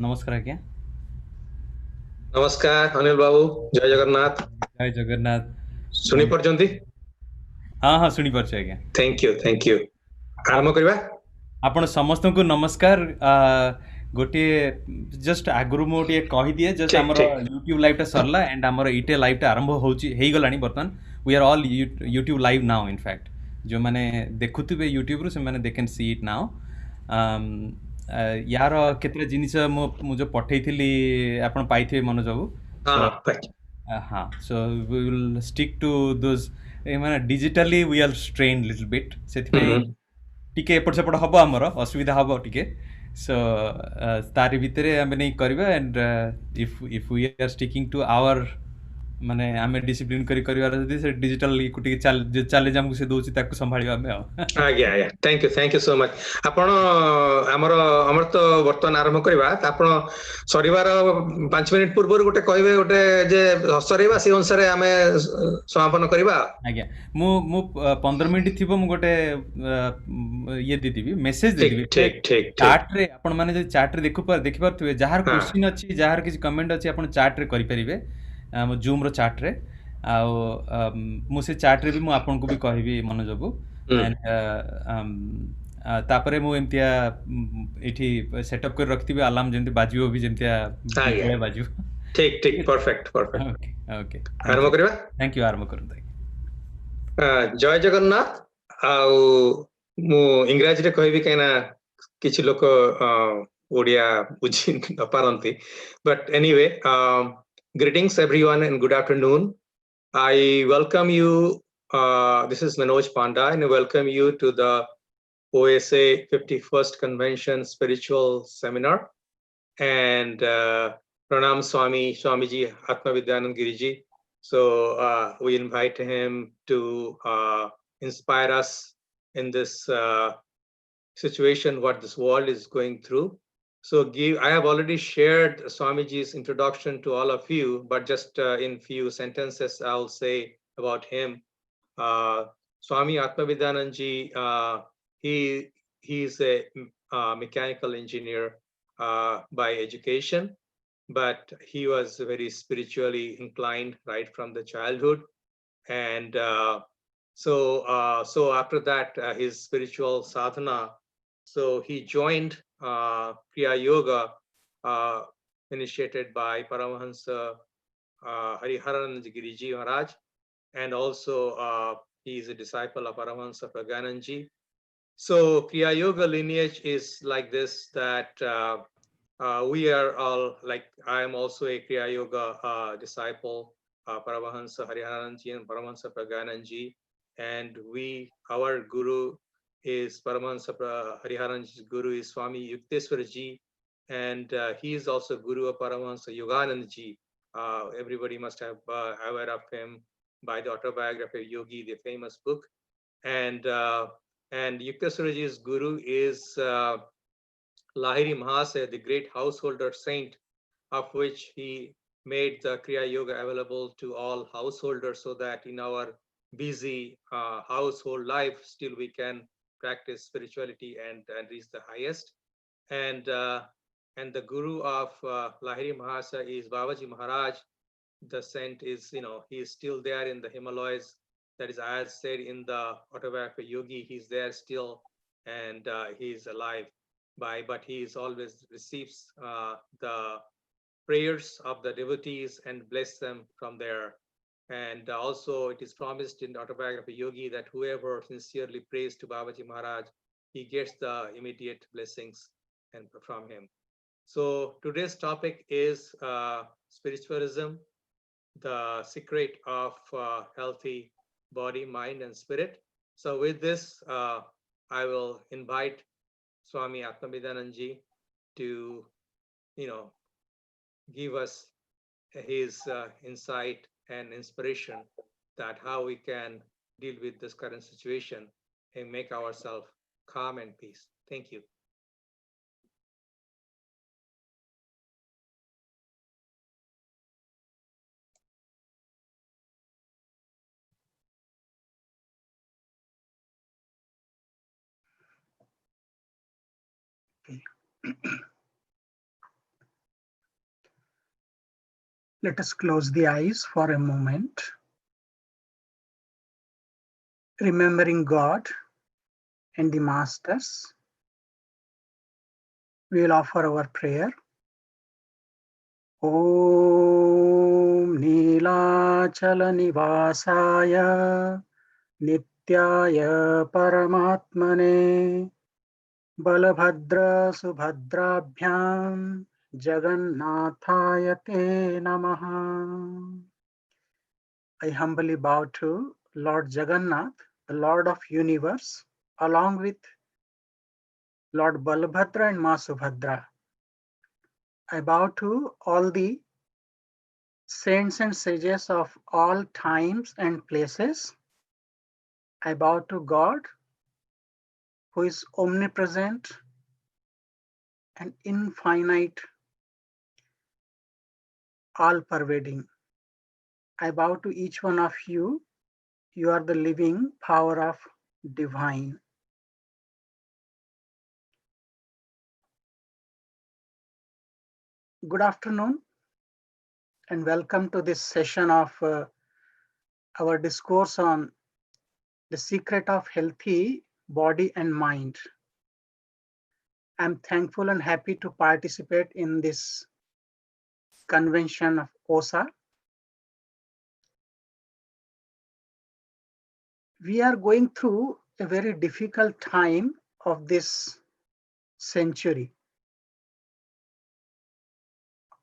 नमस्कार आज्ञा। नमस्कार अनिल बाबू, जय जगन्नाथ। जय जगन्नाथ। सुनी पारछंती? हाँ हाँ सुनी पार्छ आज्ञा। Thank you thank you. आरंभ करबा। आपण समस्त को नमस्कार। गोटे जस्ट आगुरु मो टिके कहि दिए जस्ट ठीक हमर ठीक। यूट्यूब लाइव टा सरला एंड हमर इटे लाइव टा आरंभ होची हेई गलानी बर्तन। We are all YouTube live now in fact. जो माने देखुथिबे यूट्यूब रु से माने they can see it now. यार केतरे जिनिस मु जो पठेइथिली आपण पाइथिबे मनोज बाबू। हाँ सो भाई। हाँ, so we will stick to those ମାନେ digitally we are strained little bit ସେଥିପାଇଁ हम्म। ଟିକେ ଏପଟ ସେପଟ ହବ ଆମର ଅସୁବିଧା ହବ ଟିକେ so ତାରି ଭିତରେ ଆମେ ନେଇ କରିବା and if we are sticking to our ମାନେ ଆମେ ଡିସିପ୍ଲିନ କରି କରିବାର ଯଦି ସେ ଡିଜିଟାଲ କୁ ଟିକେ ଚ୍ୟାଲେଞ୍ଜ ଆମକୁ ସେ ଦଉଛି ତାକୁ ସମ୍ଭାଳିବା ଆମେ ଆଉ आज्ञा आज्ञा थैंक यू सो मच। आपण हमर हमर तो वर्तमान आरंभ करबा त आपण सरिवार 5 मिनिट पूर्व गोटे कहबे गोटे जे हसरेबा से अनुसार हमें समापन करबा। आज्ञा मु 15 मिनिट थिबो मु गोटे ये देदिबी मेसेज ठीक देदिबी ठीक ठीक ठीक। चार्ट रे आपण माने जे चार्ट रे देखि पारथुबे जहार हाँ क्वेश्चन अछि जहार किछ कमेंट अछि आपण चार्ट रे करि परिबे हम जूम रो चार्ट रे आ मु से चार्ट रे भी मु आपन को भी कहबी मनोजबू एंड तापरे मु एमतिया एठी सेटअप कर रखथिबे अलार्म जेमति बाजियो भी जेमतिया आज्ञा बिलकुल बाजियो। ठीक ठीक परफेक्ट परफेक्ट। ओके ओके आरंभ करबा। थैंक यू आरंभ करु ताई। जय जगन्नाथ। आउ मु इंग्रजी रे कहबी केना किछि लोक ओडिया बुझी न पारंती but anyway greetings everyone and good afternoon. I welcome you. This is Manoj Panda and I welcome you to the OSA 51st Convention Spiritual Seminar and Pranam Swamiji Atma Vidyanand Giriji. So we invite him to inspire us in this situation, what this world is going through. So I have already shared Swamiji's introduction to all of you, but just in few sentences, I'll say about him. Swami Atmavidyanandji, he's a mechanical engineer by education, but he was very spiritually inclined right from the childhood. And so after that, his spiritual sadhana, so he joined Kriya Yoga, initiated by Paramahansa Hariharanand Giriji Maharaj, and also he is a disciple of Paramahansa Pragananji. So Kriya Yoga lineage is like this, that we are all, like I am also a Kriya Yoga disciple, Paramahansa Hariharanji and Paramahansa Pragananji, and our guru is Paramahansa Hariharanji's guru is Swami Yukteswarji, and he is also guru of Paramahansa Yoganandji. Everybody must have aware of him by the autobiography of Yogi, the famous book. And Yukteswarji's guru is Lahiri Mahasaya, the great householder saint, of which he made the Kriya Yoga available to all householders, so that in our busy household life, still we can practice spirituality and reach the highest. And the guru of Lahiri Mahasaya is Babaji Maharaj. The saint is, he is still there in the Himalayas. That is, as said in the autobiography Yogi, he's there still, and he is alive. But he is always receives the prayers of the devotees and bless them from there. And also it is promised in the autobiography Yogi that whoever sincerely prays to Babaji Maharaj, he gets the immediate blessings and from him. So today's topic is spiritualism, the secret of healthy body, mind, and spirit. So with this, I will invite Swami Atmavidyanandji to, give us his insight and inspiration that how we can deal with this current situation and make ourselves calm and peace. Thank you. Let us close the eyes for a moment, remembering God and the Masters. We will offer our prayer. Om Neelachala Nivasaya Nityaya Paramatmane Balabhadra Subhadrabhyam Jagannathaya Te Namaha. I humbly bow to Lord Jagannath, the Lord of Universe, along with Lord Balabhadra and Ma Subhadra. I bow to all the saints and sages of all times and places. I bow to God, who is omnipresent and infinite, all-pervading. I bow to each one of you. You are the living power of divine. Good afternoon and welcome to this session of our discourse on the secret of healthy body and mind. I'm thankful and happy to participate in this convention of OSA. We are going through a very difficult time of this century.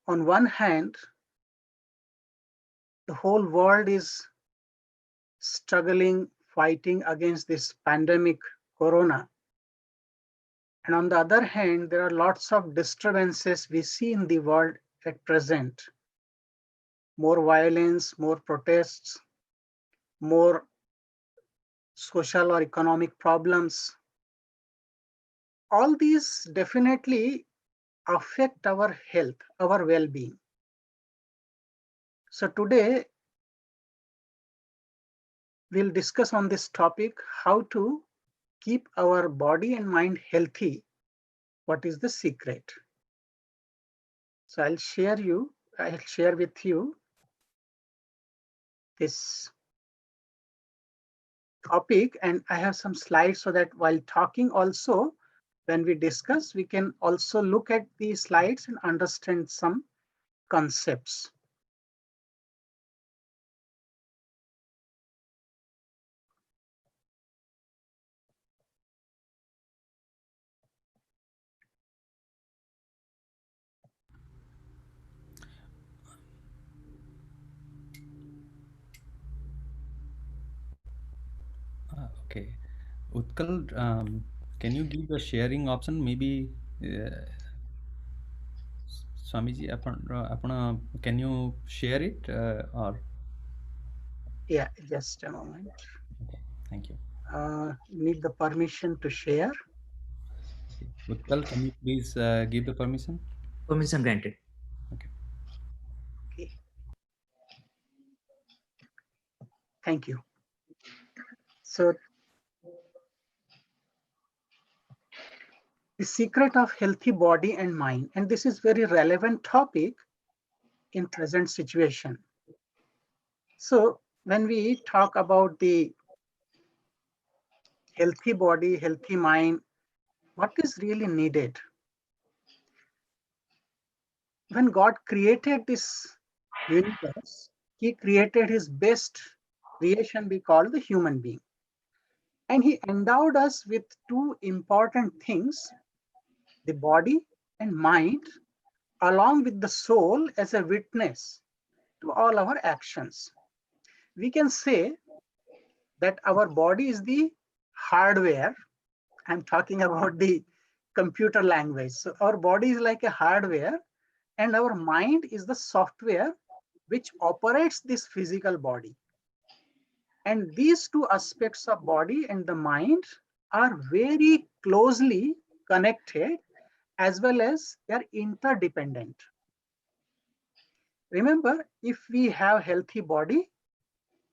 On one hand, the whole world is struggling, fighting against this pandemic, corona. And on the other hand, there are lots of disturbances we see in the world at present. More violence, more protests, more social or economic problems. All these definitely affect our health, our well-being. So today, we'll discuss on this topic, how to keep our body and mind healthy. What is the secret? So I'll share with you this topic, and I have some slides so that while talking also, when we discuss, we can also look at the slides and understand some concepts. Okay. Utkal, can you give the sharing option? Maybe Swamiji, can you share it or? Yeah, just a moment. Okay, thank you. Need the permission to share. Okay. Utkal, can you please give the permission? Permission granted. Okay. Okay. Thank you. So the secret of healthy body and mind, and this is very relevant topic in present situation. So when we talk about the healthy body, healthy mind, what is really needed? When God created this universe, he created his best creation we call the human being. And he endowed us with two important things, the body and mind, along with the soul as a witness to all our actions. We can say that our body is the hardware. I'm talking about the computer language. So our body is like a hardware and our mind is the software which operates this physical body. And these two aspects of body and the mind are very closely connected, as well as they are interdependent. Remember, if we have healthy body,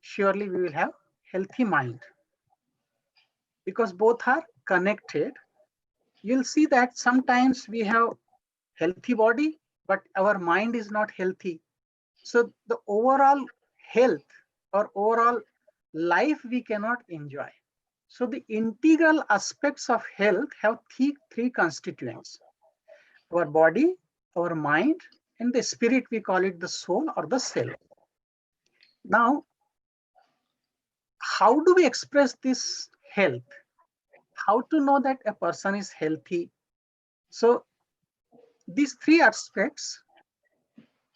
surely we will have healthy mind, because both are connected. You'll see that sometimes we have healthy body, but our mind is not healthy. So the overall health or overall life we cannot enjoy. So the integral aspects of health have three constituents: our body, our mind, and the spirit. We call it the soul or the self. Now, how do we express this health? How to know that a person is healthy? So these three aspects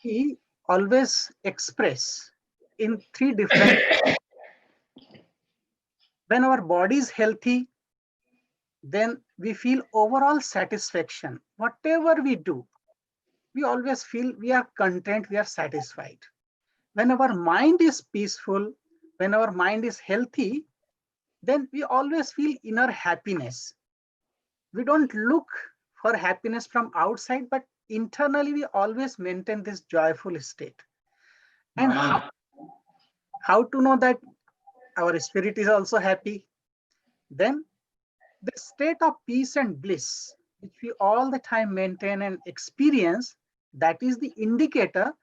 we always express in three different. When our body is healthy, then we feel overall satisfaction. Whatever we do, we always feel we are content, we are satisfied. When our mind is peaceful, when our mind is healthy, then we always feel inner happiness. We don't look for happiness from outside, but internally we always maintain this joyful state. And how to know that our spirit is also happy? Then the state of peace and bliss, which we all the time maintain and experience, that is the indicator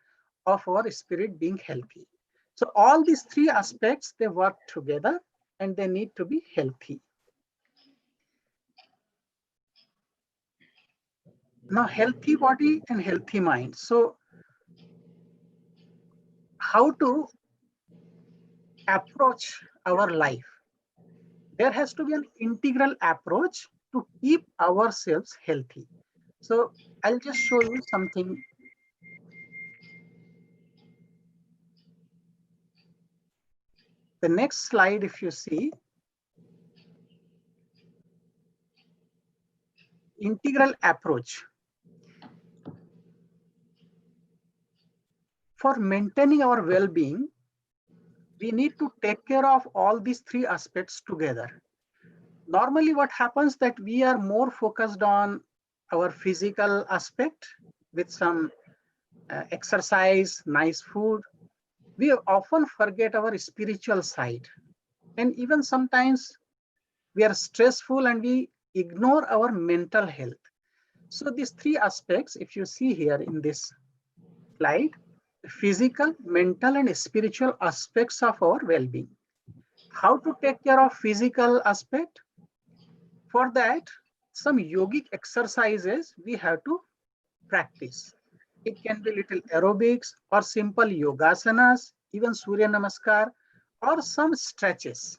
of our spirit being healthy. So all these three aspects, they work together and they need to be healthy. Now, healthy body and healthy mind. So how to approach our life? There has to be an integral approach to keep ourselves healthy. So I'll just show you something. The next slide, if you see, integral approach. For maintaining our well-being, we need to take care of all these three aspects together. Normally what happens that we are more focused on our physical aspect with some exercise, nice food. We often forget our spiritual side. And even sometimes we are stressful and we ignore our mental health. So these three aspects, if you see here in this slide, physical, mental, and spiritual aspects of our well-being. How to take care of physical aspect? For that, some yogic exercises we have to practice. It can be little aerobics or simple yogasanas, even Surya Namaskar, or some stretches.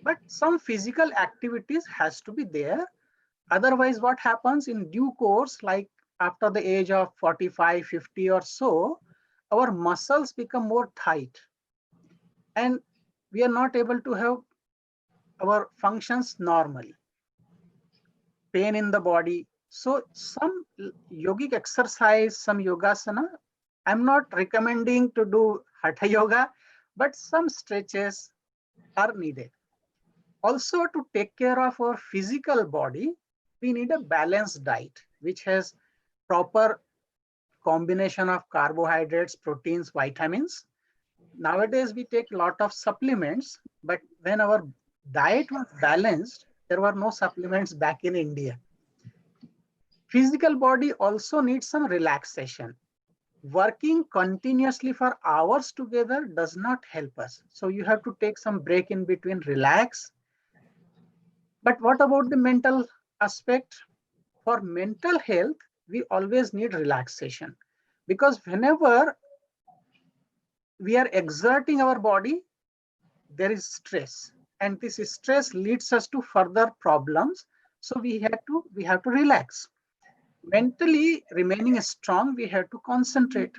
But some physical activities has to be there. Otherwise, what happens in due course, like after the age of 45, 50 or so, our muscles become more tight and we are not able to have our functions normally. Pain in the body. So some yogic exercise, some yogasana, I'm not recommending to do hatha yoga, but some stretches are needed. Also, to take care of our physical body, we need a balanced diet, which has proper combination of carbohydrates, proteins, vitamins. Nowadays, we take a lot of supplements, but when our diet was balanced, there were no supplements back in India. Physical body also needs some relaxation. Working continuously for hours together does not help us. So you have to take some break in between, relax. But what about the mental aspect? For mental health, we always need relaxation because whenever we are exerting our body, there is stress, and this stress leads us to further problems. So we have to relax. Mentally remaining strong, we have to concentrate.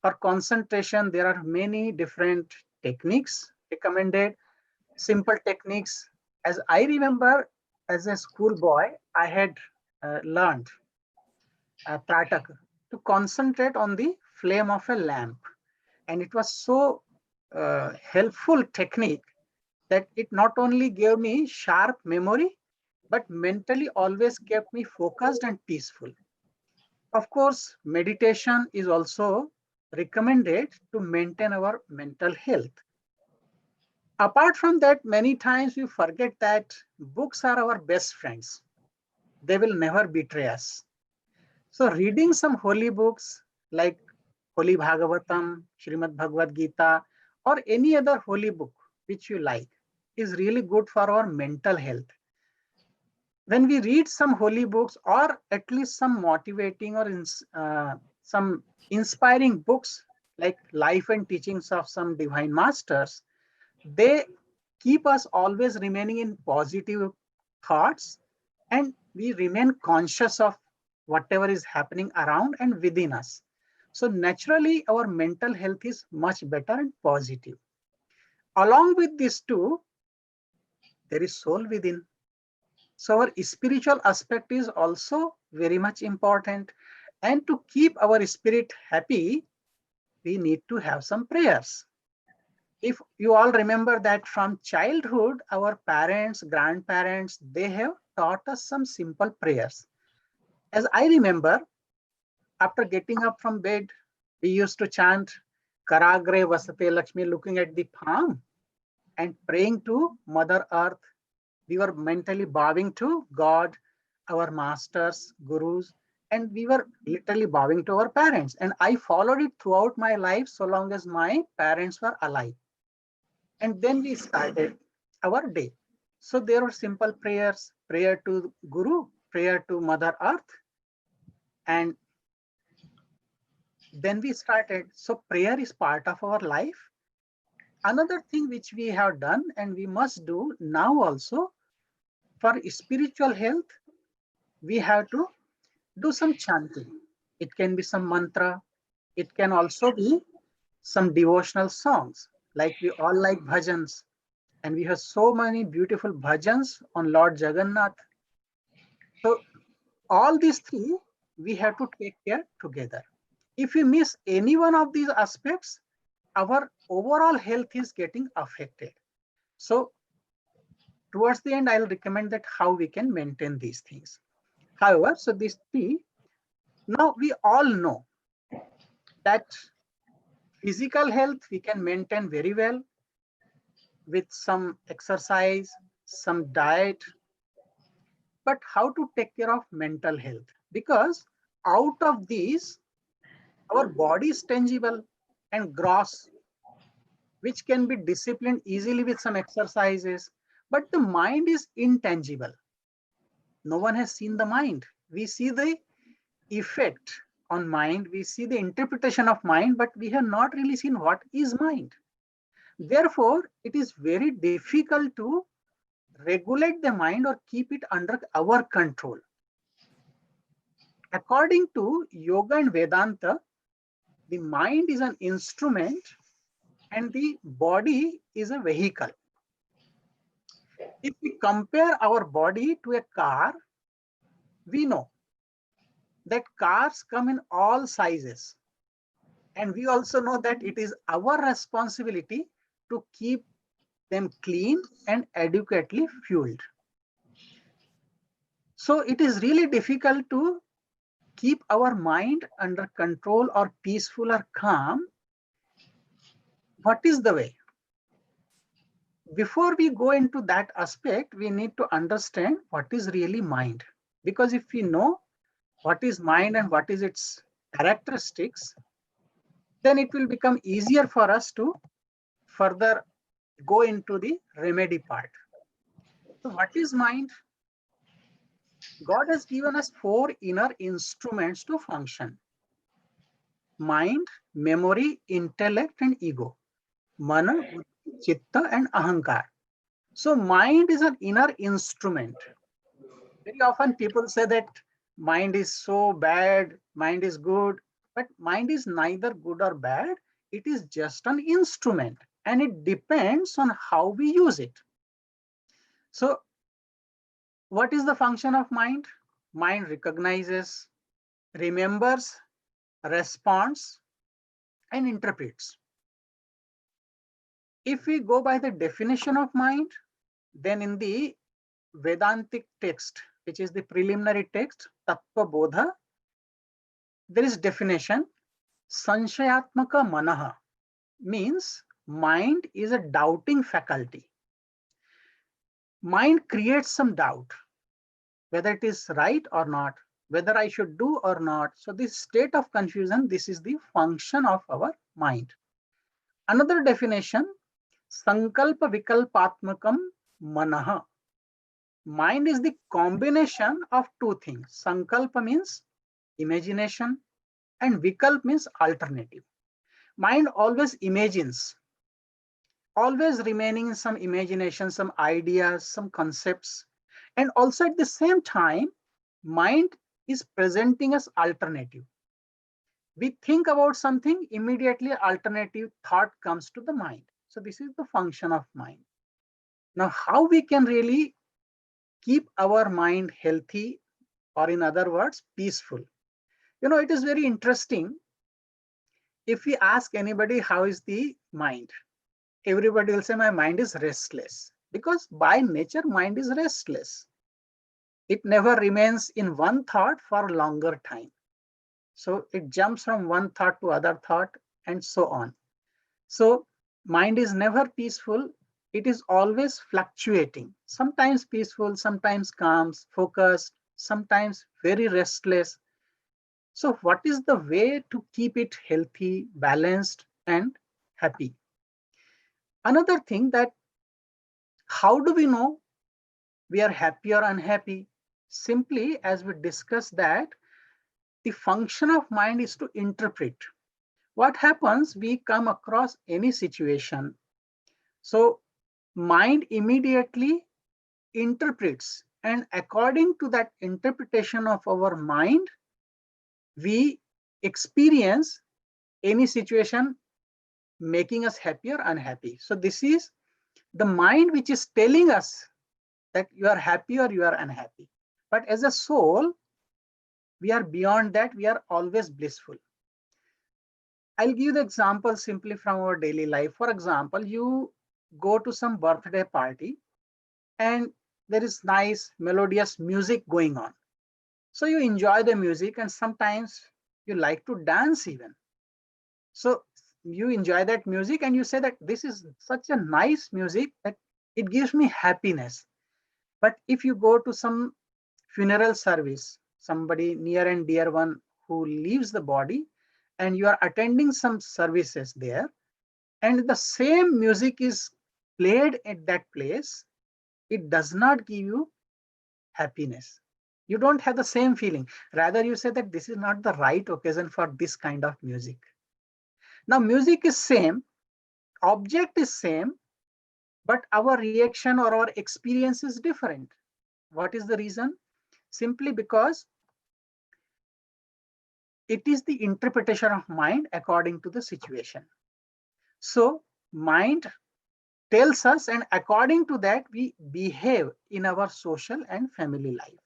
For concentration, there are many different techniques recommended, simple techniques. As I remember, as a schoolboy, I had learned Pratak to concentrate on the flame of a lamp. And it was so helpful technique that it not only gave me sharp memory, but mentally always kept me focused and peaceful. Of course, meditation is also recommended to maintain our mental health. Apart from that, many times we forget that books are our best friends. They will never betray us. So reading some holy books like Holy Bhagavatam, Srimad Bhagavad Gita, or any other holy book which you like is really good for our mental health. When we read some holy books or at least some motivating or some inspiring books like life and teachings of some divine masters, they keep us always remaining in positive thoughts, and we remain conscious of whatever is happening around and within us. So naturally, our mental health is much better and positive. Along with this too, there is soul within. So our spiritual aspect is also very much important. And to keep our spirit happy, we need to have some prayers. If you all remember that from childhood, our parents, grandparents, they have taught us some simple prayers. As I remember, after getting up from bed, we used to chant Karagre Vasate Lakshmi, looking at the palm and praying to Mother Earth. We were mentally bowing to God, our masters, gurus, and we were literally bowing to our parents. And I followed it throughout my life so long as my parents were alive. And then we started our day. So there were simple prayers, prayer to Guru, prayer to Mother Earth, and then we started. So prayer is part of our life. Another thing which we have done and we must do now also, for spiritual health, we have to do some chanting. It can be some mantra. It can also be some devotional songs. Like we all like bhajans. And we have so many beautiful bhajans on Lord Jagannath. So all these three, we have to take care together. If we miss any one of these aspects, our overall health is getting affected. So towards the end, I'll recommend that how we can maintain these things. However, so these three, now we all know that physical health we can maintain very well with some exercise, some diet, but how to take care of mental health? Because out of these, our body is tangible and gross, which can be disciplined easily with some exercises, but the mind is intangible. No one has seen the mind. We see the effect on mind, we see the interpretation of mind, but we have not really seen what is mind. Therefore, it is very difficult to regulate the mind or keep it under our control. According to Yoga and Vedanta, the mind is an instrument and the body is a vehicle. If we compare our body to a car, we know that cars come in all sizes. And we also know that it is our responsibility to keep them clean and adequately fueled. So it is really difficult to keep our mind under control or peaceful or calm. What is the way? Before we go into that aspect, we need to understand what is really mind. Because if we know what is mind and what is its characteristics, then it will become easier for us to further go into the remedy part. So what is mind? God has given us 4 inner instruments to function: mind, memory, intellect, and ego. Mana, buddhi, chitta, and ahankar. So mind is an inner instrument. Very often people say that mind is so bad, mind is good, but mind is neither good or bad. It is just an instrument and it depends on how we use it. So what is the function of mind? Mind recognizes, remembers, responds, and interprets. If we go by the definition of mind, then in the Vedantic text, which is the preliminary text, Tattva Bodha, there is definition, Sanshayatmaka Manaha, means mind is a doubting faculty. Mind creates some doubt, whether it is right or not, whether I should do or not. So this state of confusion, this is the function of our mind. Another definition, sankalpa vikalpatmakam manaha. Mind is the combination of two things. Sankalpa means imagination and vikalp means alternative. Mind always imagines, always remaining in some imagination, some ideas, some concepts. And also at the same time, mind is presenting as alternative. We think about something, immediately alternative thought comes to the mind. So this is the function of mind. Now, how we can really keep our mind healthy, or in other words, peaceful? It is very interesting. If we ask anybody, how is the mind? Everybody will say, my mind is restless. Because by nature, mind is restless. It never remains in one thought for a longer time. So it jumps from one thought to other thought and so on. So mind is never peaceful. It is always fluctuating. Sometimes peaceful, sometimes calm, focused, sometimes very restless. So what is the way to keep it healthy, balanced, and happy? Another thing, that how do we know we are happy or unhappy? Simply, as we discussed, that the function of mind is to interpret. What happens, we come across any situation. So mind immediately interprets, and according to that interpretation of our mind, we experience any situation making us happy or unhappy. So this is the mind which is telling us that you are happy or you are unhappy. But as a soul, we are beyond that. We are always blissful. I'll give the example simply from our daily life. For example, you go to some birthday party and there is nice melodious music going on. So you enjoy the music and sometimes you like to dance even. So you enjoy that music and you say that this is such a nice music that it gives me happiness. But if you go to some funeral service, somebody near and dear one who leaves the body, and you are attending some services there, and the same music is played at that place, it does not give you happiness. You don't have the same feeling. Rather, you say that this is not the right occasion for this kind of music. Now, music is same, object is same, but our reaction or our experience is different. What is the reason? Simply because it is the interpretation of mind according to the situation. So mind tells us, and according to that, we behave in our social and family life.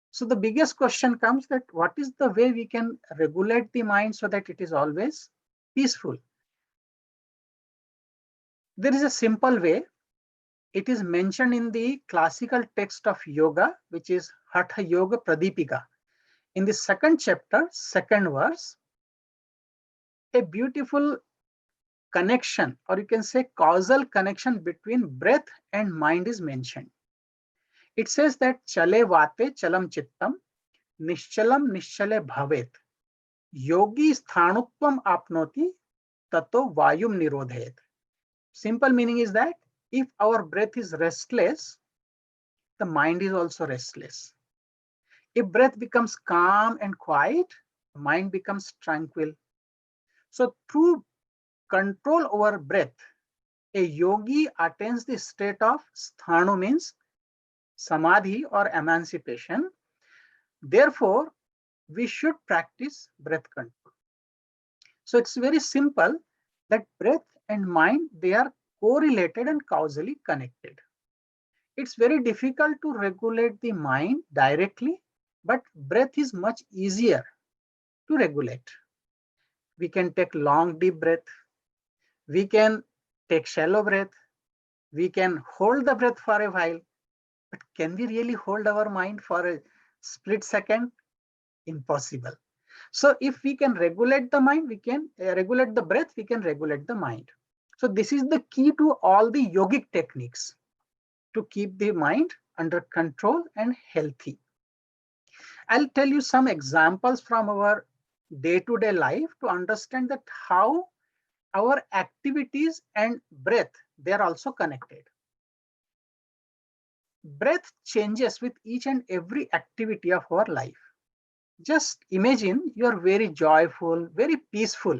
So the biggest question comes that what is the way we can regulate the mind so that it is always peaceful? There is a simple way. It is mentioned in the classical text of yoga, which is Hatha Yoga Pradipika. In the second chapter, second verse, a beautiful connection, or you can say causal connection between breath and mind is mentioned. It says that chale vate chalam chittam, nishchalam nishchale bhavet, yogi sthanupvam apnoti, tato vayum nirodhet. Simple meaning is that if our breath is restless, the mind is also restless. If breath becomes calm and quiet, the mind becomes tranquil. So through control over breath, a yogi attains the state of sthanu, means samadhi or emancipation. Therefore, we should practice breath control. So it's very simple that breath and mind, they are correlated and causally connected. It's very difficult to regulate the mind directly, but breath is much easier to regulate. We can take long, deep breath. We can take shallow breath. We can hold the breath for a while. But can we really hold our mind for a split second? Impossible. So if we can regulate the mind, we can regulate the breath, we can regulate the mind. So this is the key to all the yogic techniques to keep the mind under control and healthy. I'll tell you some examples from our day-to-day life to understand that how our activities and breath, they are also connected. Breath changes with each and every activity of our life. Just imagine you are very joyful, very peaceful.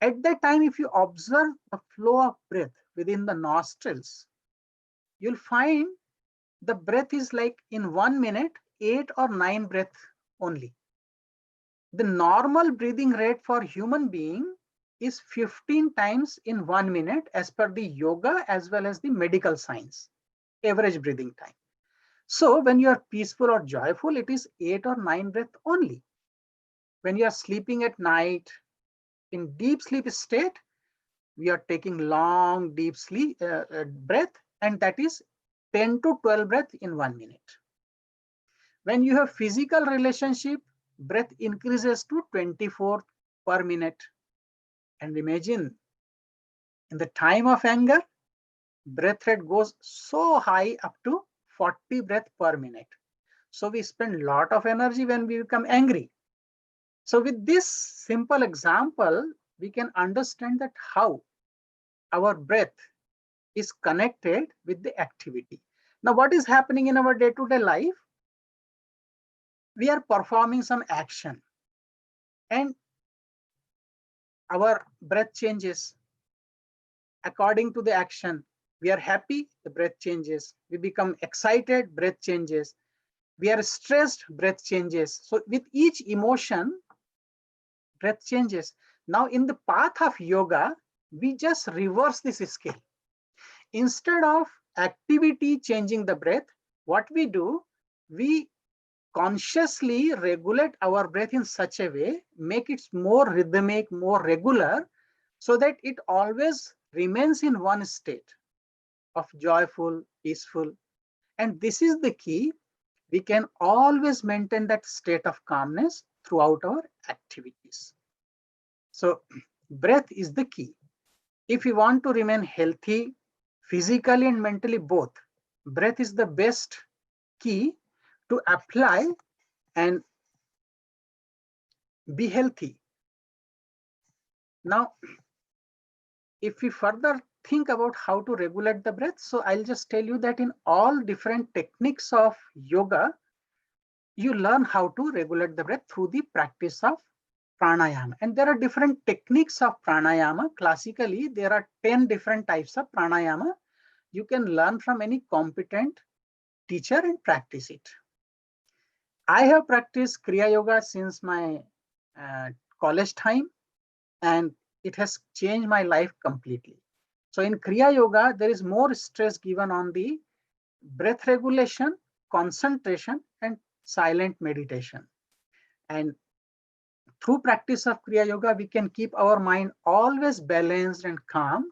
At that time, if you observe the flow of breath within the nostrils, you'll find the breath is like in 1 minute, 8 or 9 breaths only. The normal breathing rate for human being is 15 times in 1 minute as per the yoga as well as the medical science, average breathing time. So when you are peaceful or joyful, it is 8 or 9 breaths only. When you are sleeping at night, in deep sleep state, we are taking long, deep sleep breath, and that is 10 to 12 breaths in 1 minute. When you have physical relationship, breath increases to 24 per minute. And imagine, in the time of anger, breath rate goes so high up to 40 breaths per minute. So we spend a lot of energy when we become angry. So with this simple example, we can understand that how our breath is connected with the activity. Now, what is happening in our day-to-day life? We are performing some action and our breath changes according to the action. We are happy, the breath changes. We become excited, breath changes. We are stressed, breath changes. So with each emotion, breath changes. Now in the path of yoga, we just reverse this scale. Instead of activity changing the breath, what we do, we consciously regulate our breath in such a way, make it more rhythmic, more regular, so that it always remains in one state of joyful, peaceful. And this is the key. We can always maintain that state of calmness throughout our activities. So breath is the key. If you want to remain healthy, physically and mentally both, breath is the best key to apply and be healthy. Now, if we further think about how to regulate the breath, so I'll just tell you that in all different techniques of yoga, you learn how to regulate the breath through the practice of pranayama. And there are different techniques of pranayama. Classically, there are 10 different types of pranayama. You can learn from any competent teacher and practice it. I have practiced Kriya Yoga since my college time, and it has changed my life completely. So in Kriya Yoga, there is more stress given on the breath regulation, concentration, and silent meditation. And through practice of Kriya Yoga, we can keep our mind always balanced and calm,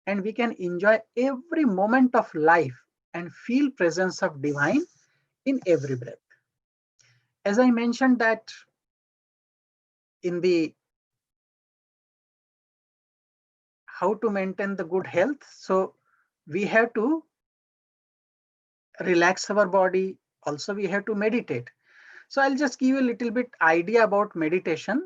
and we can enjoy every moment of life and feel presence of divine in every breath. As I mentioned that in the how to maintain the good health, so we have to relax our body. Also, we have to meditate. So I'll just give you a little bit idea about meditation.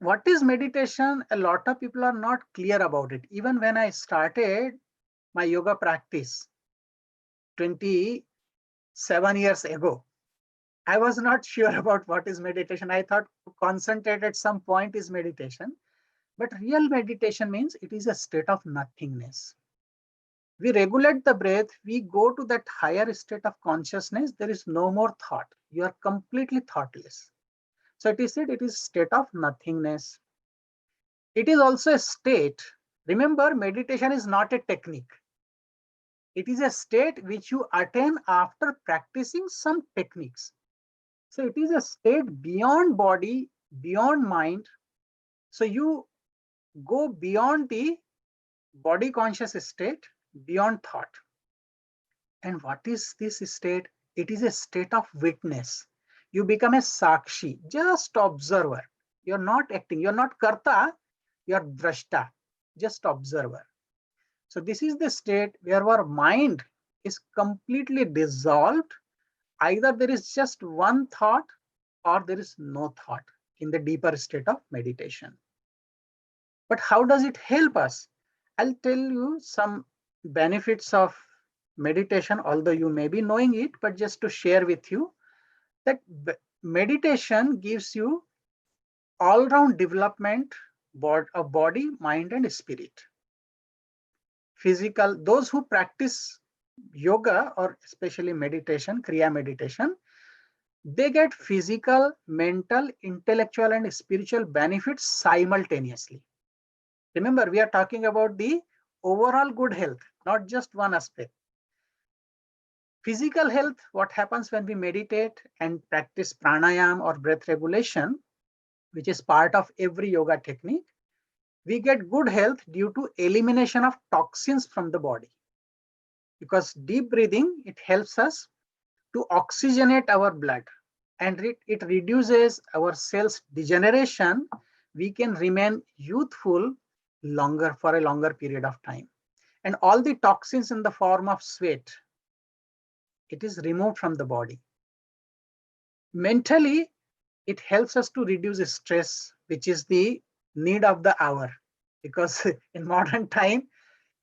What is meditation? A lot of people are not clear about it. Even when I started my yoga practice 27 years ago, I was not sure about what is meditation. I thought to concentrate at some point is meditation. But real meditation means it is a state of nothingness. We regulate the breath, we go to that higher state of consciousness. There is no more thought. You are completely thoughtless. So it is said it is state of nothingness. It is also a state. Remember, meditation is not a technique. It is a state which you attain after practicing some techniques. So it is a state beyond body, beyond mind. So you go beyond the body conscious state, beyond thought. And what is this state? It is a state of witness. You become a sakshi, just observer. You're not acting, you're not karta, you're drashta, just observer. So this is the state where our mind is completely dissolved. Either there is just one thought or there is no thought in the deeper state of meditation. But how does it help us? I'll tell you some benefits of meditation, although you may be knowing it, but just to share with you that meditation gives you all-round development of body, mind, and spirit. Physical, those who practice yoga or especially meditation, Kriya meditation, they get physical, mental, intellectual, and spiritual benefits simultaneously. Remember, we are talking about the overall good health, not just one aspect. Physical health, what happens when we meditate and practice pranayam or breath regulation, which is part of every yoga technique, we get good health due to elimination of toxins from the body. Because deep breathing, it helps us to oxygenate our blood and it reduces our cells degeneration. We can remain youthful longer for a longer period of time. And all the toxins in the form of sweat, it is removed from the body. Mentally, it helps us to reduce stress, which is the need of the hour. Because in modern time,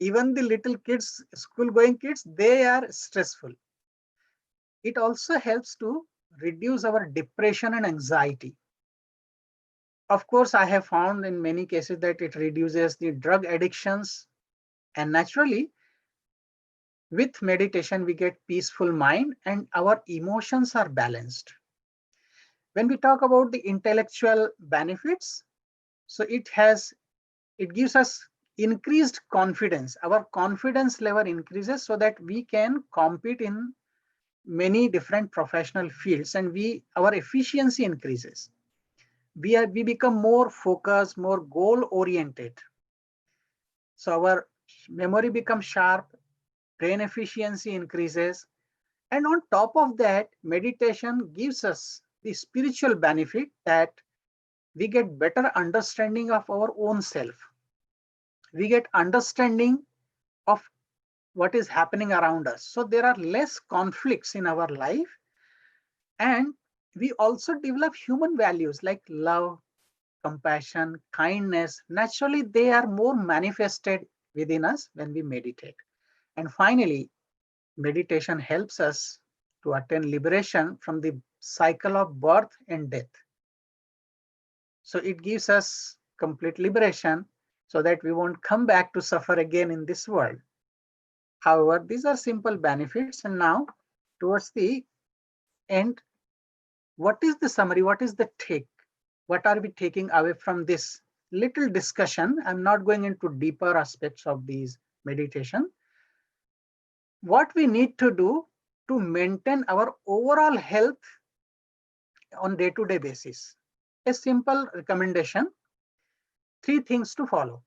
even the little kids, school-going kids, they are stressful. It also helps to reduce our depression and anxiety. Of course, I have found in many cases that it reduces the drug addictions. And naturally, with meditation, we get peaceful mind and our emotions are balanced. When we talk about the intellectual benefits, so it gives us increased confidence. Our confidence level increases so that we can compete in many different professional fields and our efficiency increases. We become more focused, more goal oriented. So our memory becomes sharp, brain efficiency increases. And on top of that, meditation gives us the spiritual benefit that we get better understanding of our own self. We get understanding of what is happening around us. So there are less conflicts in our life. And we also develop human values like love, compassion, kindness. Naturally, they are more manifested within us when we meditate. And finally, meditation helps us to attain liberation from the cycle of birth and death. So it gives us complete liberation so that we won't come back to suffer again in this world. However, these are simple benefits. And now towards the end, what is the summary? What is the take? What are we taking away from this little discussion? I'm not going into deeper aspects of these meditation. What we need to do to maintain our overall health on day-to-day basis. A simple recommendation, 3 things to follow.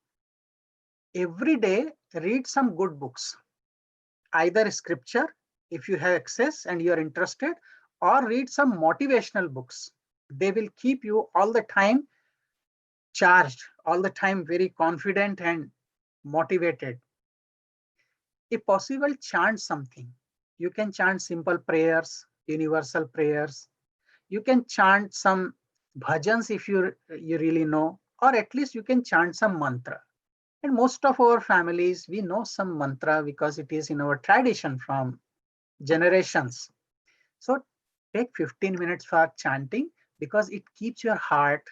Every day, read some good books, either scripture, if you have access and you are interested, or read some motivational books. They will keep you all the time charged, all the time very confident and motivated. If possible, chant something. You can chant simple prayers, universal prayers. You can chant some bhajans if you really know, or at least you can chant some mantra. And most of our families, we know some mantra because it is in our tradition from generations. So take 15 minutes for chanting because it keeps your heart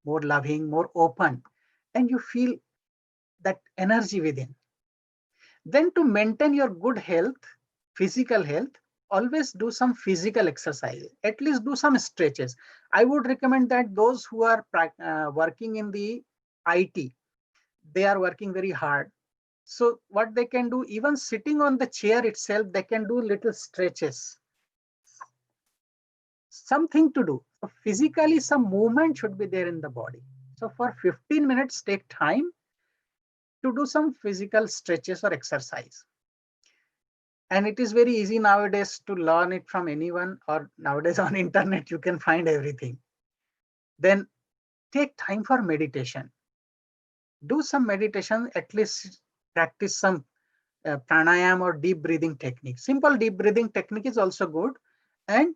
more loving, more open, and you feel that energy within. Then to maintain your good health, physical health, always do some physical exercise, at least do some stretches. I would recommend that those who are working in the IT, they are working very hard. So what they can do, even sitting on the chair itself, they can do little stretches. Something to do. So physically, some movement should be there in the body. So for 15 minutes, take time to do some physical stretches or exercise. And it is very easy nowadays to learn it from anyone, or nowadays on internet, you can find everything. Then take time for meditation. Do some meditation, at least practice some pranayam or deep breathing technique. Simple deep breathing technique is also good. and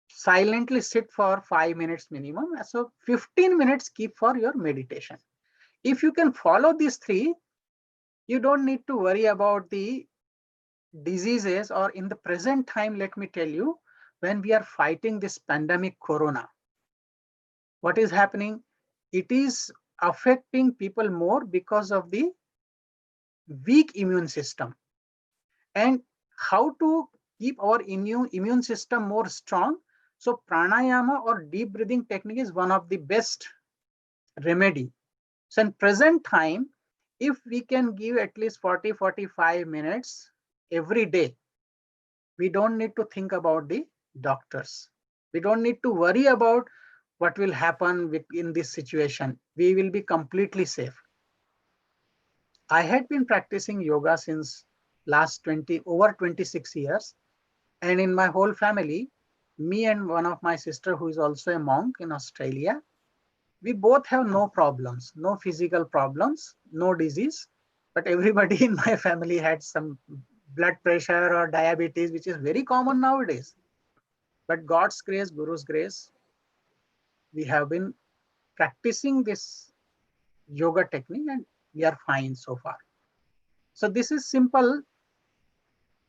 silently sit for 5 minutes minimum. So 15 minutes keep for your meditation. If you can follow these three, you don't need to worry about the diseases. Or in the present time, let me tell you, when we are fighting this pandemic corona, what is happening? It is affecting people more because of the weak immune system. And how to keep our immune system more strong? So pranayama or deep breathing technique is one of the best remedy. So in present time, if we can give at least 40-45 minutes every day, we don't need to think about the doctors. We don't need to worry about what will happen in this situation. We will be completely safe. I had been practicing yoga since last over 26 years. And in my whole family, me and one of my sister, who is also a monk in Australia, we both have no problems, no physical problems, no disease. But everybody in my family had some blood pressure or diabetes, which is very common nowadays. But God's grace, Guru's grace, we have been practicing this yoga technique and we are fine so far. So this is simple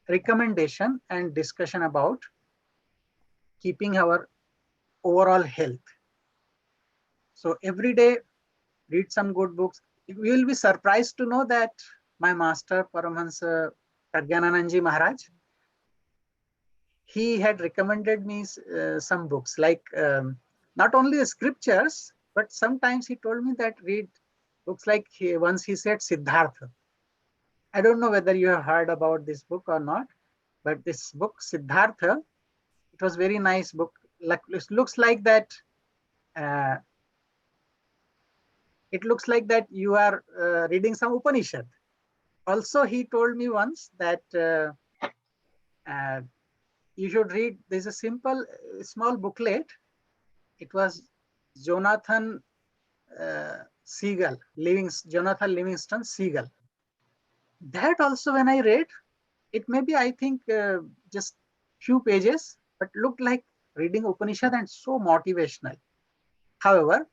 recommendation and discussion about keeping our overall health. So every day, read some good books. You will be surprised to know that my master, Paramahansa Pragyananandji Maharaj, he had recommended me some books, like not only the scriptures, but sometimes he told me that read books like once he said Siddhartha. I don't know whether you have heard about this book or not, but this book Siddhartha, it was very nice book. Like, it looks like that. Uh, it looks like that you are reading some Upanishad. Also, he told me once that uh, you should read. There's a simple, small booklet. It was Jonathan Jonathan Livingston Seagull. That also, when I read, it may be, I think, just few pages, but looked like reading Upanishad and so motivational. However,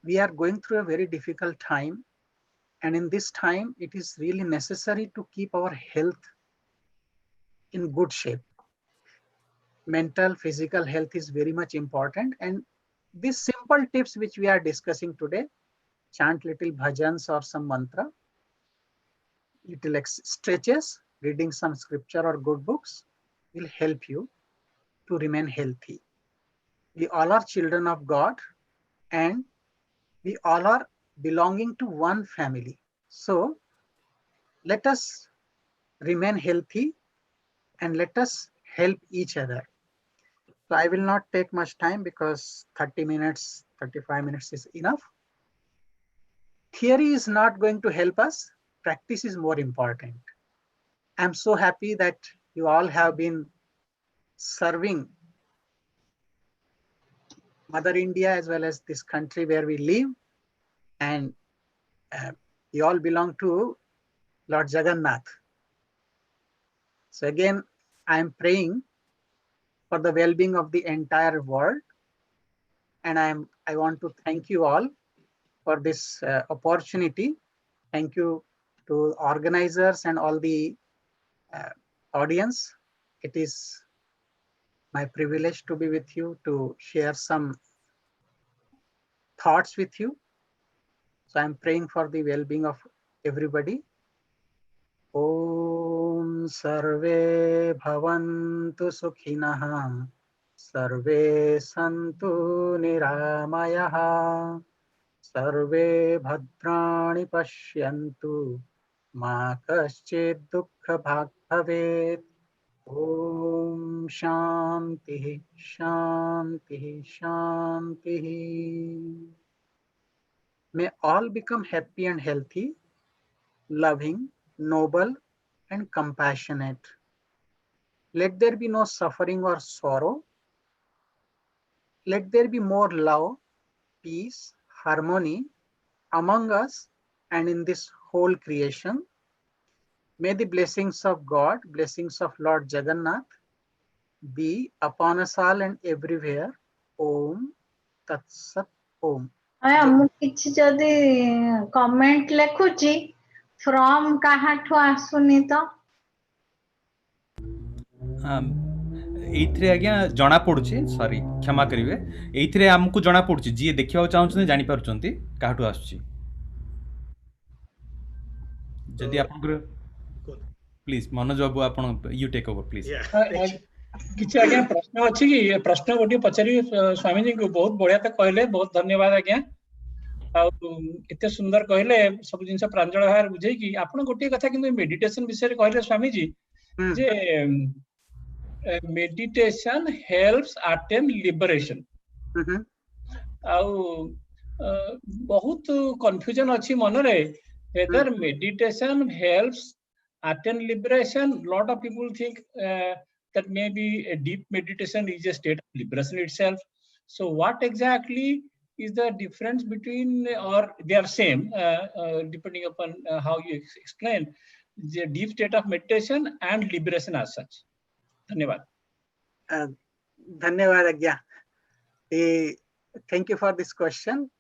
we are going through a very difficult time. And in this time, it is really necessary to keep our health in good shape. Mental, physical health is very much important. And these simple tips which we are discussing today, chant little bhajans or some mantra, little stretches, reading some scripture or good books will help you to remain healthy. We all are children of God and we all are belonging to one family. So let us remain healthy and let us help each other. So I will not take much time because 30 minutes, 35 minutes is enough. Theory is not going to help us. Practice is more important. I'm so happy that you all have been serving Mother India as well as this country where we live. And we all belong to Lord Jagannath. So again, I'm praying for the well-being of the entire world. And I want to thank you all for this opportunity. Thank you to organizers and all the audience. It is my privilege to be with you, to share some thoughts with you. So I'm praying for the well-being of everybody. Om Sarve Bhavantu Sukhinah, Sarve Santu Niramayah, Sarve Bhadrani Pashyantu, Ma Kaschid Dukkha Bhag Bhavet. Om Shanti Shanti Shanti. May all become happy and healthy, loving, noble, and compassionate. Let there be no suffering or sorrow. Let there be more love, peace, harmony among us and in this whole creation. May the blessings of God, blessings of Lord Jagannath be upon us all and everywhere. Om Tat Sat Om. ଆଜ୍ଞା ମୁଁ କିଛି ଯଦି comment ଲେଖୁଛି from କାହାଠୁ ଆସୁନି ତ ଏଇଥିରେ ଆଜ୍ଞା ଜଣା ପଡୁଛି, ସରି କ୍ଷମା କରିବେ, ଏଇଥିରେ ଆମକୁ ଜଣା ପଡୁଛି ଯିଏ ଦେଖିବାକୁ ଚାହୁଁଛନ୍ତି ଜାଣିପାରୁଛନ୍ତି କାହାଠୁ ଆସୁଛି। ଯଦି ଆପଣଙ୍କର ପ୍ଲିଜ ମନୋଜ ବାବୁ ଆପଣ ୟୁ ଟେକ୍ ଓଭର ପ୍ଲିଜ। କିଛି ଆଜ୍ଞା ପ୍ରଶ୍ନ ଅଛି କି? ପ୍ରଶ୍ନ ଗୋଟିଏ ପଚାରିବି ସ୍ୱାମୀଜୀ ଙ୍କୁ। ବହୁତ ବଢିଆ ତ କହିଲେ, ବହୁତ ଧନ୍ୟବାଦ ଆଜ୍ଞା। ଆଉ ଏତେ ସୁନ୍ଦର କହିଲେ ସବୁ ଜିନିଷ ପ୍ରାଞ୍ଜଳ ଭାବରେ ବୁଝେଇକି। ଆପଣ ଗୋଟିଏ କଥା କିନ୍ତୁ ମେଡିଟେସନ ବିଷୟରେ କହିଲେ ସ୍ୱାମୀଜୀ, ଯେ meditation helps attain liberation. ଆଉ ବହୁତ କନଫ୍ୟୁଜନ ଅଛି ମନରେ, whether meditation helps attain liberation. Lot of people think that maybe a deep meditation is a state of liberation itself. So what exactly is the difference between, or they are same, depending upon how you explain the deep state of meditation and liberation as such? धन्यवाद। धन्यवाद Agya. Thank you for this question.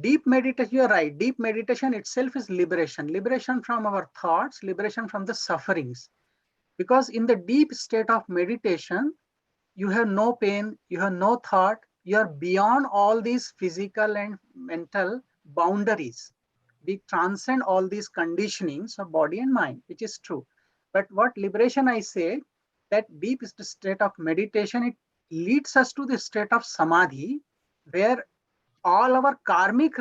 Deep meditation, you are right. Deep meditation itself is liberation. Liberation from our thoughts, liberation from the sufferings. Because in the deep state of meditation, you have no pain, you have no thought, you are beyond all these physical and mental boundaries. We transcend all these conditionings of body and mind, which is true. But what liberation I say, that deep state of meditation, it leads us to the state of samadhi, where all our karmic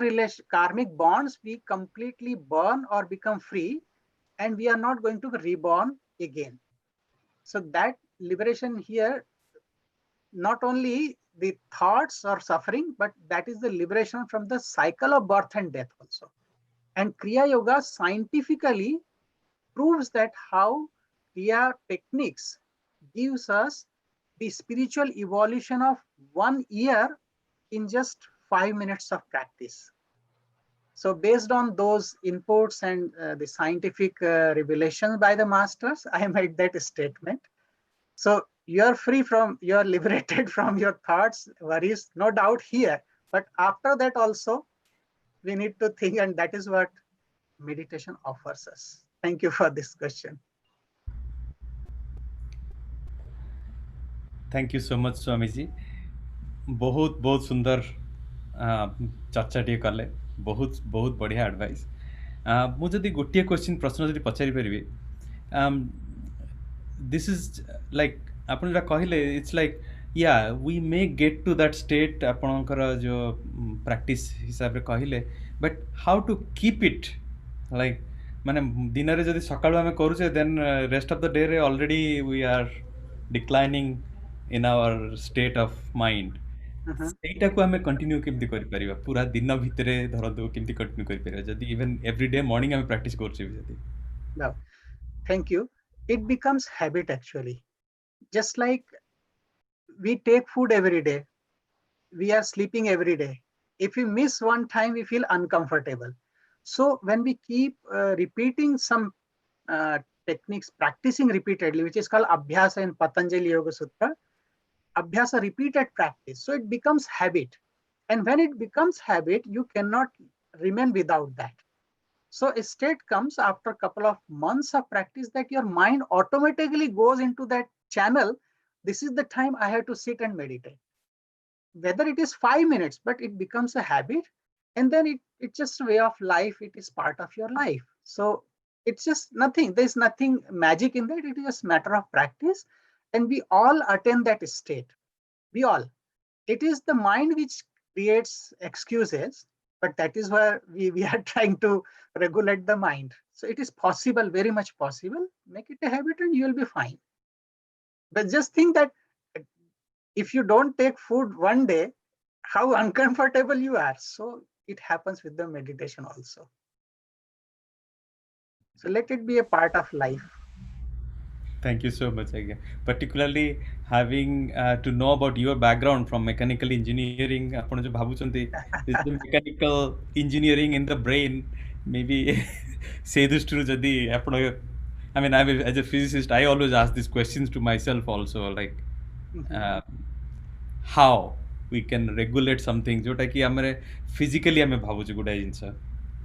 bonds, we completely burn or become free, and we are not going to be reborn again. So that liberation here, not only the thoughts or suffering, but that is the liberation from the cycle of birth and death also. And Kriya Yoga scientifically proves that how Kriya techniques gives us the spiritual evolution of 1 year in just 5 minutes of practice. So based on those inputs and the scientific revelations by the masters, I made that statement. So you're free from, you're liberated from your thoughts, worries, no doubt here. But after that also, we need to think, and that is what meditation offers us. Thank you for this question. Thank you so much Swamiji, बहुत बहुत सुंदर चर्चा टे कले, बहुत बहुत बढ़िया advice. मुझे गोटे क्वेश्चन प्रश्न जब पचारि पारि, दिस इज लाइक आप कहले it's like yeah we may get to that state आपणकर जो प्रैक्टिस हिसाब से कहले, but how to keep it like माने दिन रे जदि सकाळु आमे करूचे then rest of the day रे already we are declining in our state of mind. सेटा को हमें कंटिन्यू केमती करि परिबा, पूरा दिन भितरे धरदो केमती कंटिन्यू करि परिबा जदि इवन एवरी डे मॉर्निंग हमें प्रैक्टिस करछि जदि? No, thank you. It becomes habit actually. Just like we take food every day, we are sleeping every day. If we miss one time, we feel uncomfortable. So when we keep repeating some techniques, practicing repeatedly, which is called abhyasa in Patanjali Yoga Sutra, abhyasa, repeated practice, so it becomes habit. And when it becomes habit, you cannot remain without that. So a state comes after a couple of months of practice that your mind automatically goes into that channel. This is the time I have to sit and meditate. Whether it is 5 minutes, but it becomes a habit, and then it's just a way of life. It is part of your life. So it's just nothing. There's nothing magic in that. It is just a matter of practice. And we all attain that state. We all. It is the mind which creates excuses, but that is where we are trying to regulate the mind. So it is possible, very much possible. Make it a habit and you will be fine. But just think that if you don't take food one day, how uncomfortable you are. So it happens with the meditation also. So let it be a part of life. Thank you so much again. Particularly having to know about your background from mechanical engineering, आपण जो भाबुचंती this is the mechanical engineering in the brain, maybe से दृष्टिରୁ जदि आपण I mean, as a physicist, I always ask these questions to myself also, like how we can regulate something जोटा कि हमरे physically हमें भावुचे गुड़ाई जिनसा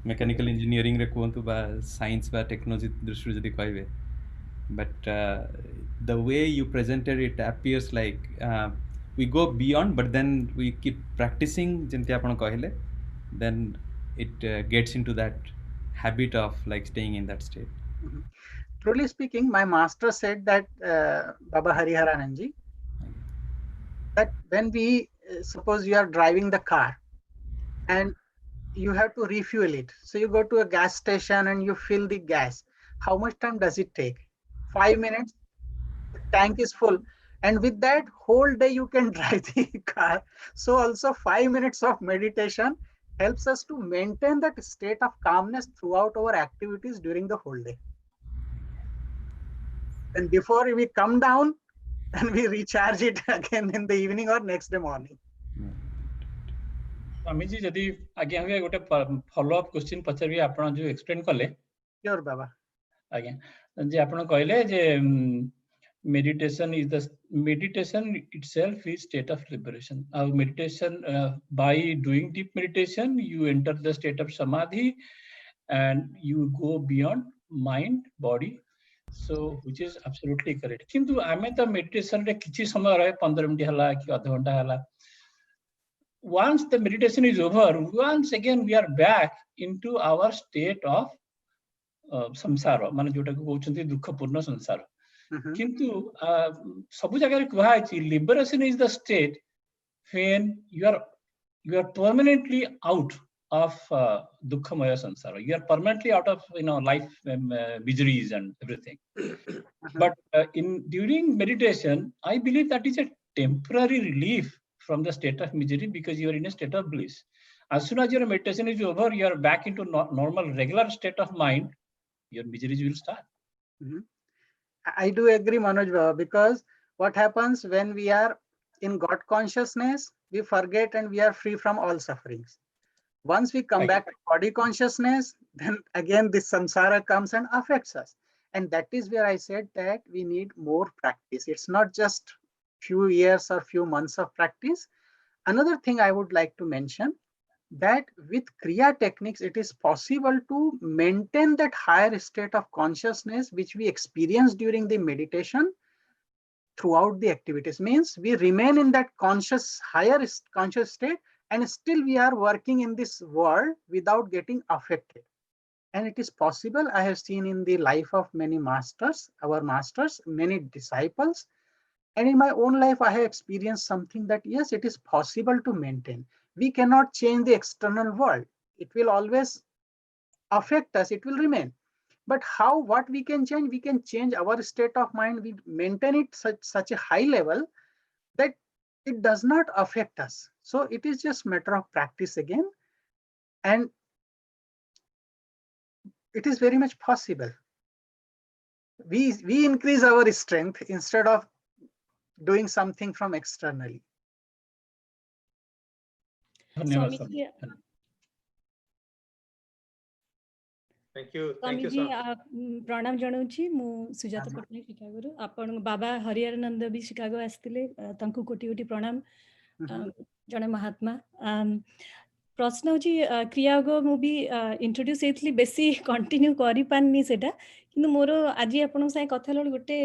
mechanical engineering रे कुहंतु बा science बा technology दृष्टि जदि कहबे, but the way you presented it appears like we go beyond, but then we keep practicing जेंति आपण कहले, then it gets into that habit of like staying in that state. Truly speaking, my master said that, Baba Hariharananji, that when we suppose you are driving the car and you have to refuel it. So you go to a gas station and you fill the gas. How much time does it take? 5 minutes, the tank is full. And with that, whole day you can drive the car. So also 5 minutes of meditation helps us to maintain that state of calmness throughout our activities during the whole day. And before we come down, and we recharge it again in the evening or next day morning. स्वामीजी जदि आज्ञा हुए गोटे follow up question पचारि आपण जो explain कले Sure, Baba. आज्ञा जे आपण कहले जे meditation itself is state of liberation. Meditation, by doing deep meditation, you enter the state of samadhi and you go beyond mind, body. So, which is absolutely correct. किंतु आमे तो meditation रे किछि समय रहे 15 मिनट हला कि आधा घंटा हला. Once the meditation is over, once again we are back into our state of samsara, माने जोटा को कहउछन्ती दुखपूर्ण संसार. किंतु सब जगह रे कहै छि liberation is the state when you are permanently out of dukhamaya sansara. You are permanently out of life miseries and everything. But during meditation, I believe that is a temporary relief from the state of misery because you are in a state of bliss. As soon as your meditation is over, you are back into normal, regular state of mind. Your miseries will start. I do agree, Manoj Baba, because what happens when we are in God consciousness, we forget and we are free from all sufferings. Once we come back to body consciousness, then again this samsara comes and affects us. And that is where I said that we need more practice. It's not just few years or few months of practice. Another thing I would like to mention, that with Kriya techniques, it is possible to maintain that higher state of consciousness which we experience during the meditation throughout the activities. Means we remain in that higher conscious state, and still we are working in this world without getting affected. And it is possible. I have seen in the life of many masters, our masters, many disciples, and in my own life, I have experienced something that yes, it is possible to maintain. We cannot change the external world. It will always affect us. It will remain. But what we can change? We can change our state of mind. We maintain it such a high level that it does not affect us. So it is just matter of practice again. And it is very much possible. We increase our strength instead of doing something from externally. Thank you. Thank you, स्वामीजी प्रणाम जणाउछि मु Sujata Patnaik Chicago आपण बाबा हरिहरानंद भी Chicago आस्तिले तांको कोटि कोटि प्रणाम जणे महात्मा प्रश्न होछि क्रियागो मु भी इंट्रोड्यूस एथली बेसी कंटिन्यू करि पाननी सेटा किंतु मोर आज आपण साय कथा लळ गोटे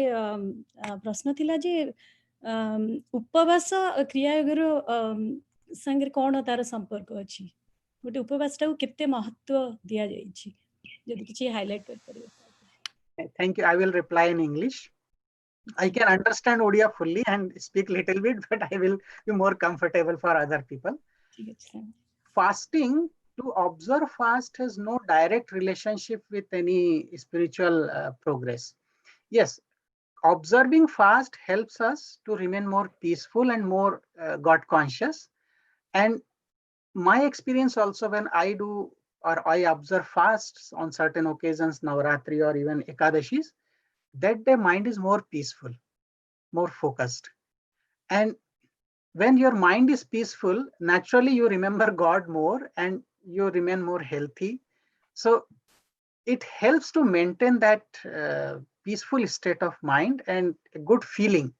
प्रश्न थिला जे उपवास क्रियागो संगे कोन तार संपर्क अछि गोटे उपवासटा केते महत्व दिया जाय छी Thank you. I will reply in English. I can understand Odia fully and speak little bit, but I will be more comfortable for other people. Fasting, to observe fast has no direct relationship with any spiritual progress. Yes, observing fast helps us to remain more peaceful and more God conscious. And my experience also, when I do or I observe fasts on certain occasions, Navaratri or even Ekadashis, that the mind is more peaceful, more focused. And when your mind is peaceful, naturally you remember God more and you remain more healthy. So it helps to maintain that peaceful state of mind and a good feeling,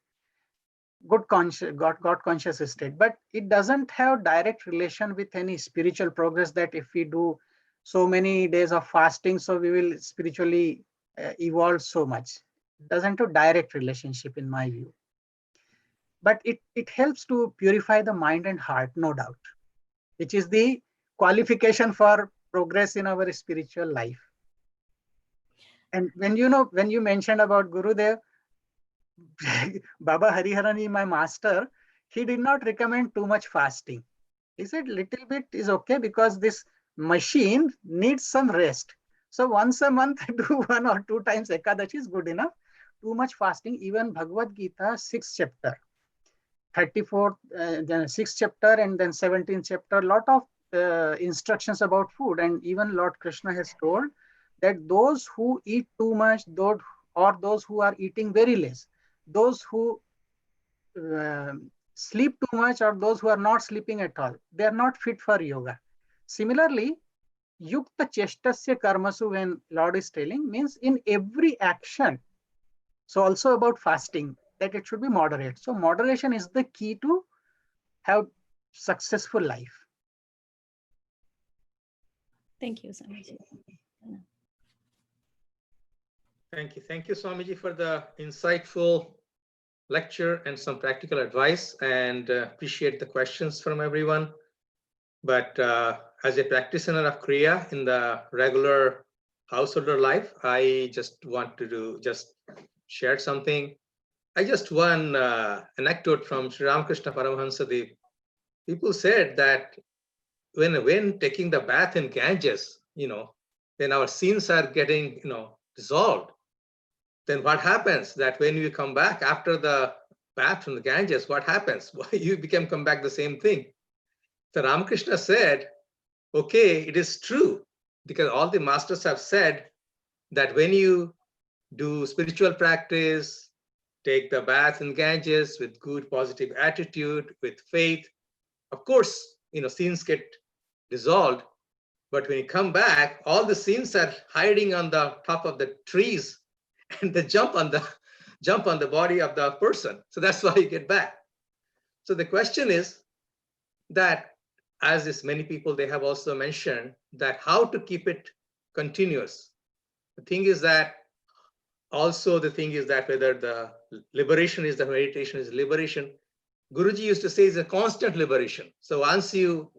good conscious, God conscious state. But it doesn't have direct relation with any spiritual progress, that if we do so many days of fasting, so we will spiritually evolve so much. It doesn't have direct relationship in my view. But it helps to purify the mind and heart, no doubt, which is the qualification for progress in our spiritual life. And when you mentioned about Gurudev, Baba Hariharani, my master, he did not recommend too much fasting. He said little bit is okay because this machine needs some rest. So once a month, do 1 or 2 times Ekadashi is good enough. Too much fasting, even Bhagavad Gita, 6th chapter, 34th, then 6th chapter, and then 17th chapter, lot of instructions about food. And even Lord Krishna has told that those who eat too much, or those who are eating very less, those who sleep too much, or those who are not sleeping at all, they are not fit for yoga. Similarly, yukta chestasya karmasu, when Lord is telling, means in every action. So also about fasting, that it should be moderate. So moderation is the key to have successful life. Thank you, Swamiji. Thank you, Swamiji, for the insightful lecture and some practical advice, and appreciate the questions from everyone. But as a practitioner of Kriya in the regular householder life, I just want to share something. I just one anecdote from Sri Ramakrishna Paramahansa. The people said that when taking the bath in Ganges, then our sins are getting, dissolved. Then what happens that when you come back after the bath from the Ganges, what happens? You come back the same thing. So Ramakrishna said, okay, it is true, because all the masters have said that when you do spiritual practice, take the bath in Ganges with good positive attitude, with faith, of course, sins get dissolved. But when you come back, all the sins are hiding on the top of the trees, and they jump on the body of the person. So that's why you get back. So the question is that, as is many people, they have also mentioned that how to keep it continuous. The thing is that whether the liberation is the meditation is liberation. Guruji used to say it's a constant liberation. So once you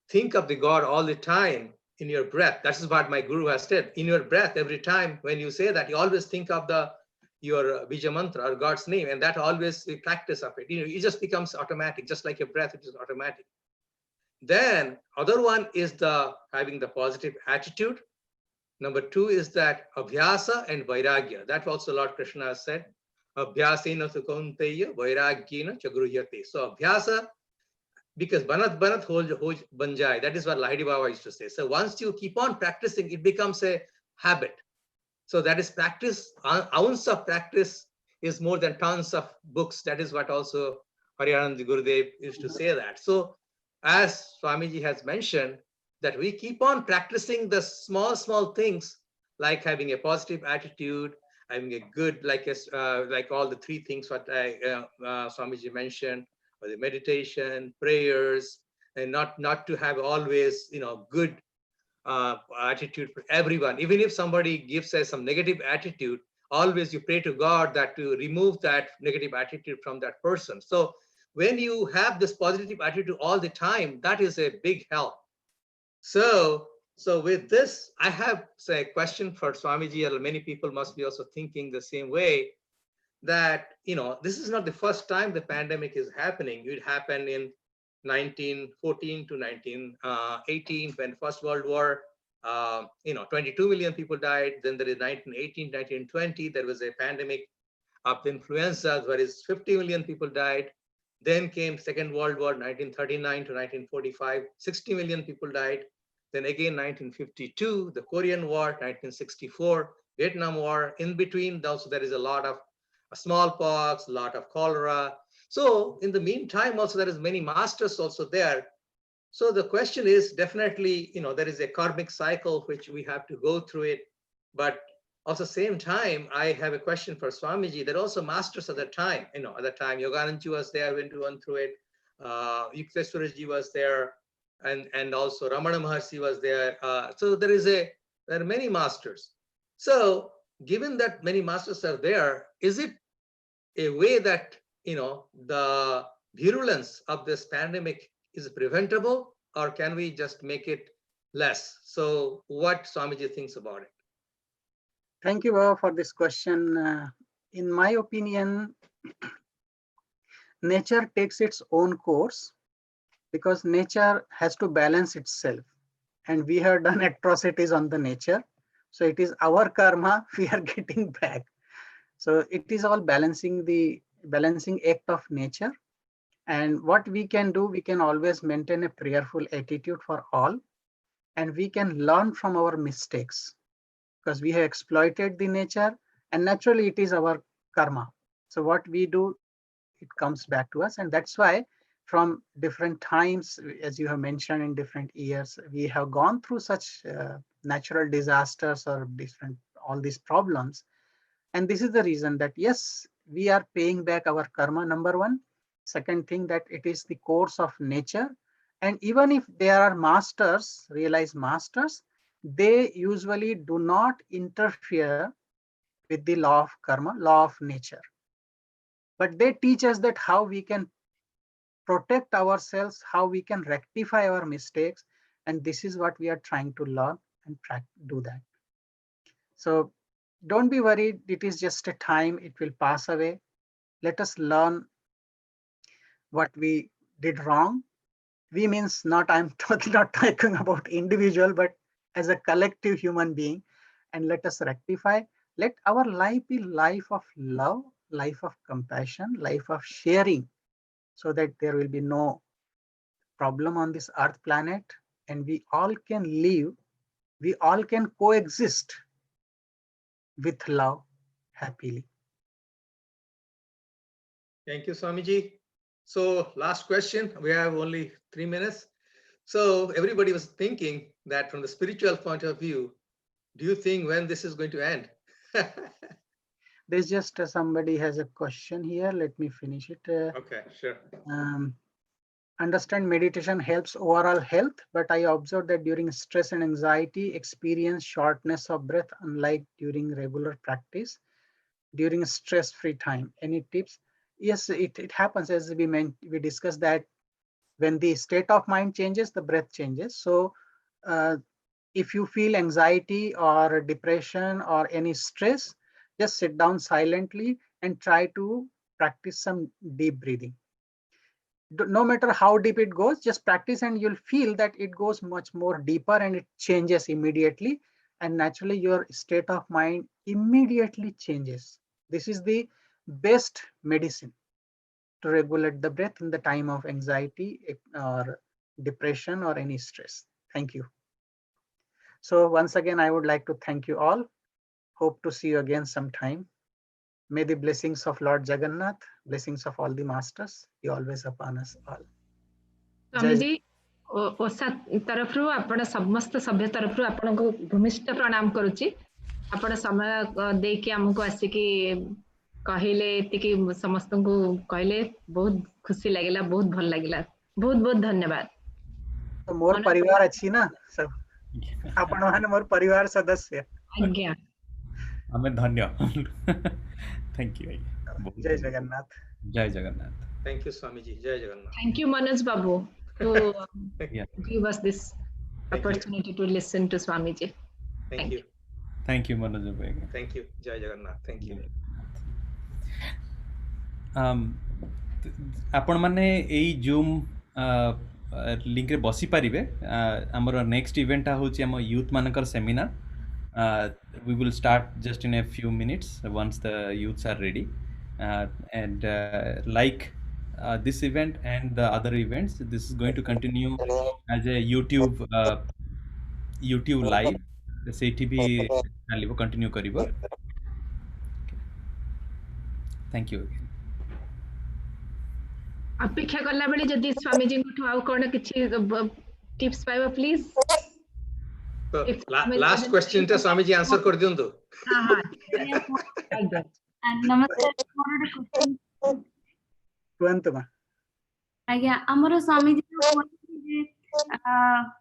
think of the God all the time in your breath, that is what my Guru has said. In your breath, every time when you say that, you always think of your Bija mantra or God's name, and that always the practice of it. It just becomes automatic, just like your breath, it is automatic. Then other one is having the positive attitude. Number 2 is that abhyasa and vairagya. That also Lord Krishna has said, abhyasena tu kaunteya vairagyena chagruhyate. So abhyasa, because banat hoj banjai. That is what Lahiri Baba used to say. So once you keep on practicing, it becomes a habit. So that is practice. Ounce of practice is more than tons of books. That is what also Hariharanand Gurudev used to say that. So as Swamiji has mentioned, that we keep on practicing the small things, like having a positive attitude, having a good, like all the 3 things what Swamiji mentioned, or the meditation, prayers, and not to have always good attitude for everyone. Even if somebody gives us some negative attitude, always you pray to God that to remove that negative attitude from that person. So when you have this positive attitude all the time, that is a big help. So with this, I have a question for Swamiji, or many people must be also thinking the same way, that this is not the first time the pandemic is happening. It happened in 1914 to 1918, when First World War, 22 million people died. Then there is 1918, 1920, there was a pandemic of influenza, where 50 million people died. Then came Second World War, 1939 to 1945, 60 million people died. Then again, 1952, the Korean War, 1964, Vietnam War. In between, also there is a lot of smallpox, a lot of cholera. So in the meantime, also there is many masters also there. So the question is definitely, there is a karmic cycle which we have to go through it. But Also, same time, I have a question for Swamiji. There are also masters at that time. At that time, Yogananji was there when we went through it. Yukteswaraji was there, and also Ramana Maharshi was there. So there are many masters. So given that many masters are there, is it a way that the virulence of this pandemic is preventable, or can we just make it less? So what Swamiji thinks about it? Thank you, Baba, for this question. In my opinion, nature takes its own course because nature has to balance itself. And we have done atrocities on the nature. So it is our karma we are getting back. So it is all balancing act of nature. And what we can do, we can always maintain a prayerful attitude for all. And we can learn from our mistakes because we have exploited the nature, and naturally it is our karma. So what we do, it comes back to us. And that's why from different times, as you have mentioned, in different years, we have gone through such natural disasters or all these problems. And this is the reason that, yes, we are paying back our karma, number one. Second thing, that it is the course of nature. And even if there are masters, realized masters, they usually do not interfere with the law of karma, law of nature. But they teach us that how we can protect ourselves, how we can rectify our mistakes. And this is what we are trying to learn and do that. So don't be worried. It is just a time. It will pass away. Let us learn what we did wrong. We means I'm totally not talking about individual, but as a collective human being. And let us rectify. Let our life be life of love, life of compassion, life of sharing, so that there will be no problem on this earth planet, and we all can live, we all can coexist with love happily. Thank you, Swamiji. So last question, we have only 3 minutes. So everybody was thinking that from the spiritual point of view, do you think when this is going to end? There's just somebody has a question here. Let me finish it. Okay, sure. Understand meditation helps overall health, but I observed that during stress and anxiety, experience shortness of breath, unlike during regular practice. During stress-free time, any tips? Yes, it happens, as we discussed, that when the state of mind changes, the breath changes. So if you feel anxiety or depression or any stress, just sit down silently and try to practice some deep breathing. No matter how deep it goes, just practice and you'll feel that it goes much more deeper and it changes immediately. And naturally your state of mind immediately changes. This is the best medicine to regulate the breath in the time of anxiety or depression or any stress. Thank you. So once again, I would like to thank you all. Hope to see you again sometime. May the blessings of Lord Jagannath, blessings of all the masters, be always upon us all. स्वामीजी ओसा तरफ रु आपण समस्त सभ्य तरफ रु आपण को भूमिष्ठ प्रणाम करूची आपण समय दे के हमको आसी कि कहिले एतिकी समस्त को कहले बहुत खुशी लागला बहुत भल लागला बहुत बहुत धन्यवाद। तो मोर परिवार अच्छी ना सब आपण मान मोर परिवार सदस्य आज्ञा हमें धन्य थैंक यू जय जगन्नाथ जय Jagannath Thank you, Swamiji. Jai Jagannath. Thank you, Manoj Babu, to give us this opportunity to listen to Swamiji. Thank you. Thank you, Manoj Babu. Thank you. Jai Jagannath. Thank you. आपण माने एई zoom link रे बसी पारिबे हमर next event होची हम youth मानकर seminar we will start just in a few minutes once the youths are ready and like this event and the other events, this is going to continue as a YouTube live. ସେଇଠି ବି ଚାଲିବ continue କରିବ. Thank you again. अपेक्षा करला बेले जदि स्वामीजी को आउ कोन किछि टिप्स पाइबा please. So, If Swamiji last doesn't question to Swamiji answer kar diyantu. like that. नमस्कार मोर गोटे क्वेश्चन କୁହନ୍ତୁ ମା। आज्ञा हमर Swami ji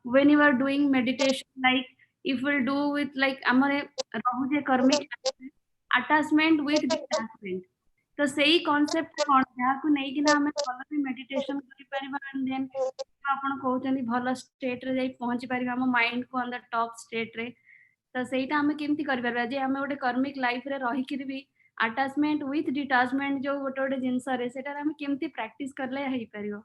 when you are doing meditation, like if we'll do with like amare rahuje karmic attachment with detachment, तो सही concept कोन जाहा को नै कि ना हमें भलो मेडिटेशन करि परिबा एंड देन आपण कहउचनी भलो स्टेट रे जाई पहुंची परिबा हम माइंड को ऑन द टॉप स्टेट रे, तो सेटा हमें केमती करि परबा जे हमें गोटे कर्मिक लाइफ रे रही कि भी अटैचमेंट विथ डिटैचमेंट जो गोटे गोटे जिंस रे सेटा हमें केमती प्रैक्टिस करले हेई परिबो।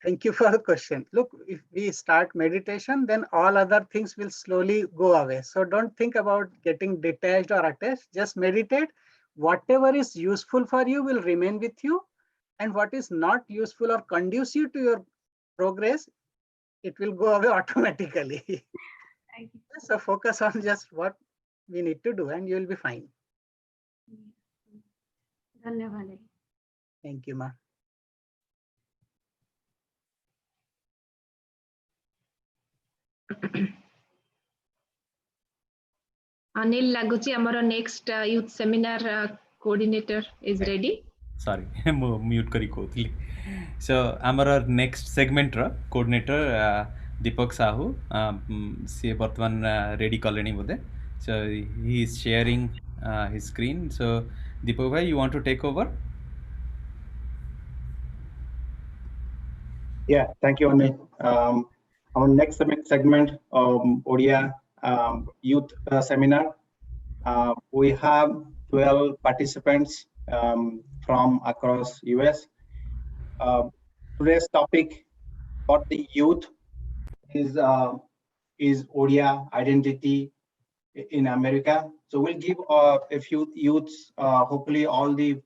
Thank you for the question. Look, if we start meditation, then all other things will slowly go away. So don't think about getting detached or attached. Just meditate. Whatever is useful for you will remain with you. And what is not useful or conducive to your progress, it will go away automatically. So focus on just what we need to do and you will be fine. धन्यवाद। Thank you, ma. Anil laguchi amara next youth seminar coordinator is ready. Sorry ମୁଁ mute କରି କହୁଥିଲି। So ଆମର next segment ର coordinator Deepak Sahu ସିଏ ବର୍ତ୍ତମାନ ready କଲେଣି ବୋଧେ। So he is sharing his screen. So Deepak bhai, you want to take over? Yeah, thank you, Anil. Our next segment, Odia youth seminar. We have 12 participants from across US. Today's topic for the youth is Odia identity in America. So we'll give a few youths, hopefully all the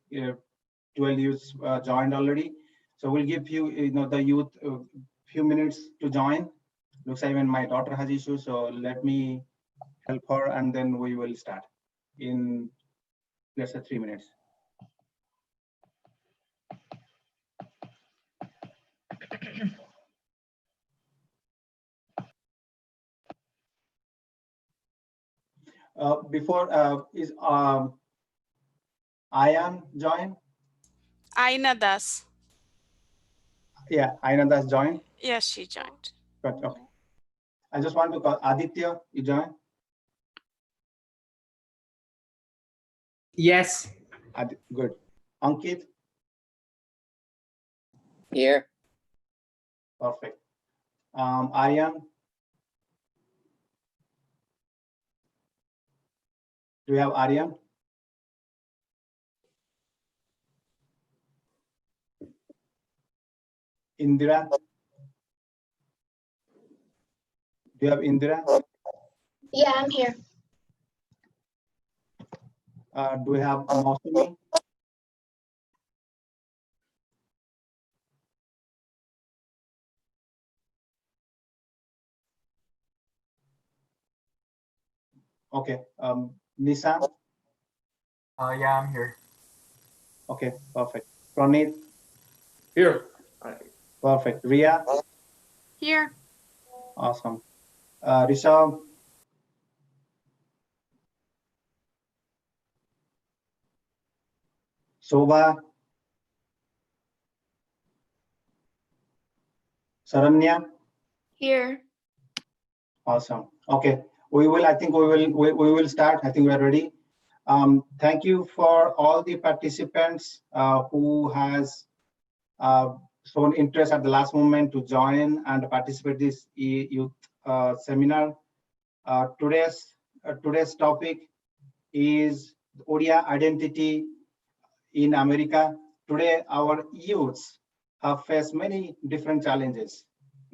12 youths joined already. So we'll give the youth a few minutes to join. Looks like even my daughter has issues, so let me help her and then we will start in, let's say, 3 minutes. Before is Ayan join? Aina Das. Yeah, Aina Das joined. Yes, she joined. Good, okay. I just want to call Aditya, you join? Yes. Good. Ankit? Here. Perfect. Aryan? Do we have Aryan? Indira? Do you have Indira? Yeah, I'm here. Do we have Mausumi? Okay. Nisa? Yeah, I'm here. Okay, perfect. Pranit? Here. Perfect. Ria? Here. Awesome. Rishabh? Shobha? Saranya? Here. Awesome. Okay. I think we will start. I think we are ready. Thank you for all the participants who has shown interest at the last moment to join and participate this youth seminar. Today's topic is Odia identity in America. Today, our youths have faced many different challenges.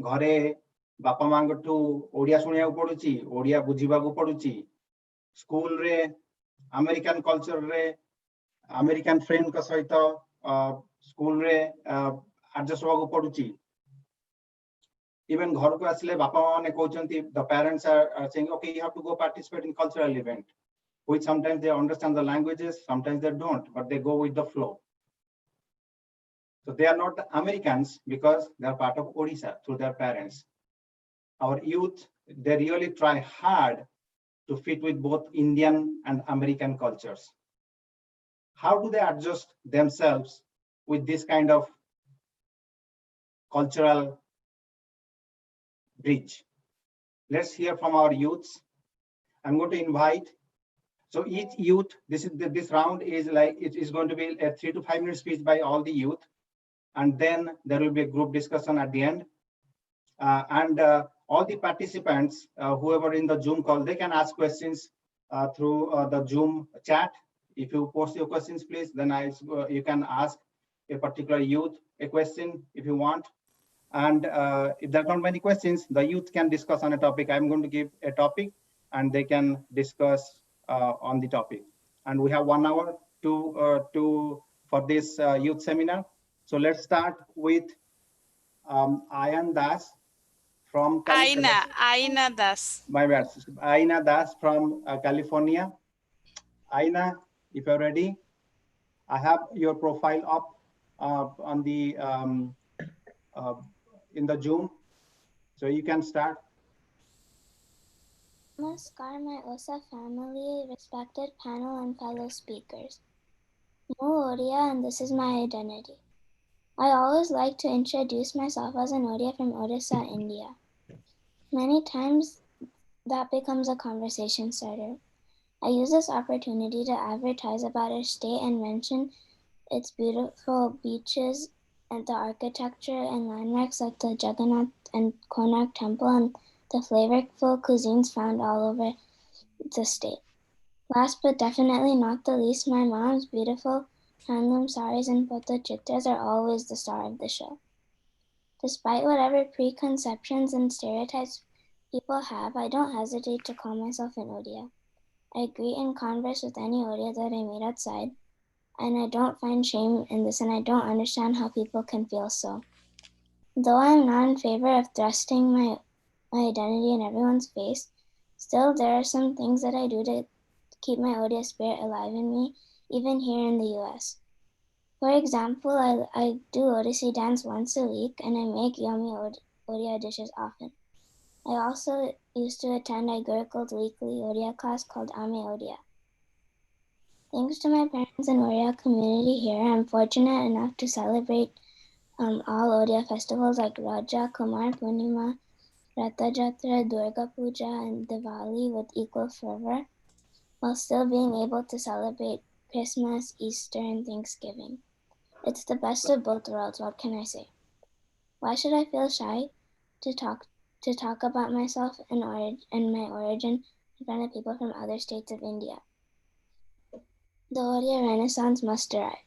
घरे बापा मांगठू ओडिया सुनिया पड़ुची, ओडिया बुझीबा को पड़ुची, school रे American culture रे American friend का सहित school रे adjust होगा को पड़ुची. Even घर को आसले बापा माने कहउचंती, the parents are saying, okay, you have to go participate in cultural event, which sometimes they understand the languages, sometimes they don't, but they go with the flow. So they are not Americans because they are part of Odisha through their parents. Our youth they really try hard to fit with both Indian and American cultures. How do they adjust themselves with this kind of cultural bridge? Let's hear from our youths. I'm going to invite, so each youth, this round is like, it is going to be a 3 to 5 minute speech by all the youth, and then there will be a group discussion at the end. All the participants, whoever in the Zoom call, they can ask questions through the Zoom chat. If you post your questions, please, then you can ask a particular youth a question if you want. And if there are not many questions, the youth can discuss on a topic. I'm going to give a topic and they can discuss on the topic. And we have 1 hour for this youth seminar. So let's start with Ayan Das from Aina Das. My bad. Aina Das from California. Aina, if you're ready, I have your profile up on the in the Zoom, so you can start. Namaskar, my OSA family, respected panel and fellow speakers. I'm Odia and this is my identity. I always like to introduce myself as an Odia from Odisha, India. Many times that becomes a conversation starter. I use this opportunity to advertise about our state and mention its beautiful beaches and the architecture and landmarks like the Jagannath and Konark temple and the flavorful cuisines found all over the state. Last but definitely not the least, my mom's beautiful handloom saris and photo chitras are always the star of the show. Despite whatever preconceptions and stereotypes people have, I don't hesitate to call myself an Odia. I greet and converse with any Odia that I meet outside, and I don't find shame in this, and I don't understand how people can feel so. Though I'm not in favor of thrusting my identity in everyone's face, still there are some things that I do to keep my Odia spirit alive in me, even here in the US. For example, I do Odissi dance once a week, and I make yummy Odia dishes often. I also used to attend a Gurukul weekly Odia class called Ame Odia. Thanks to my parents and Odia community here, I'm fortunate enough to celebrate all Odia festivals like Raja, Kumar Purnima, Ratha Jatra, Durga Puja, and Diwali with equal fervor, while still being able to celebrate Christmas, Easter, and Thanksgiving. It's the best of both worlds, what can I say? Why should I feel shy to talk about myself and my origin in front of people from other states of India? The Odia Renaissance must arrive.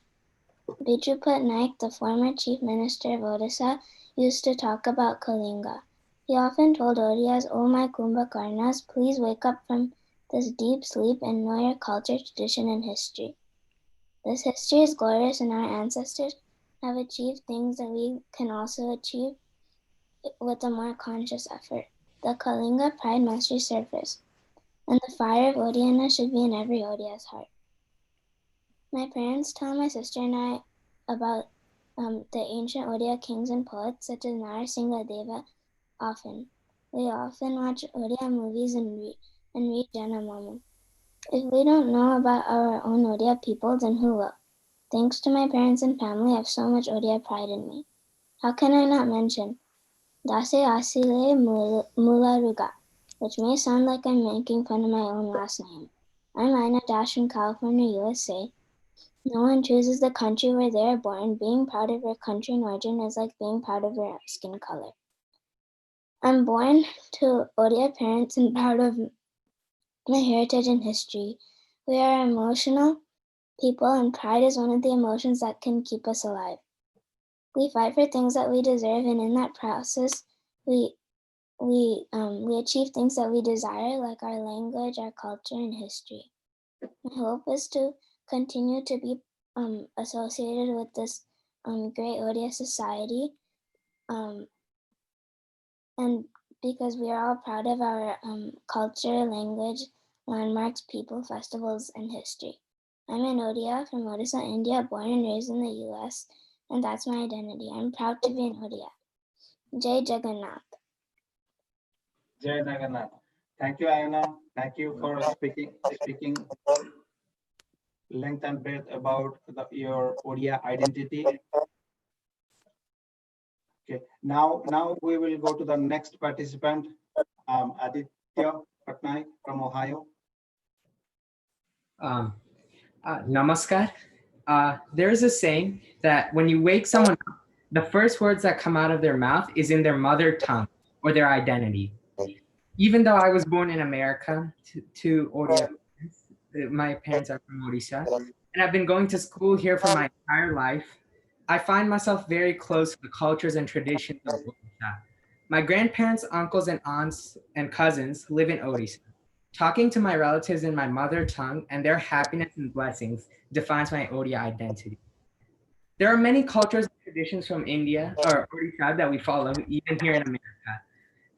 Biju Patnaik, the former chief minister of Odisha, used to talk about Kalinga. He often told Odias, "Oh my Kumbhakarnas, please wake up from this deep sleep and know your culture, tradition, and history. This history is glorious, and our ancestors have achieved things that we can also achieve with a more conscious effort. The Kalinga pride must resurface, and the fire of Odiana should be in every Odia's heart." My parents tell my sister and I about the ancient Odia kings and poets such as Narasingha Deva often. We often watch Odia movies and read Janamamu. If we don't know about our own Odia people, then who will? Thanks to my parents and family, I have so much Odia pride in me. How can I not mention Dase Asile Mularuga, which may sound like I'm making fun of my own last name. I'm Aina Dash from California, USA. No one chooses the country where they are born. Being proud of your country and origin is like being proud of your skin color. I'm born to Odia parents and proud of my heritage and history. We are emotional people, and pride is one of the emotions that can keep us alive. We fight for things that we deserve, and in that process, we achieve things that we desire, like our language, our culture, and history. My hope is to continue to be associated with this great Odia society, and because we are all proud of our culture, language, landmarks, people, festivals, and history. I'm an Odia from Odisha, India, born and raised in the US, and that's my identity. I'm proud to be an Odia. Jai Jagannath. Jai Jagannath. Thank you, Ayana. Thank you for speaking length and breadth about your Odia identity. Okay, now we will go to the next participant, Aditya Patnaik from Ohio. Namaskar. There's a saying that when you wake someone up, the first words that come out of their mouth is in their mother tongue or their identity. Even though I was born in America to Odia, my parents are from Odisha, and I've been going to school here for my entire life, I find myself very close to the cultures and traditions of Odisha. My grandparents, uncles, and aunts and cousins live in Odisha. Talking to my relatives in my mother tongue and their happiness and blessings defines my Odia identity. There are many cultures and traditions from India or Odisha that we follow, even here in America.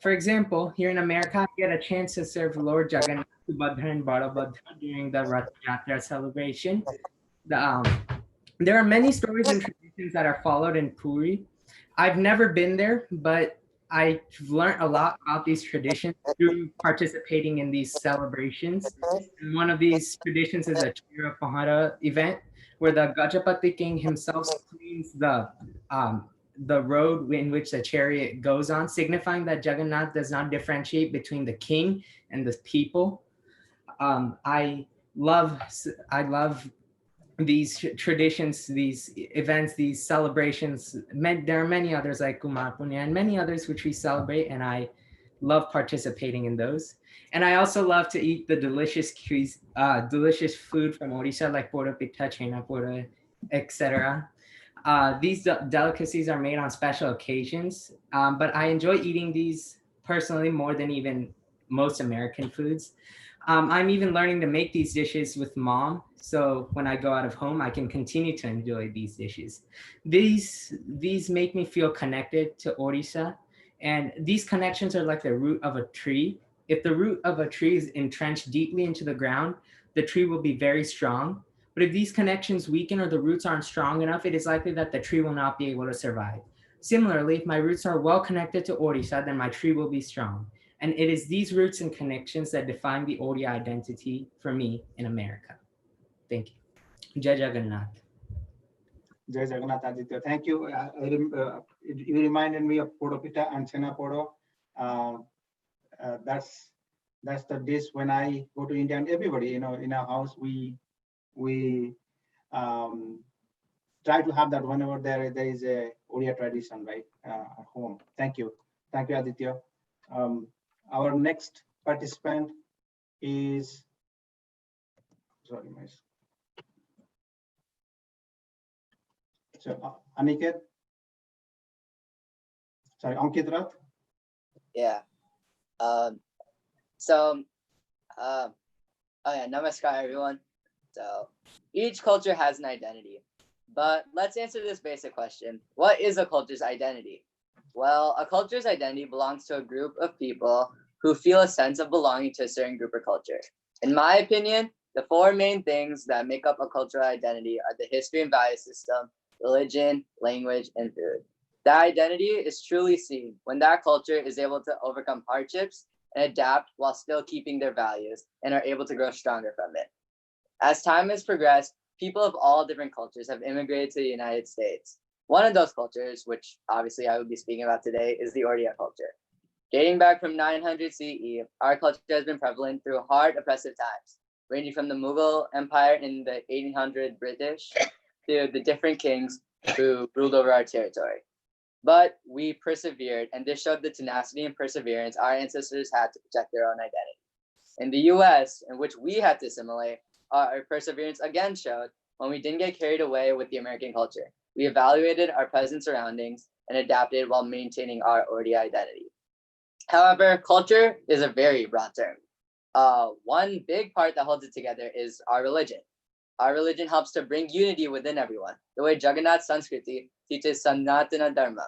For example, here in America, I get a chance to serve Lord Jagannath, Subhadra, and Balabhadra during the Rath Yatra celebration. There are many stories and traditions that are followed in Puri. I've never been there, but I've learned a lot about these traditions through participating in these celebrations. And one of these traditions is a Chira Pahara event where the Gajapati king himself cleans the road in which the chariot goes on, signifying that Jagannath does not differentiate between the king and the people. I love these traditions, these events, these celebrations. There are many others like Kumar Punya and many others which we celebrate, and I love participating in those. And I also love to eat the delicious delicious food from Odisha like pora pitta, chena pora, etc. These delicacies are made on special occasions, but I enjoy eating these personally more than even most American foods. I'm even learning to make these dishes with mom. So when I go out of home, I can continue to enjoy these dishes. These make me feel connected to Odisha. And these connections are like the root of a tree. If the root of a tree is entrenched deeply into the ground, the tree will be very strong. But if these connections weaken or the roots aren't strong enough, it is likely that the tree will not be able to survive. Similarly, if my roots are well connected to Odisha, then my tree will be strong. And it is these roots and connections that define the Odia identity for me in America. Thank you. Jai Jagannath. Jai Jagannath, Aditya. Thank you. You reminded me of Podo Pita and Chena Podo. That's the dish when I go to India, and everybody, in our house, we try to have that whenever there is a Odia tradition, right, at home. Thank you, Aditya. Our next participant is, sorry, Aniket. Sorry, Ankit Rath. Yeah. Oh yeah, namaskar everyone. So each culture has an identity, but let's answer this basic question. What is a culture's identity? Well, a culture's identity belongs to a group of people who feel a sense of belonging to a certain group or culture. In my opinion, the four main things that make up a cultural identity are the history and value system, religion, language, and food. That identity is truly seen when that culture is able to overcome hardships and adapt while still keeping their values and are able to grow stronger from it. As time has progressed, people of all different cultures have immigrated to the United States. One of those cultures, which obviously I will be speaking about today, is the Odia culture. Dating back from 900 CE, our culture has been prevalent through hard, oppressive times, ranging from the Mughal Empire in the 1800 British to the different kings who ruled over our territory. But we persevered, and this showed the tenacity and perseverance our ancestors had to protect their own identity. In the US, in which we had to assimilate, our perseverance again showed when we didn't get carried away with the American culture. We evaluated our present surroundings and adapted while maintaining our Odia identity. However, culture is a very broad term. One big part that holds it together is our religion. Our religion helps to bring unity within everyone, the way Jagannath Sanskriti teaches Sanatana Dharma.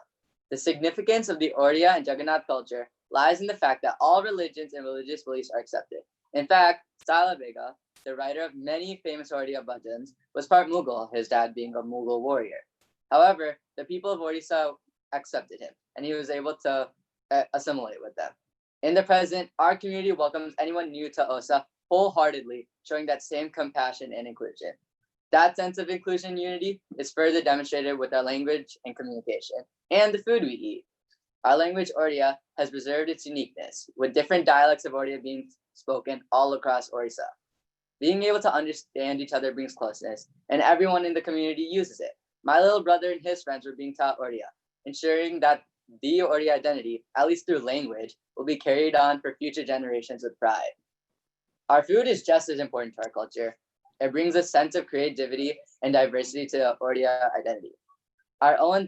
The significance of the Odia and Jagannath culture lies in the fact that all religions and religious beliefs are accepted. In fact, Sala Bega, the writer of many famous Odia bhajans, was part Mughal, his dad being a Mughal warrior. However, the people of Odisha accepted him, and he was able to assimilate with them. In the present, our community welcomes anyone new to OSA wholeheartedly, showing that same compassion and inclusion. That sense of inclusion and unity is further demonstrated with our language and communication, and the food we eat. Our language, Odia, has preserved its uniqueness, with different dialects of Odia being spoken all across Orissa. Being able to understand each other brings closeness, and everyone in the community uses it. My little brother and his friends were being taught Odia, ensuring that the Odia identity, at least through language, will be carried on for future generations with pride. Our food is just as important to our culture. It brings a sense of creativity and diversity to the Odia identity. Our own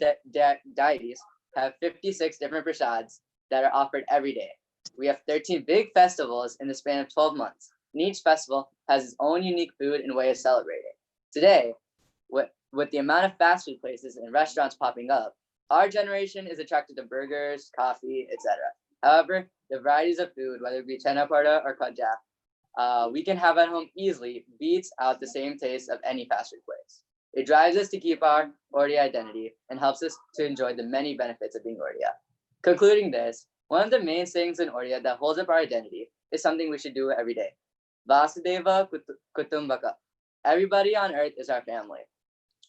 deities have 56 different prasads that are offered every day. We have 13 big festivals in the span of 12 months, and each festival has its own unique food and way of celebrating. Today, with the amount of fast food places and restaurants popping up, our generation is attracted to burgers, coffee, etc. However, the varieties of food, whether it be chenapada or kaja, we can have at home easily beats out the same taste of any fast food place. It drives us to keep our Odia identity and helps us to enjoy the many benefits of being Odia. Concluding this, one of the main things in Odia that holds up our identity is something we should do every day. Vasudeva Kutumbaka. Everybody on earth is our family.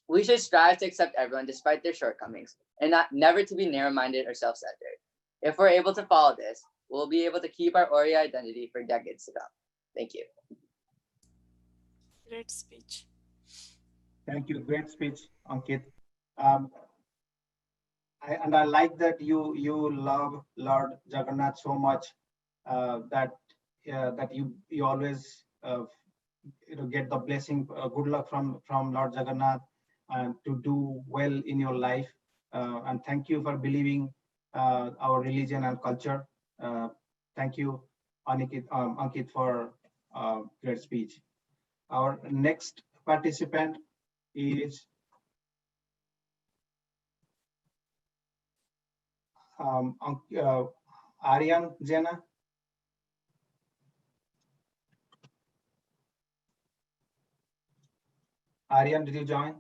We should strive to accept everyone despite their shortcomings and never to be narrow-minded or self-centered. If we're able to follow this, we'll be able to keep our Odia identity for decades to come. Thank you. Great speech. Thank you. Great speech, Ankit. I like that you love Lord Jagannath so much that you always get the blessing, good luck from Lord Jagannath, and to do well in your life. And thank you for believing our religion and culture. Thank you, Ankit, for great speech. Our next participant is Aryan Jena. Aryan, did you join?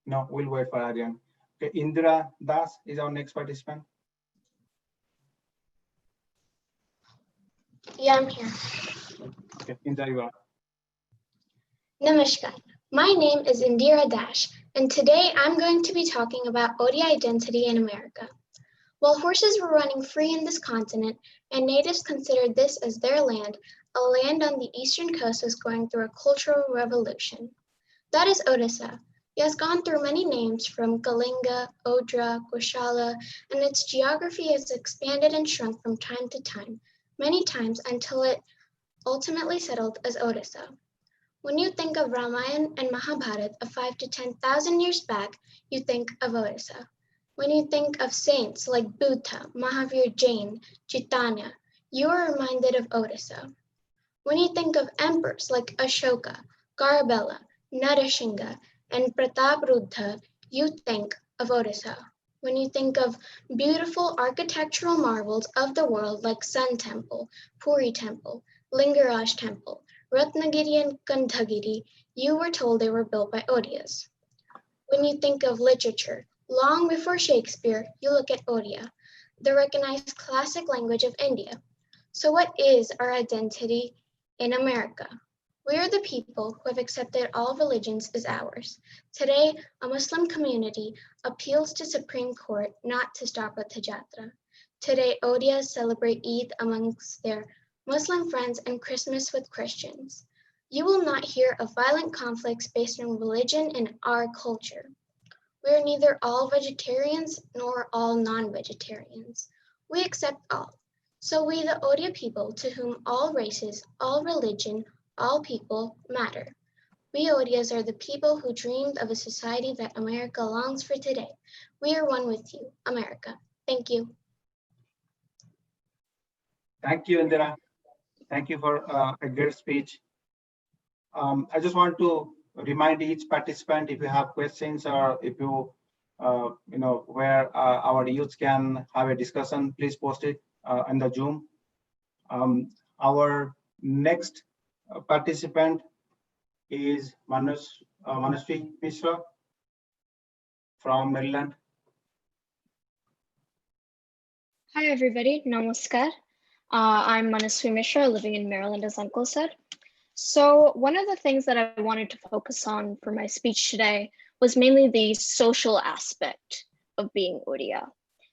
No, we'll wait for Aryan. Okay, Indra Das is our next participant. Yeah, I'm here. Okay, Indra, you are. Namaskar. My name is Indira Dash, and today I'm going to be talking about Odia identity in America. While horses were running free in this continent and natives considered this as their land, a land on the eastern coast was going through a cultural revolution. That is Odisha. It has gone through many names from Kalinga, Odra, Goshala, and its geography has expanded and shrunk from time to time, many times until it ultimately settled as Odisha. When you think of Ramayana and Mahabharata of 5,000 to 10,000 years back, you think of Odisha. When you think of saints like Buddha, Mahavir Jain, Chaitanya, you are reminded of Odisha. When you think of emperors like Ashoka, Kharavela, Narasingha, and Prataparudra, you think of Odisha. When you think of beautiful architectural marvels of the world like Sun Temple, Puri Temple, Lingaraj Temple, Ratnagiri and Kandhagiri, you were told they were built by Odias. When you think of literature, long before Shakespeare, you look at Odia, the recognized classic language of India. So what is our identity in America? We are the people who have accepted all religions as ours. Today, a Muslim community appeals to Supreme Court not to stop at Tajatra. Today, Odias celebrate Eid amongst their Muslim friends and Christmas with Christians. You will not hear of violent conflicts based on religion in our culture. We are neither all vegetarians nor all non-vegetarians. We accept all. So we, the Odia people, to whom all races, all religion, all people matter. We Odias are the people who dreamed of a society that America longs for today. We are one with you, America. Thank you. Thank you, Indira. Thank you for a great speech. I just want to remind each participant, if you have questions or if you, where our youth can have a discussion, please post it in the Zoom. Our next participant is Manushree Mishra from Maryland. Hi, everybody. Namaskar. I'm Manaswi Mishra, living in Maryland, as Uncle said. So one of the things that I wanted to focus on for my speech today was mainly the social aspect of being Odia.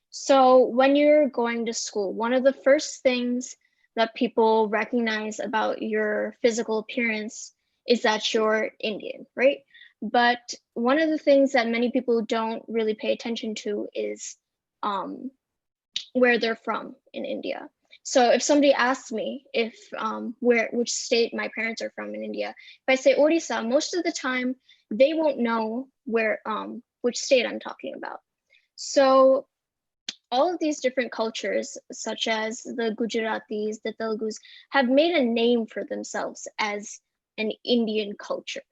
So when you're going to school, one of the first things that people recognize about your physical appearance is that you're Indian, right? But one of the things that many people don't really pay attention to is where they're from in India. So if somebody asks me if which state my parents are from in India, if I say Odisha, most of the time they won't know where which state I'm talking about. So all of these different cultures, such as the Gujaratis, the Telugus, have made a name for themselves as an Indian culture.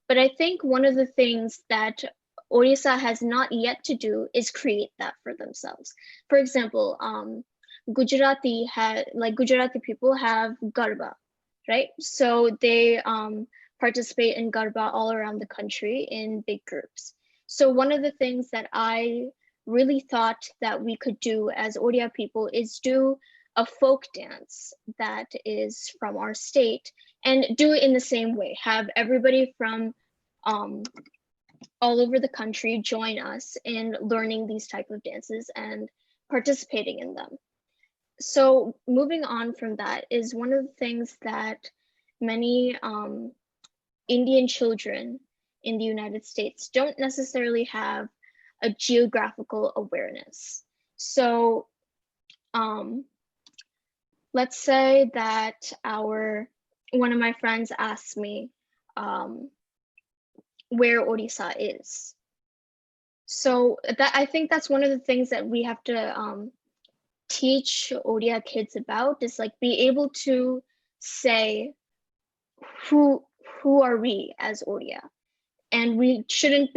But I think one of the things that Odisha has not yet to do is create that for themselves. For example, Gujarati people have Garba, right? So they participate in Garba all around the country in big groups. So one of the things that I really thought that we could do as Odia people is do a folk dance that is from our state and do it in the same way. Have everybody from all over the country join us in learning these type of dances and participating in them. So moving on from that is one of the things that many Indian children in the United States don't necessarily have a geographical awareness. So let's say that one of my friends asked me where Odisha is. So that I think that's one of the things that we have to teach Odia kids about, is like be able to say who are we as Odia, and we shouldn't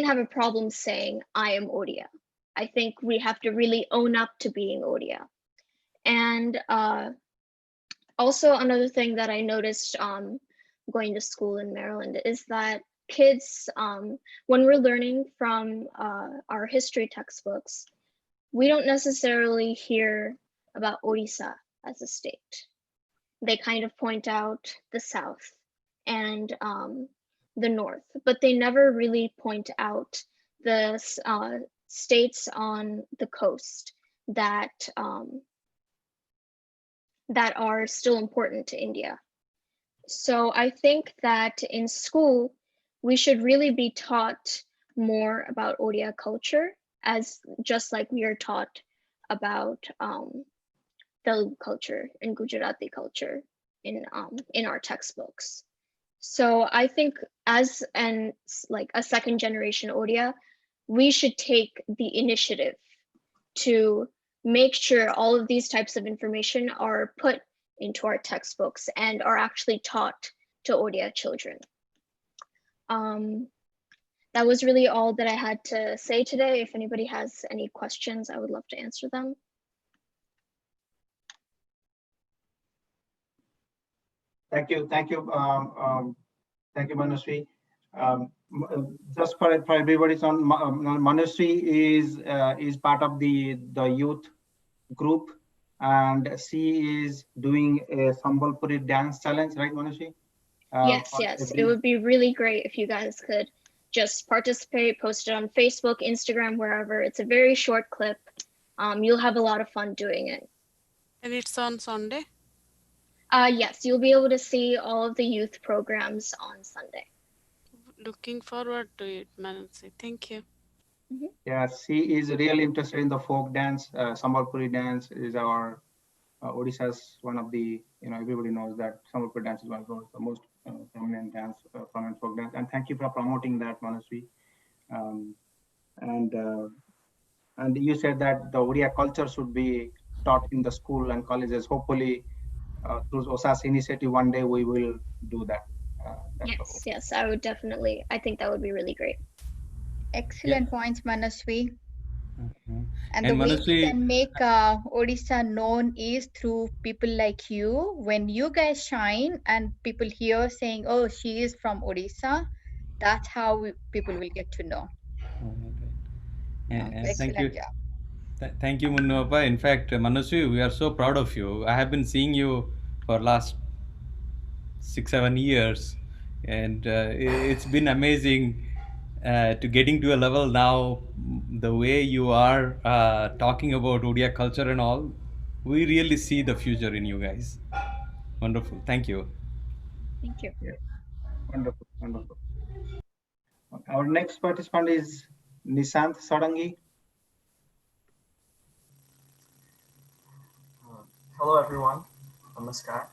have a problem saying I am Odia. I think we have to really own up to being Odia. And also another thing that I noticed going to school in Maryland is that kids, when we're learning from our history textbooks, we don't necessarily hear about Odisha as a state. They kind of point out the South and the North, but they never really point out the states on the coast that that are still important to India. So I think that in school, we should really be taught more about Odia culture, as just like we are taught about Telugu culture and Gujarati culture in our textbooks. So I think as a second generation Odia, we should take the initiative to make sure all of these types of information are put into our textbooks and are actually taught to Odia children. That was really all that I had to say today. If anybody has any questions, I would love to answer them. Thank you, Manusri. Just for everybody's on, Manusri is part of the youth group, and she is doing a Sambalpuri dance challenge, right, Manusri? Yes. It would be really great if you guys could just participate, post it on Facebook, Instagram, wherever. It's a very short clip. You'll have a lot of fun doing it. And it's on Sunday? Yes, you'll be able to see all of the youth programs on Sunday. Looking forward to it, Manasi. Thank you. Yeah, she is really interested in the folk dance. Sambalpuri dance is our Odisha's one of the, everybody knows that Sambalpuri dance is one of the most prominent dance, prominent folk dance. And thank you for promoting that, Manasvi. And you said that the Odia culture should be taught in the school and colleges. Hopefully, through OSA's initiative, one day we will do that. Yes, I would definitely. I think that would be really great. Excellent points, Manasvi. And And the way Manasvi, we can make Odisha known is through people like you. When you guys shine and people hear saying, oh, she is from Odisha, that's how people will get to know. and thank you. Excellent job. Thank you, Munnopa. In fact, Manaswi, we are so proud of you. I have been seeing you for last 6-7 years, and it's been amazing to getting to a level now. The way you are talking about Odia culture and all, we really see the future in you guys. Wonderful. Thank you. Thank you. Yeah. Wonderful, wonderful. Our next participant is Nishant Sarangi. Hello, everyone. Namaskar.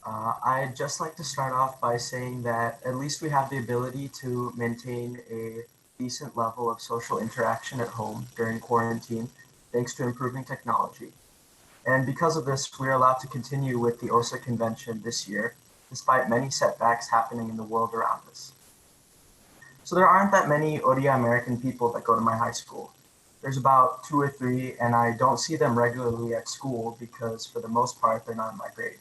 I'd just like to start off by saying that at least we have the ability to maintain a decent level of social interaction at home during quarantine, thanks to improving technology. And because of this, we are allowed to continue with the OSA convention this year, despite many setbacks happening in the world around us. So there aren't that many Odia American people that go to my high school. There's about 2 or 3, and I don't see them regularly at school because for the most part, they're not in my grade.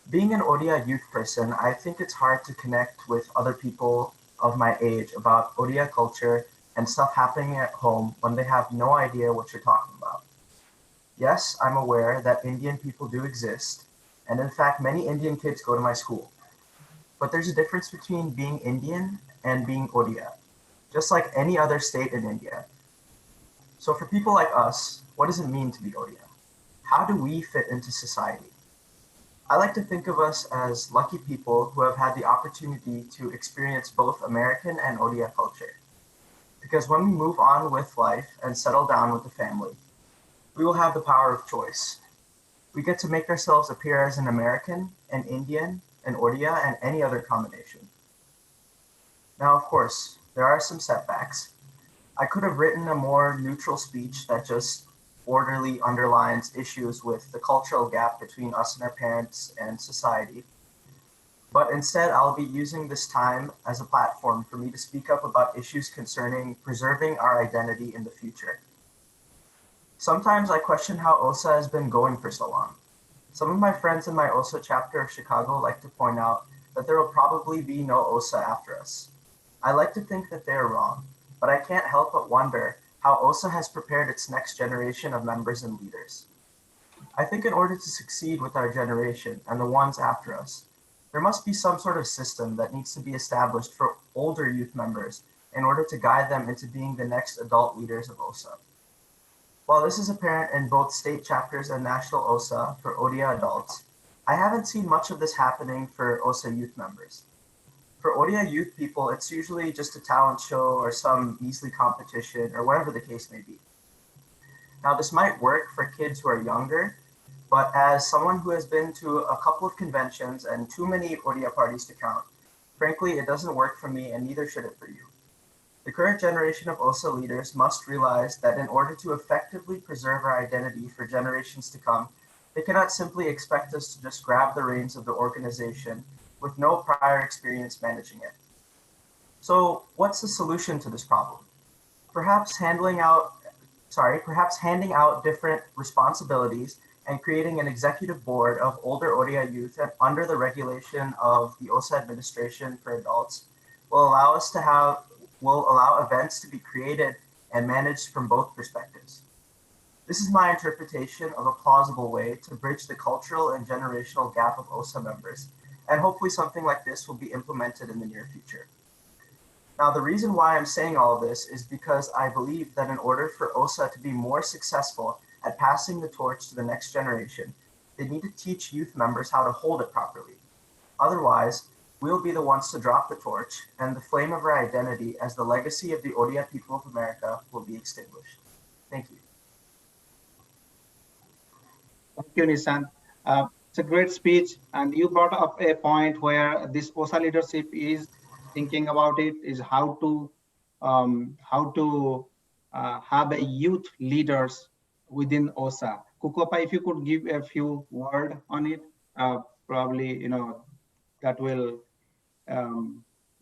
Being an Odia youth person, I think it's hard to connect with other people of my age about Odia culture and stuff happening at home when they have no idea what you're talking about. Yes, I'm aware that Indian people do exist, and in fact, many Indian kids go to my school. But there's a difference between being Indian and being Odia, just like any other state in India. So for people like us, what does it mean to be Odia? How do we fit into society? I like to think of us as lucky people who have had the opportunity to experience both American and Odia culture. Because when we move on with life and settle down with the family, we will have the power of choice. We get to make ourselves appear as an American, an Indian, an Odia, and any other combination. Now, of course, there are some setbacks. I could have written a more neutral speech that just orderly underlines issues with the cultural gap between us and our parents and society. But instead, I'll be using this time as a platform for me to speak up about issues concerning preserving our identity in the future. Sometimes I question how OSA has been going for so long. Some of my friends in my OSA chapter of Chicago like to point out that there will probably be no OSA after us. I like to think that they're wrong, but I can't help but wonder how OSA has prepared its next generation of members and leaders. I think in order to succeed with our generation and the ones after us, there must be some sort of system that needs to be established for older youth members in order to guide them into being the next adult leaders of OSA. While this is apparent in both state chapters and national OSA for Odia adults, I haven't seen much of this happening for OSA youth members. For Odia youth people, it's usually just a talent show or some measly competition or whatever the case may be. Now, this might work for kids who are younger, but as someone who has been to a couple of conventions and too many Odia parties to count, frankly, it doesn't work for me and neither should it for you. The current generation of OSA leaders must realize that in order to effectively preserve our identity for generations to come, they cannot simply expect us to just grab the reins of the organization with no prior experience managing it. So what's the solution to this problem? Perhaps handing out different responsibilities and creating an executive board of older Odia youth under the regulation of the OSA administration for adults will allow events to be created and managed from both perspectives. This is my interpretation of a plausible way to bridge the cultural and generational gap of OSA members, and hopefully something like this will be implemented in the near future. Now, the reason why I'm saying all of this is because I believe that in order for OSA to be more successful at passing the torch to the next generation, they need to teach youth members how to hold it properly. Otherwise, we'll be the ones to drop the torch, and the flame of our identity as the legacy of the Odia people of America will be extinguished. Thank you. Thank you, Nishant. It's a great speech, and you brought up a point where this OSA leadership is thinking about it, is how to have a youth leaders within OSA. Kukopa, if you could give a few words on it, probably that will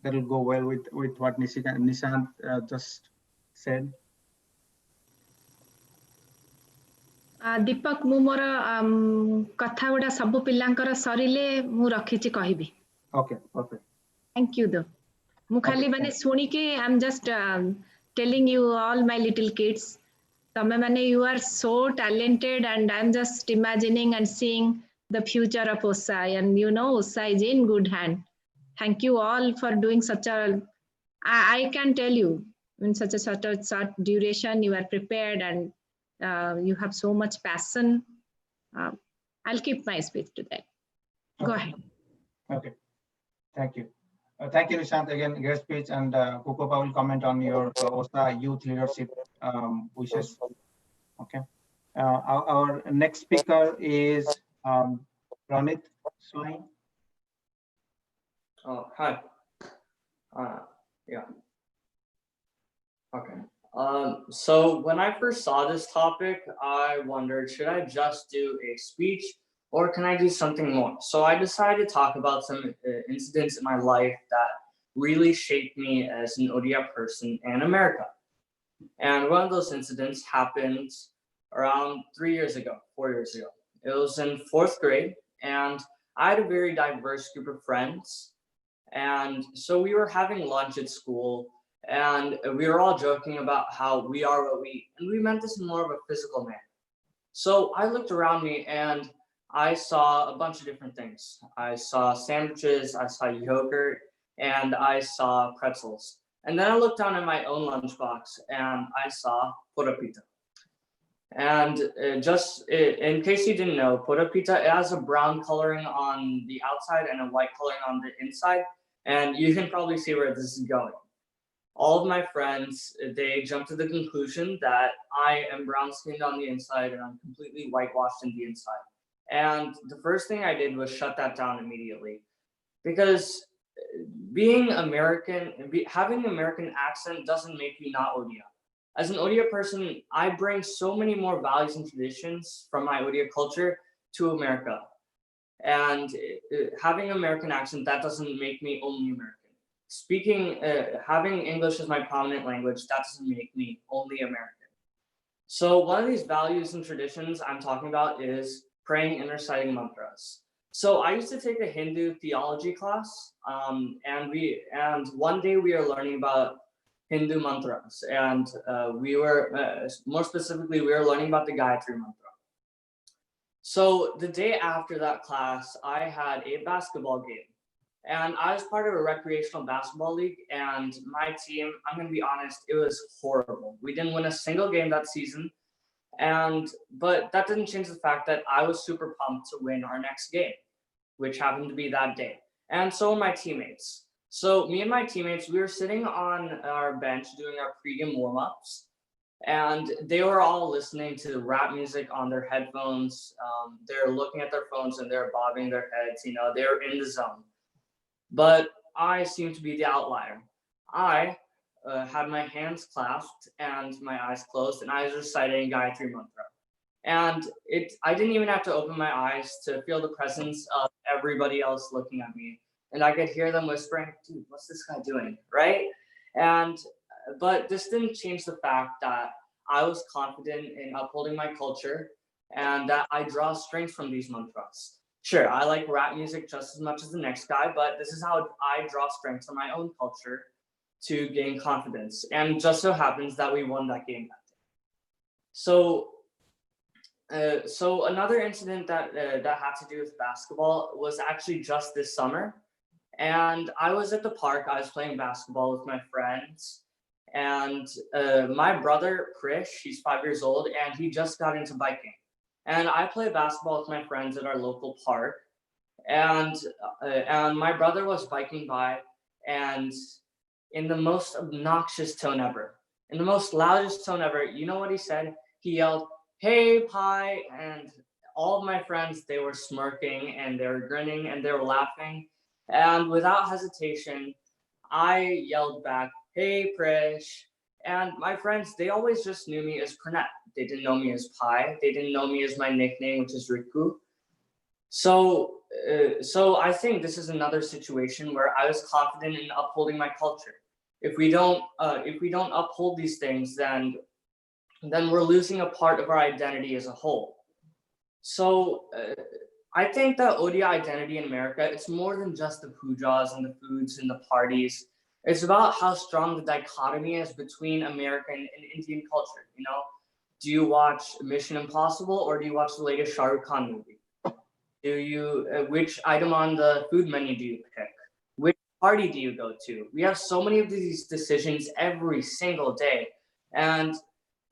go well with what Nishant just said. दीपक मु मोर कथा गुडा सब पिलांकर सरिले मु रखिछि कहिबी okay perfect thank you दो मु खाली माने सुनी के I am just telling you all my little kids Tame mane, you are so talented, and I'm just imagining and seeing the future of OSA, and you know OSA is in good hand. Thank you all for doing such a, I can tell you, in such a short duration, you are prepared, and you have so much passion. I'll keep my speech today. Go ahead. Okay, thank you. Thank you, Nishant, again, great speech, and Kukopa will comment on your OSA youth leadership wishes. Okay. Our next speaker is Ronit Swain. Oh, hi. Yeah. Okay. So when I first saw this topic, I wondered, should I just do a speech or can I do something more? So I decided to talk about some incidents in my life that really shaped me as an Odia person in America. And one of those incidents happened around 4 years ago. It was in 4th grade, and I had a very diverse group of friends. And so we were having lunch at school, and we were all joking about how we are what we eat. And we meant this in more of a physical manner. So I looked around me and I saw a bunch of different things. I saw sandwiches, I saw yogurt, and I saw pretzels. And then I looked down at my own lunchbox and I saw pura pita. And just in case you didn't know, pura pita, it has a brown coloring on the outside and a white coloring on the inside. And you can probably see where this is going. All of my friends, they jumped to the conclusion that I am brown skinned on the inside and I'm completely whitewashed on the inside. And the first thing I did was shut that down immediately, because being American, having an American accent doesn't make me not Odia. As an Odia person, I bring so many more values and traditions from my Odia culture to America. And having an American accent, that doesn't make me only American. Having English as my prominent language, that doesn't make me only American. So one of these values and traditions I'm talking about is praying and reciting mantras. So I used to take a Hindu theology class, and one day we were learning about Hindu mantras, and we were, more specifically, we were learning about the Gayatri mantra. So the day after that class, I had a basketball game, and I was part of a recreational basketball league, and my team, I'm gonna be honest, it was horrible. We didn't win a single game that season, but that didn't change the fact that I was super pumped to win our next game, which happened to be that day. And so were my teammates. So me and my teammates, we were sitting on our bench doing our pregame warm-ups, and they were all listening to rap music on their headphones. They're looking at their phones and they're bobbing their heads, you know, they're in the zone. But I seemed to be the outlier. I had my hands clasped and my eyes closed, and I was reciting Gayatri mantra. And I didn't even have to open my eyes to feel the presence of everybody else looking at me. And I could hear them whispering, dude, what's this guy doing, right? But this didn't change the fact that I was confident in upholding my culture and that I draw strength from these mantras. Sure, I like rap music just as much as the next guy, but this is how I draw strength from my own culture to gain confidence. And just so happens that we won that game that day. So another incident that had to do with basketball was actually just this summer. And I was at the park, I was playing basketball with my friends. And my brother, Krish, he's 5 years old, and he just got into biking. And I play basketball with my friends at our local park. And my brother was biking by, and in the most obnoxious tone ever, in the most loudest tone ever, you know what he said? He yelled, "Hey, Pi," and all of my friends, they were smirking and they were grinning and they were laughing. And without hesitation, I yelled back, "Hey, Prish." And my friends, they always just knew me as Pranat. They didn't know me as Pi. They didn't know me as my nickname, which is Riku. So I think this is another situation where I was confident in upholding my culture. If we don't uphold these things, then we're losing a part of our identity as a whole. So I think the Odia identity in America, it's more than just the pujas and the foods and the parties. It's about how strong the dichotomy is between American and Indian culture. You know, Do you watch Mission Impossible or do you watch the latest Shah Rukh Khan movie? Do you which item on the food menu do you pick? Which party do you go to? We have so many of these decisions every single day. And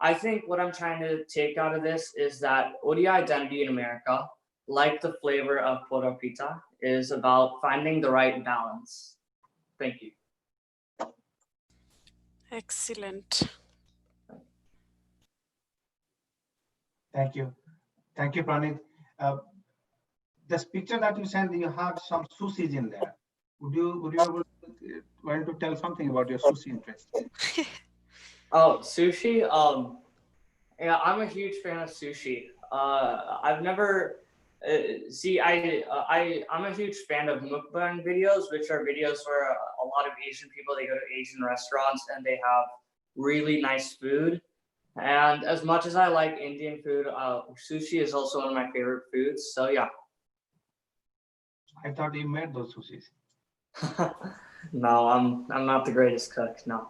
I think what I'm trying to take out of this is that Odia identity in America, like the flavor of poro pita, is about finding the right balance. Thank you. Excellent. Thank you. Thank you, Pranit. This picture that you sent, you have some sushis in there. Would you want to tell something about your sushi interest? Oh, sushi. Yeah, I'm a huge fan of sushi. I've never I'm a huge fan of mukbang videos, which are videos where a lot of Asian people, they go to Asian restaurants and they have really nice food. And as much as I like Indian food, sushi is also one of my favorite foods. So yeah. I thought you made those sushis. No, I'm not the greatest cook. No.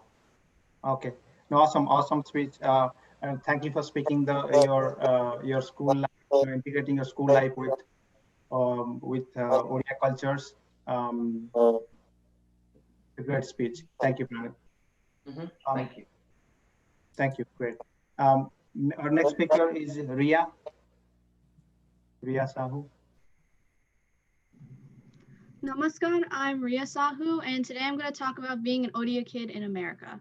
Okay. No, awesome speech. And thank you for speaking your school life, integrating your school life with Odia cultures. A great speech. Thank you, Pranit. Thank you. Thank you. Great. Our next speaker is Ria. Ria Sahu. Namaskar, I'm Ria Sahu, and today I'm going to talk about being an Odia kid in America.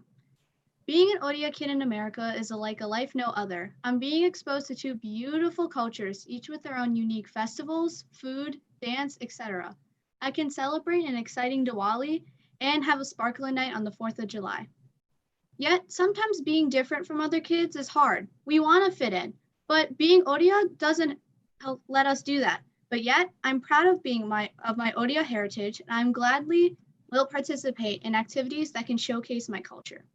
Being an Odia kid in America is like a life no other. I'm being exposed to two beautiful cultures, each with their own unique festivals, food, dance, etc. I can celebrate an exciting Diwali and have a sparkling night on the 4th of July. Yet, sometimes being different from other kids is hard. We want to fit in, but being Odia doesn't let us do that. But yet, I'm proud of my Odia heritage, and I'm gladly will participate in activities that can showcase my culture.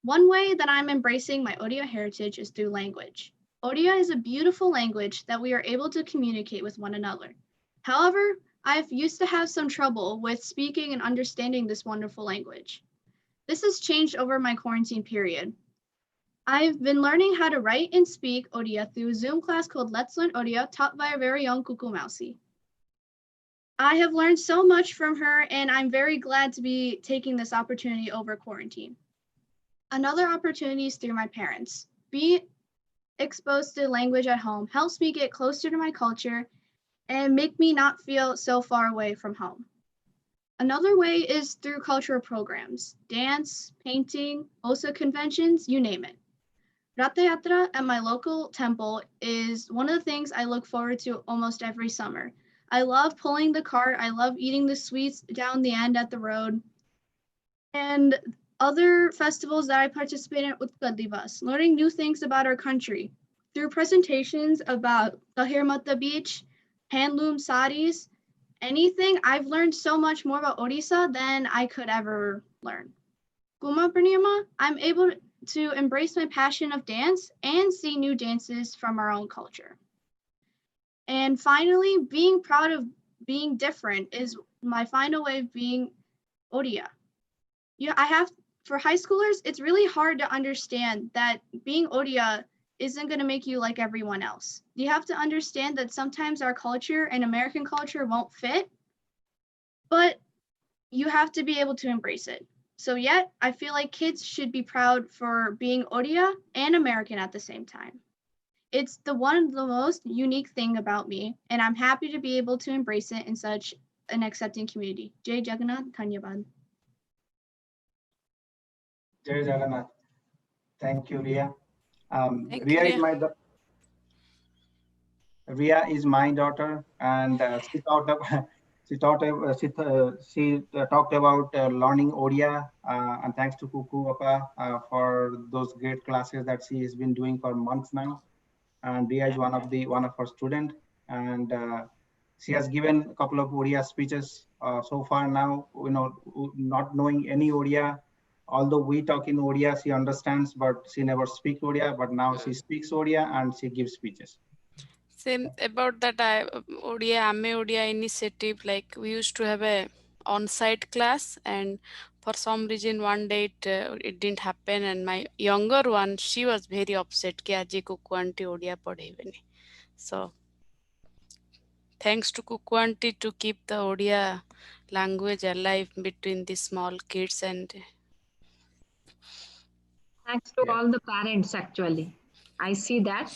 One way that I'm embracing my Odia heritage is through language. Odia is a beautiful language that we are able to communicate with one another. However, I've used to have some trouble with speaking and understanding this wonderful language. This has changed over my quarantine period. I've been learning how to write and speak Odia through a Zoom class called Let's Learn Odia, taught by our very own Kuku Mausi. I have learned so much from her, and I'm very glad to be taking this opportunity over quarantine. Another opportunity is through my parents. Being exposed to language at home helps me get closer to my culture and make me not feel so far away from home. Another way is through cultural programs, dance, painting, OSA conventions, you name it. Ratha Yatra at my local temple is one of the things I look forward to almost every summer. I love pulling the cart, I love eating the sweets down the end at the road, and other festivals that I participate in with Kadivas, learning new things about our country through presentations about Kahirmata Beach, handloom saris, anything. I've learned so much more about Odisha than I could ever learn. Kuma Purnima, I'm able to embrace my passion of dance and see new dances from our own culture. And finally, being proud of being different is my final way of being Odia. For high schoolers, it's really hard to understand that being Odia isn't going to make you like everyone else. You have to understand that sometimes our culture and American culture won't fit, but you have to be able to embrace it. So yet, I feel like kids should be proud for being Odia and American at the same time. It's one of the most unique thing about me, and I'm happy to be able to embrace it in such an accepting community. Jai Jagannath, Dhanyabad. Jai Jagannath. Thank you, Ria. Thank Ria you, is my Ria is my daughter, and she talked about learning Odia, and thanks to Kuku Appa for those great classes that she has been doing for months now. And Ria is one of her students, and she has given a couple of Odia speeches so far now. Not knowing any Odia, although we talk in Odia, she understands, but she never speaks Odia. But now she speaks Odia and she gives speeches. same about that Odia Ame Odia initiative. Like we used to have a on-site class, and for some reason one day it didn't happen, and my younger one, she was very upset कि आज Kuku aunty Odia पढ़ेबेनी. So thanks to Kuku aunty to keep the Odia language alive between the small kids, and thanks to all the parents actually. I see that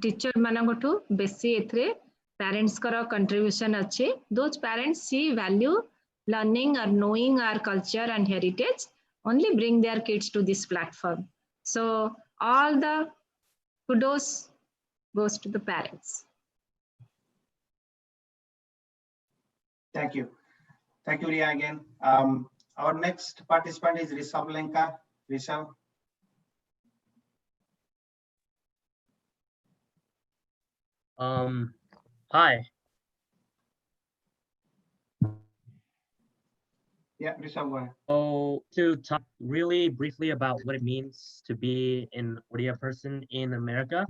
teacher manangotu besi ethre parents kara contribution achi. Those parents see value learning or knowing our culture and heritage, only bring their kids to this platform. So all the kudos goes to the parents. Thank you. Thank you, Ria, again. Our next participant is Rishabh Lenka. Rishabh. Hi. Yeah, Rishabh, go ahead. So to talk really briefly about what it means to be an Odia person in America.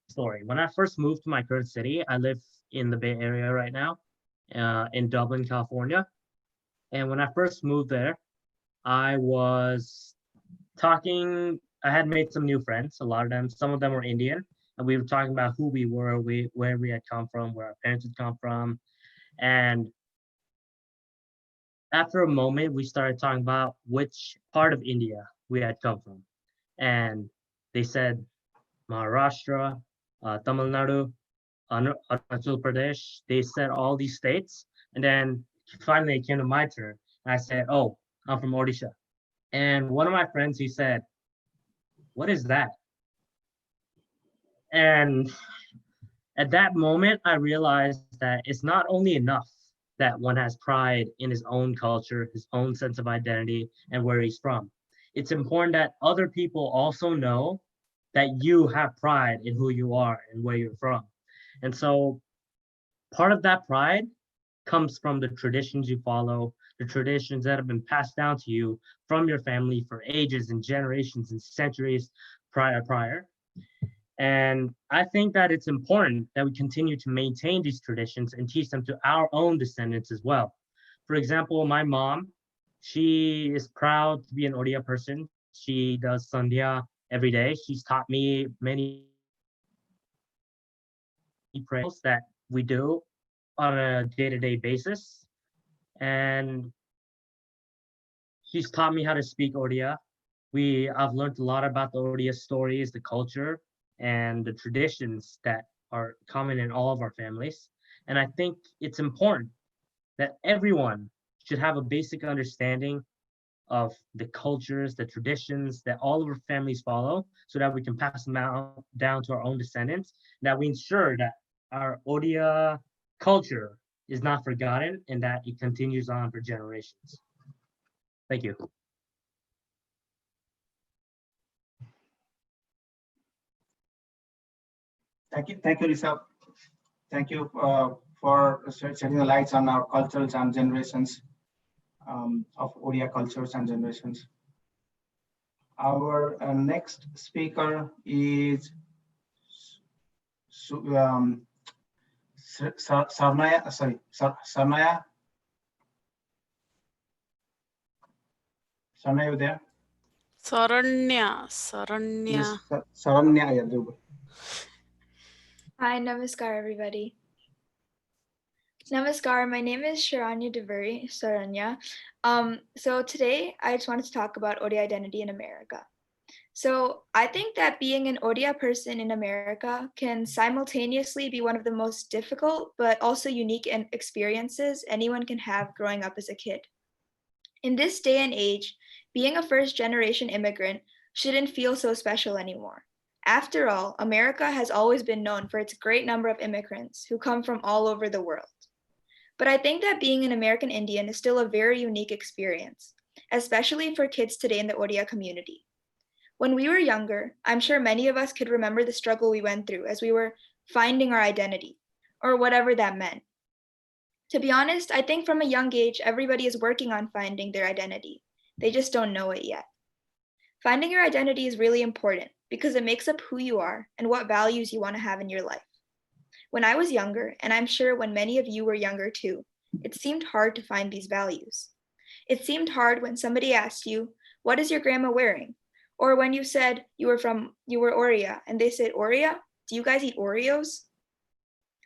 Story. When I first moved to my current city, I live in the Bay Area right now, in Dublin, California. And when I first moved there, I was talking, I had made some new friends, a lot of them, some of them were Indian, and we were talking about who we were, where we had come from, where our parents had come from. And after a moment, we started talking about which part of India we had come from. And they said Maharashtra, Tamil Nadu, Arunachal Pradesh. They said all these states. And then finally it came to my turn. And I said, oh, I'm from Odisha. And one of my friends, he said, what is that? And at that moment, I realized that it's not only enough that one has pride in his own culture, his own sense of identity, and where he's from. It's important that other people also know that you have pride in who you are and where you're from. And so part of that pride comes from the traditions you follow, the traditions that have been passed down to you from your family for ages and generations and centuries prior. And I think that it's important that we continue to maintain these traditions and teach them to our own descendants as well. For example, my mom, she is proud to be an Odia person. She does Sandhya every day. She's taught me many prayers that we do on a day-to-day basis. And she's taught me how to speak Odia. I've learned a lot about the Odia stories, the culture, and the traditions that are common in all of our families. And I think it's important that everyone should have a basic understanding of the cultures, the traditions that all of our families follow, so that we can pass them down to our own descendants, that we ensure that our Odia culture is not forgotten and that it continues on for generations. Thank you. Thank you, Rishabh. Thank you for shedding the lights on our cultures and generations of Odia cultures and generations. Our next speaker is Sarnaya. Sarnaya, you there? Saranya. Yes, Saranya, yeah. Hi, namaskar, everybody. Namaskar, my name is Sharanya Devuri, Saranya. So today I just wanted to talk about Odia identity in America. So I think that being an Odia person in America can simultaneously be one of the most difficult, but also unique experiences anyone can have growing up as a kid. In this day and age, being a first-generation immigrant shouldn't feel so special anymore. After all, America has always been known for its great number of immigrants who come from all over the world. But I think that being an American Indian is still a very unique experience, especially for kids today in the Odia community. When we were younger, I'm sure many of us could remember the struggle we went through as we were finding our identity, or whatever that meant. To be honest, I think from a young age, everybody is working on finding their identity. They just don't know it yet. Finding your identity is really important because it makes up who you are and what values you want to have in your life. When I was younger, and I'm sure when many of you were younger too, it seemed hard to find these values. It seemed hard when somebody asked you, "What is your grandma wearing?" Or when you said you were Odia, and they said, "Odia? Do you guys eat Oreos?"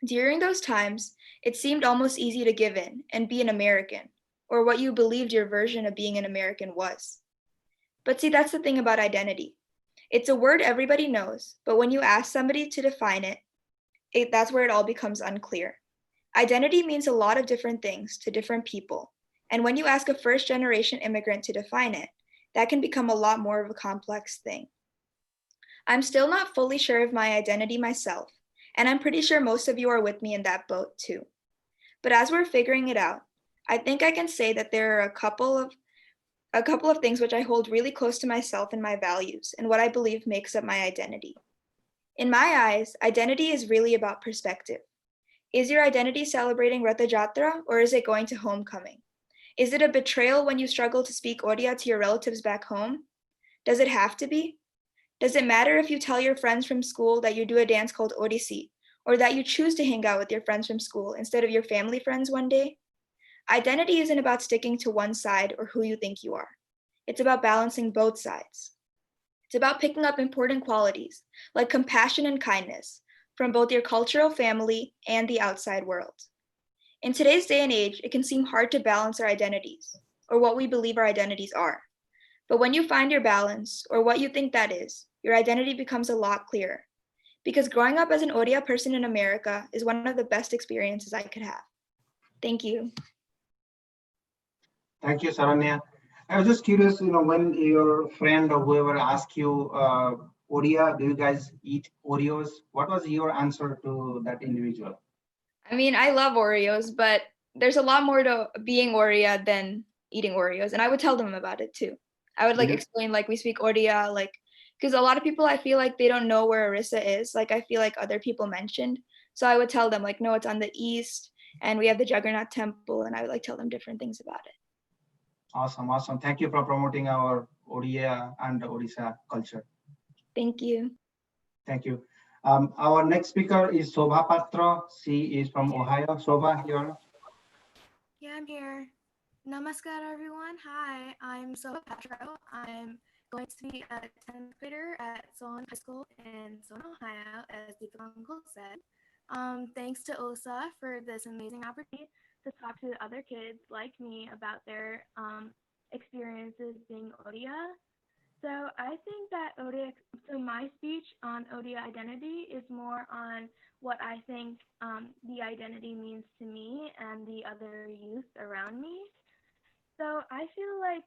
During those times, it seemed almost easy to give in and be an American, or what you believed your version of being an American was. But see, that's the thing about identity. It's a word everybody knows, but when you ask somebody to define it, that's where it all becomes unclear. Identity means a lot of different things to different people, and when you ask a first-generation immigrant to define it, that can become a lot more of a complex thing. I'm still not fully sure of my identity myself, and I'm pretty sure most of you are with me in that boat too. But as we're figuring it out, I think I can say that there are a couple of things which I hold really close to myself and my values, and what I believe makes up my identity. In my eyes, identity is really about perspective. Is your identity celebrating Ratha Jatra, or is it going to homecoming? Is it a betrayal when you struggle to speak Odia to your relatives back home? Does it have to be? Does it matter if you tell your friends from school that you do a dance called Odissi, or that you choose to hang out with your friends from school instead of your family friends one day? Identity isn't about sticking to one side or who you think you are. It's about balancing both sides. It's about picking up important qualities like compassion and kindness from both your cultural family and the outside world. In today's day and age, it can seem hard to balance our identities, or what we believe our identities are. But when you find your balance, or what you think that is, your identity becomes a lot clearer. Because growing up as an Odia person in America is one of the best experiences I could have. Thank you. Thank you, Saranya. I was just curious, when your friend or whoever asked you, Odia, do you guys eat Oreos? What was your answer to that individual? I mean, I love Oreos, but there's a lot more to being Odia than eating Oreos. And I would tell them about it too. I would explain, we speak Odia, because a lot of people, I feel like they don't know where Orissa is. I feel like other people mentioned. So I would tell them no, it's on the east and we have the Jagannath temple, and I would tell them different things about it. Awesome, awesome. Thank you for promoting our Odia and Odisha culture. Thank you. Thank you. Our next speaker is Shobha Patra. She is from Ohio. Shobha, you're. Yeah, I'm here. Namaskar, everyone. Hi, I'm Shobha Patra. I'm going to be a 10th grader at Solon High School in Solon, Ohio, as Deepak Uncle said. Thanks to OSA for this amazing opportunity to talk to other kids like me about their experiences being Odia. So I think that my speech on Odia identity is more on what I think the identity means to me and the other youth around me. So I feel like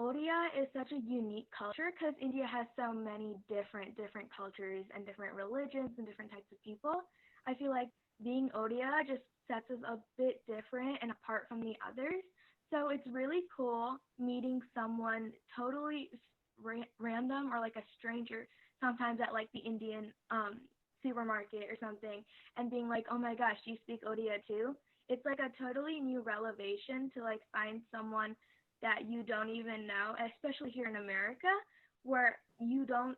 Odia is such a unique culture because India has so many different cultures and different religions and different types of people. I feel like being Odia just sets us a bit different and apart from the others. So it's really cool meeting someone totally random or a stranger sometimes at the Indian supermarket or something, and being oh my gosh, do you speak Odia too? It's a totally new revelation to find someone that you don't even know, especially here in America, where you don't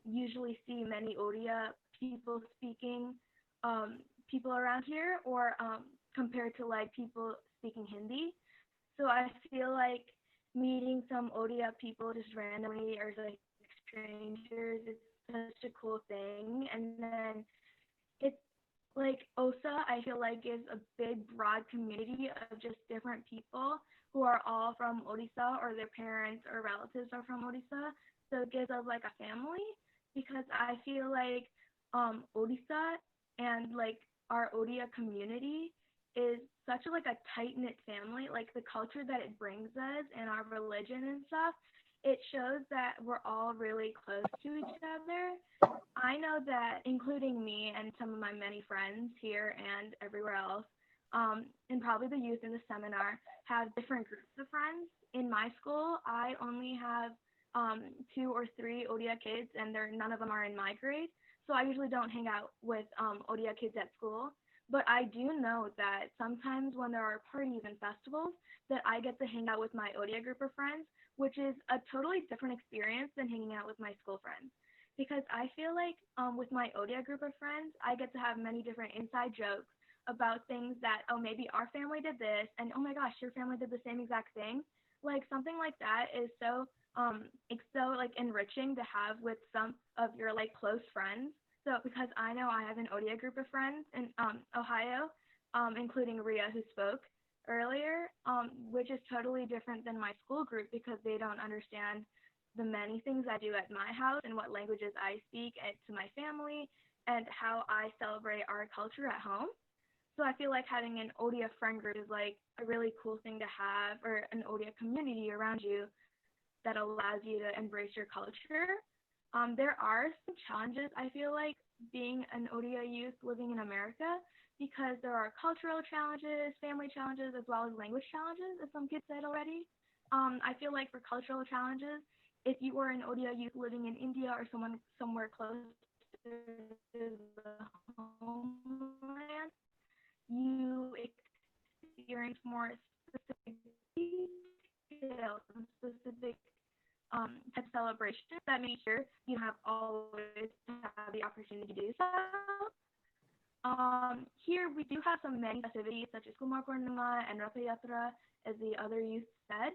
usually see many Odia people speaking people around here, or compared to people speaking Hindi. So I feel like meeting some Odia people just randomly or strangers is such a cool thing. And then it's OSA, I feel is a big, broad community of just different people who are all from Odisha, or their parents or relatives are from Odisha. So it gives us a family, because I feel Odisha and our Odia community is such a tight-knit family. The culture that it brings us and our religion and stuff, it shows that we're all really close to each other. I know that, including me and some of my many friends here and everywhere else, and probably the youth in the seminar, have different groups of friends. In my school, I only have 2 or 3 Odia kids, and none of them are in my grade. So I usually don't hang out with Odia kids at school. But I do know that sometimes when there are parties and festivals, that I get to hang out with my Odia group of friends, which is a totally different experience than hanging out with my school friends. because I feel like with my Odia group of friends, I get to have many different inside jokes about things that, oh, maybe our family did this, and oh my gosh, your family did the same exact thing. Like something like that is so it's so like enriching to have with some of your like close friends. So because I know I have an Odia group of friends in Ohio, including Ria who spoke earlier, which is totally different than my school group because they don't understand the many things I do at my house and what languages I speak to my family and how I celebrate our culture at home. So I feel like having an Odia friend group is like a really cool thing to have, or an Odia community around you that allows you to embrace your culture. There are some challenges, I feel like, being an Odia youth living in America because there are cultural challenges, family challenges, as well as language challenges, as some kids said already. I feel like for cultural challenges, if you were an Odia youth living in India or somewhere close to the homeland, you experience more specific details and specific type of celebrations that maybe here you have always have the opportunity to do so. Here we do have some many festivities such as Kumar Purnima and Ratha Yatra, as the other youth said,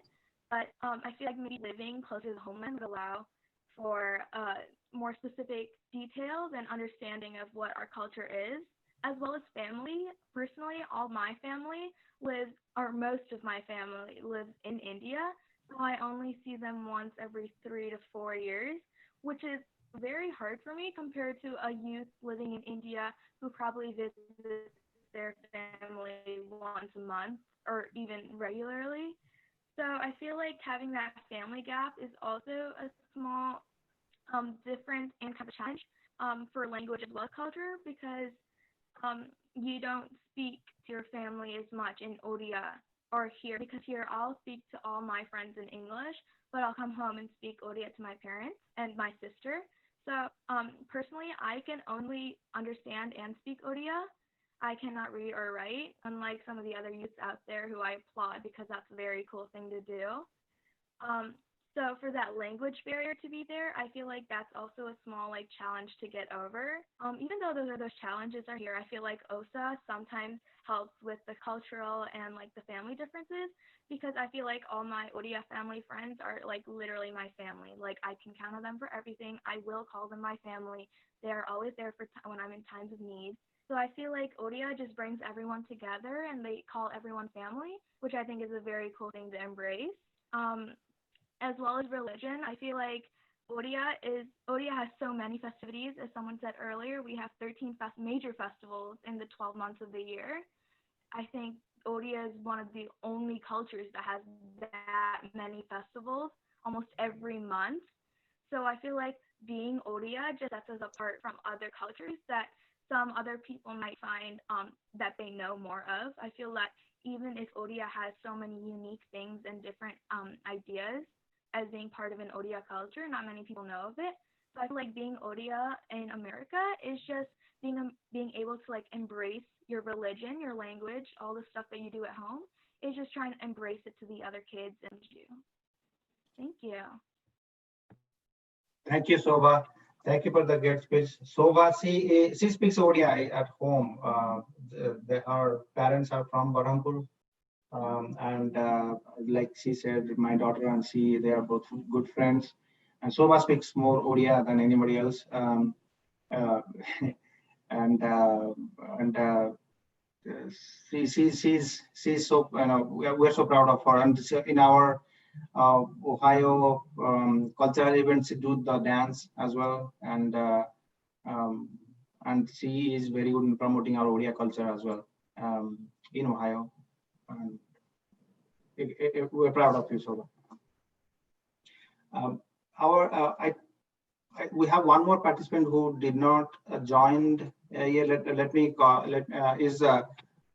but I feel like maybe living closer to the homeland would allow for more specific details and understanding of what our culture is, as well as family. Personally, all my family lives, or most of my family lives in India, so I only see them once every 3 to 4 years, which is very hard for me compared to a youth living in India who probably visits their family once a month or even regularly. So I feel like having that family gap is also a small difference and kind of challenge for language as well as culture because you don't speak to your family as much in Odia or here because here I'll speak to all my friends in English, but I'll come home and speak Odia to my parents and my sister. So personally, I can only understand and speak Odia. I cannot read or write, unlike some of the other youths out there who I applaud because that's a very cool thing to do. So for that language barrier to be there, I feel like that's also a small like challenge to get over. Even though those challenges are here, I feel like OSA sometimes helps with the cultural and like the family differences because I feel like all my Odia family friends are like literally my family. Like I can count on them for everything. I will call them my family. They are always there for when I'm in times of need. So I feel like Odia just brings everyone together and they call everyone family, which I think is a very cool thing to embrace. As well as religion, I feel like Odia has so many festivities. As someone said earlier, we have 13 major festivals in the 12 months of the year. I think Odia is one of the only cultures that has that many festivals almost every month. So I feel like being Odia just sets us apart from other cultures that some other people might find that they know more of. I feel that even if Odia has so many unique things and different ideas, as being part of an Odia culture, not many people know of it. So I feel like being Odia in America is just being able to like embrace your religion, your language, all the stuff that you do at home, is just trying to embrace it to the other kids and you. Thank you. Thank you, Soba. Thank you for the great speech. Soba, she speaks Odia at home. Our parents are from Berhampur. And like she said, my daughter and they are both good friends. And Soba speaks more Odia than anybody else. And she's so, we're so proud of her. And in our Ohio cultural events, do the dance as well. And she is very good in promoting our Odia culture as well in Ohio. And we're proud of you, Soba. We have one more participant who did not join here. Let me call.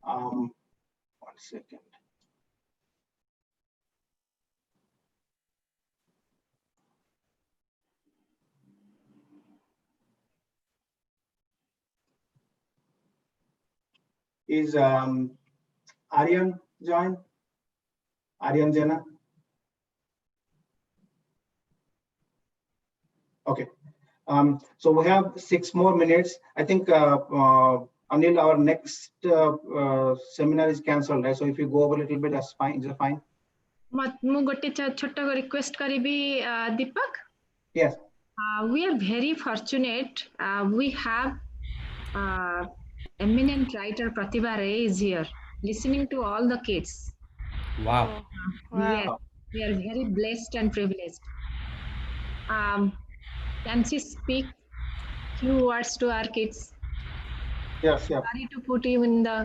One second. Is Aryan joined? Aryan Jena? Okay. So we have 6 more minutes. I think Anil, our next seminar is cancelled, right? So if you go over a little bit, that's fine. Is that fine? ମୁଁ ଗୋଟେ ଛୋଟ request କରିବି Deepak. Yes. We are very fortunate. We have eminent writer Pratibha Ray is here, listening to all the kids. Wow. Yes, we are very blessed and privileged. Can she speak few words to our kids? Yes, yeah. Sorry to put you in the.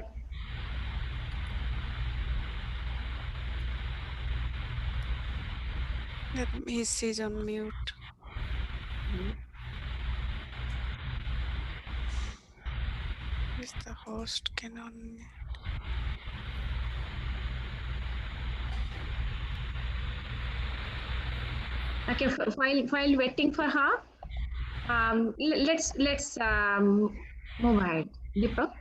He's on mute. Is the host can unmute? Okay, while waiting for her, let's move ahead. Deepak.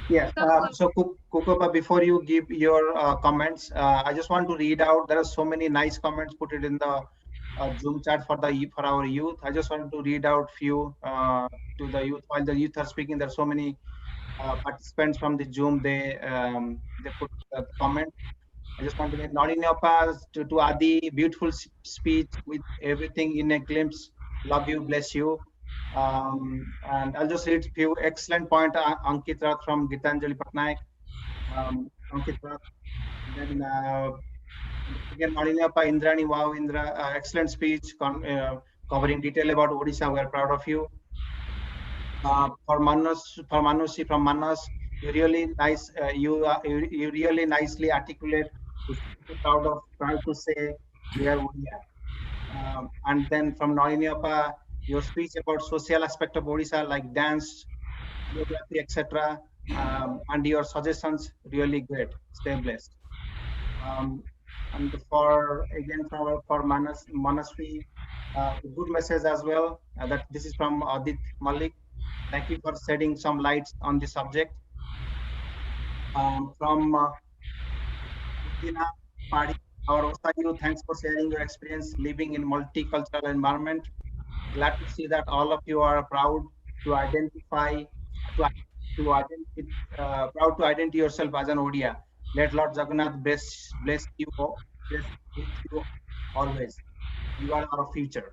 Yes. So Kukopa, before you give your comments, I just want to read out. There are so many nice comments put it in the Zoom chat for our youth. I just wanted to read out few to the youth. While the youth are speaking, there are so many participants from the Zoom. They put comment. I just want to make Nodinapa to Adi, beautiful speech with everything in a glimpse. Love you, bless you. And I'll just read a few excellent point. Ankit Rath from Gitanjali Patnaik. Ankit Rath. Then again, Nodinapa Indrani, wow, Indra, excellent speech covering detail about Odisha. We are proud of you. For Manushi from Manas, you really nice. You really nicely articulate. We should be proud to say we are Odia. And then from Noiniapa, your speech about social aspect of Odisha like dance, geography, etc. And your suggestions really great. Stay blessed. And for Manasvi, good message as well. That this is from Adit Malik. Thank you for shedding some lights on the subject. From Christina Padi, our OSA youth, thanks for sharing your experience living in multicultural environment. Glad to see that all of you are proud to identify, proud to identify yourself as an Odia. Let Lord Jagannath bless you with you always. You are our future.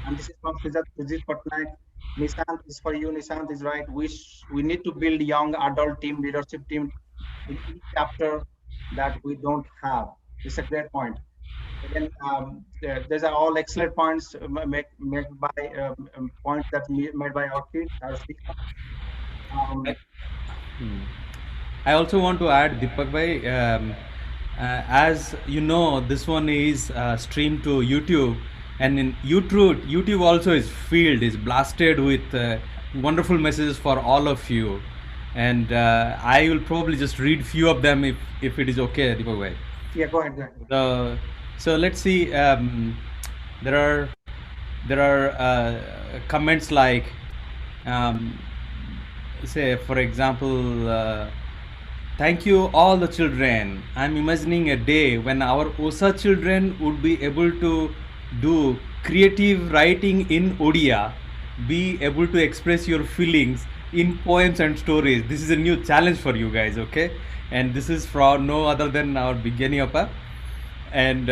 And this is from Sujit Patnaik. Nishant is for you. Nishant is right. We need to build young adult team, leadership team in each chapter that we don't have. It's a great point. Again, these are all excellent points made by points that made by our kids, our speakers. I also want to add, Deepak bhai, as you know, this one is streamed to YouTube, and in YouTube also is blasted with wonderful messages for all of you, and I will probably just read few of them if it is okay, Deepak bhai. Yeah, go ahead. So let's see. There are comments like, say for example, thank you all the children. I'm imagining a day when our OSA children would be able to do creative writing in Odia, be able to express your feelings in poems and stories. This is a new challenge for you guys, okay? And this is from no other than our Bigyaniyappa. And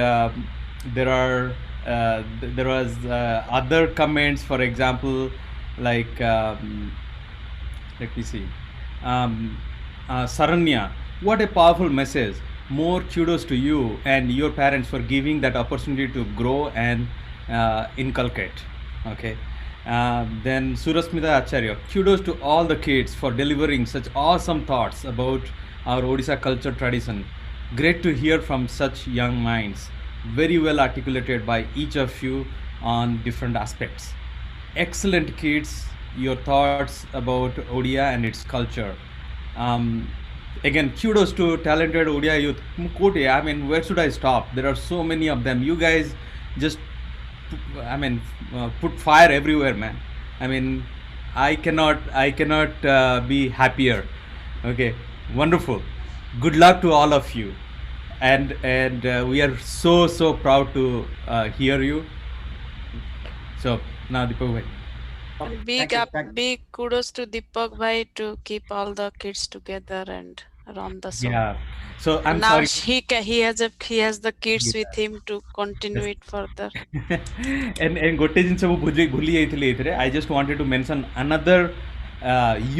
there was other comments, for example, like let me see, Saranya, what a powerful message. More kudos to you and your parents for giving that opportunity to grow and inculcate. Okay. Then Surasmita Acharya, kudos to all the kids for delivering such awesome thoughts about our Odisha culture tradition. Great to hear from such young minds. Very well articulated by each of you on different aspects. Excellent kids, your thoughts about Odia and its culture. Again, kudos to talented Odia youth. Mukote, I mean, where should I stop? There are so many of them. You guys just, put fire everywhere, man. I mean, I cannot be happier. Okay, wonderful. Good luck to all of you, and we are so proud to hear you. So now Deepak bhai. Big kudos to Deepak bhai to keep all the kids together and run the show. Yeah. So I'm now sorry. he has the kids Yeah. with him to continue Yes. it further. and गोटे जिनस भूली जाइए एथिरे I just wanted to mention another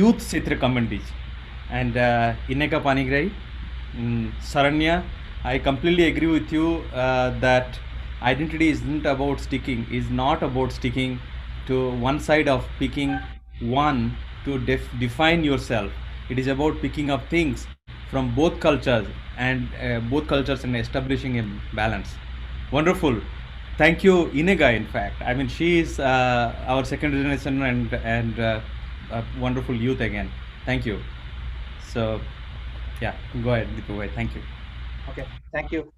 youth सेथरे communities and Ineka Panigrahi, Saranya, I completely agree with you that identity is not about sticking to one side of picking one to define yourself. It is about picking up things from both cultures and establishing a balance. Wonderful. Thank you, Inega. In fact, I mean, she is our second generation and a wonderful youth again. Thank you. So, yeah, go ahead, Deepu. Thank you. Okay, thank you.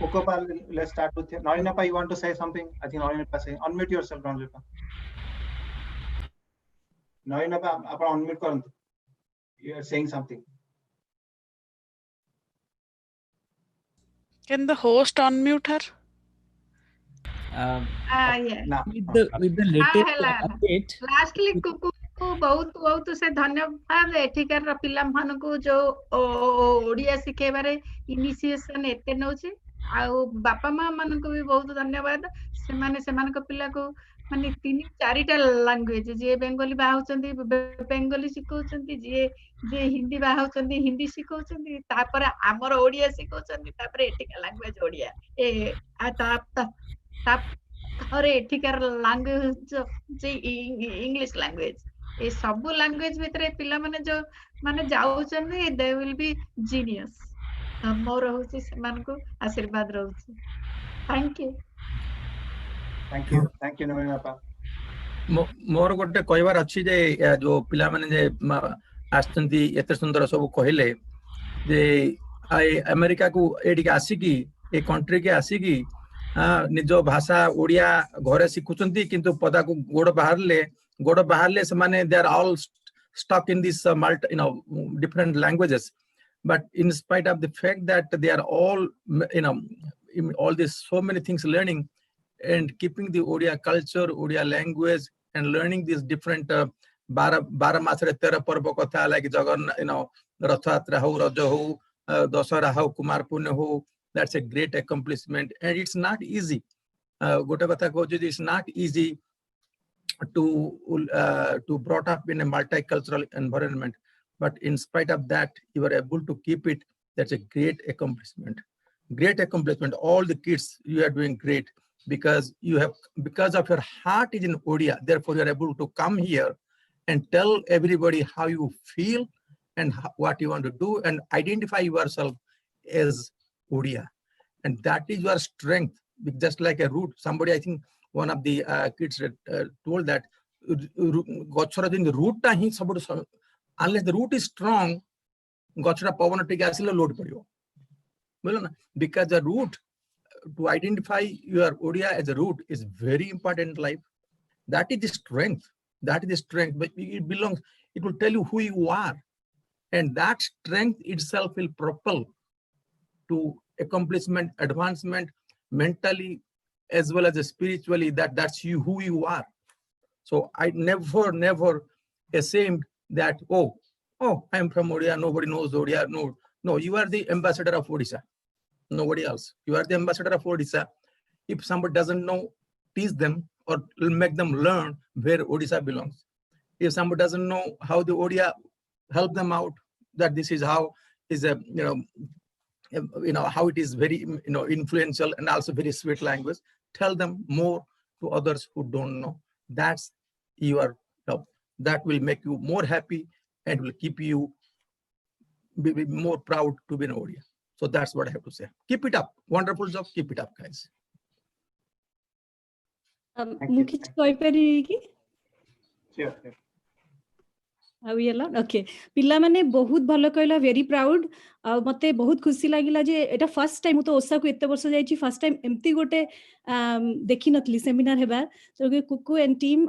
Ukopal, let's start with you. Nalinapa, you want to say something? I think Nalinapa saying, unmute yourself, Nalinapa. Nalinapa, unmute karantu. You are saying something. Can the host unmute her? Yeah. With the latest update. Lastly, Kuku बहुत से धन्यवाद एठिकार पिला मानकु जो Odia शिखेबारे initiation एते नउछि आउ बापा माँ मानकु भी बहुत धन्यवाद सेमानक पिला को माने 3-4टा लैंग्वेज जे बेंगली बाहुचंदी बेंगली सिखौचंदी जे हिंदी बाहुचंदी हिंदी सिखौचंदी तापर हमर ओडिया सिखौचंदी तापर एठिका लैंग्वेज ओडिया ए और एठिकार लैंग्वेज जे इंग्लिश लैंग्वेज ए सब लैंग्वेज भितरे पिला माने जो माने जाउचंदी दे विल बी जीनियस मोर होची सेमानकु आशीर्वाद रहउची थैंक यू नवीनपा मोर गोटे कहबार अछि जे जो पिला माने जे आस्तंती एते सुंदर सब कहले जे अमेरिका को एडिके आसीकी ए कंट्री के आसीकी निज भाषा ओडिया घरे सिखुचंती किंतु पदा को गोड़ बाहरले से माने they are all stuck in this different languages, but in spite of the fact that they are all all this so many things learning and keeping the Odia culture, Odia language, and learning these different bara masare tera parva katha like Jagannath, Rathatra ho, Raja ho, Dasara ho, Kumar Punna ho. That's a great accomplishment, and it's not easy. Gote katha kochi, it's not easy to brought up in a multicultural environment, but in spite of that, you are able to keep it. That's a great accomplishment. Great accomplishment. All the kids, you are doing great because of your heart is in Odia. Therefore, you are able to come here and tell everybody how you feel and what you want to do and identify yourself as Odia. And that is your strength, just like a root. Somebody, I think, one of the kids told that unless the root is strong, because the root, to identify your Odia as a root is very important in life. That is the strength. That is the strength. But it belongs, it will tell you who you are. And that strength itself will propel to accomplishment, advancement, mentally, as well as spiritually, that's you, who you are. So I never ashamed that, oh, I'm from Odia, nobody knows Odia. No, you are the ambassador of Odisha. Nobody else. You are the ambassador of Odisha. If somebody doesn't know, teach them or make them learn where Odisha belongs. If somebody doesn't know how the Odia, help them out, that this is how is a, how it is very, influential and also very sweet language. Tell them more to others who don't know. That's your job. That will make you more happy and will keep you be more proud to be an Odia. So that's what I have to say. Keep it up. Wonderful job. Keep it up, guys. Sure. Okay पिला माने बहुत भलो कहला very proud मते बहुत खुशी लागिला जे एटा first time तो ओसा को एते वर्ष जाईची फर्स्ट टाइम एम्ति गोटे देखि नथली सेमिनार हेबा तो Kuku and team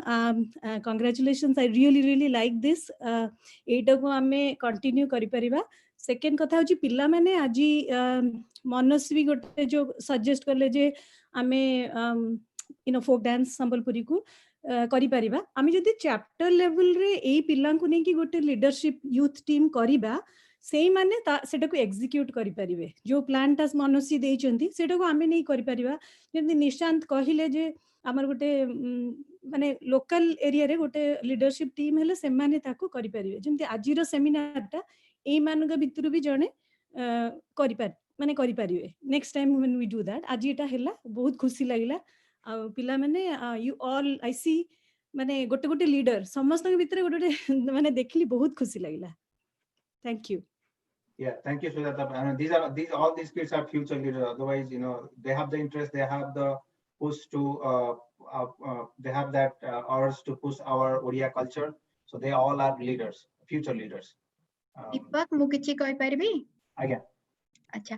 congratulations I really like this एटा को हमें कंटिन्यू करि परिबा सेकंड कथा होची पिला माने आजी मनस्वी गोटे जो सजेस्ट करले जे हमें folk dance Sambalpuri ku kari pariba ami jodi chapter level re ei pillanku nei ki gote leadership youth team kariba sei mane seta ku execute kari paribe jo plan ta manusi dei chanti seta ku ame nei kari pariba jemti Nishant kahile je amar gote mane local area re gote leadership team hele semane taku kari paribe jemti ajiro seminar ta ei manga bituru bi jane kari par माने करि परिबे next time when we do that आज एटा हैला बहुत खुशी लागिला आ पिला माने यू ऑल आई सी माने गोटे गोटे लीडर समस्त के भितरे गोटे माने देखली बहुत खुशी लागिला thank you Yeah, thank you, Sujata. All these kids are future leaders. Otherwise, they have the interest, they have the push to, they have that urge to push our Odia culture. So they all are leaders, future leaders. दीपक मु किछि कहि परबी Again. अच्छा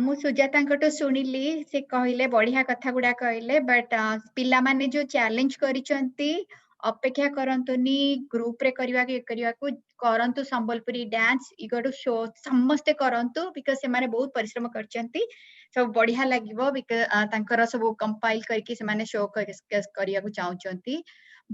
मु सुजातांकटो सुनिली से कहले बढ़िया कथा गुडा कहले बट पिला माने जो चैलेंज करिसंती अपेक्षा करंतुनी ग्रुप रे करबा को करंतु संबलपुरी डांस इगडू शो समस्त करंतु बिकॉज़ से माने बहुत परिश्रम करचंती सब बढ़िया लागिवो बिकॉज़ तांकर सब कंपाइल करके से माने शो करिया को चाहउचंती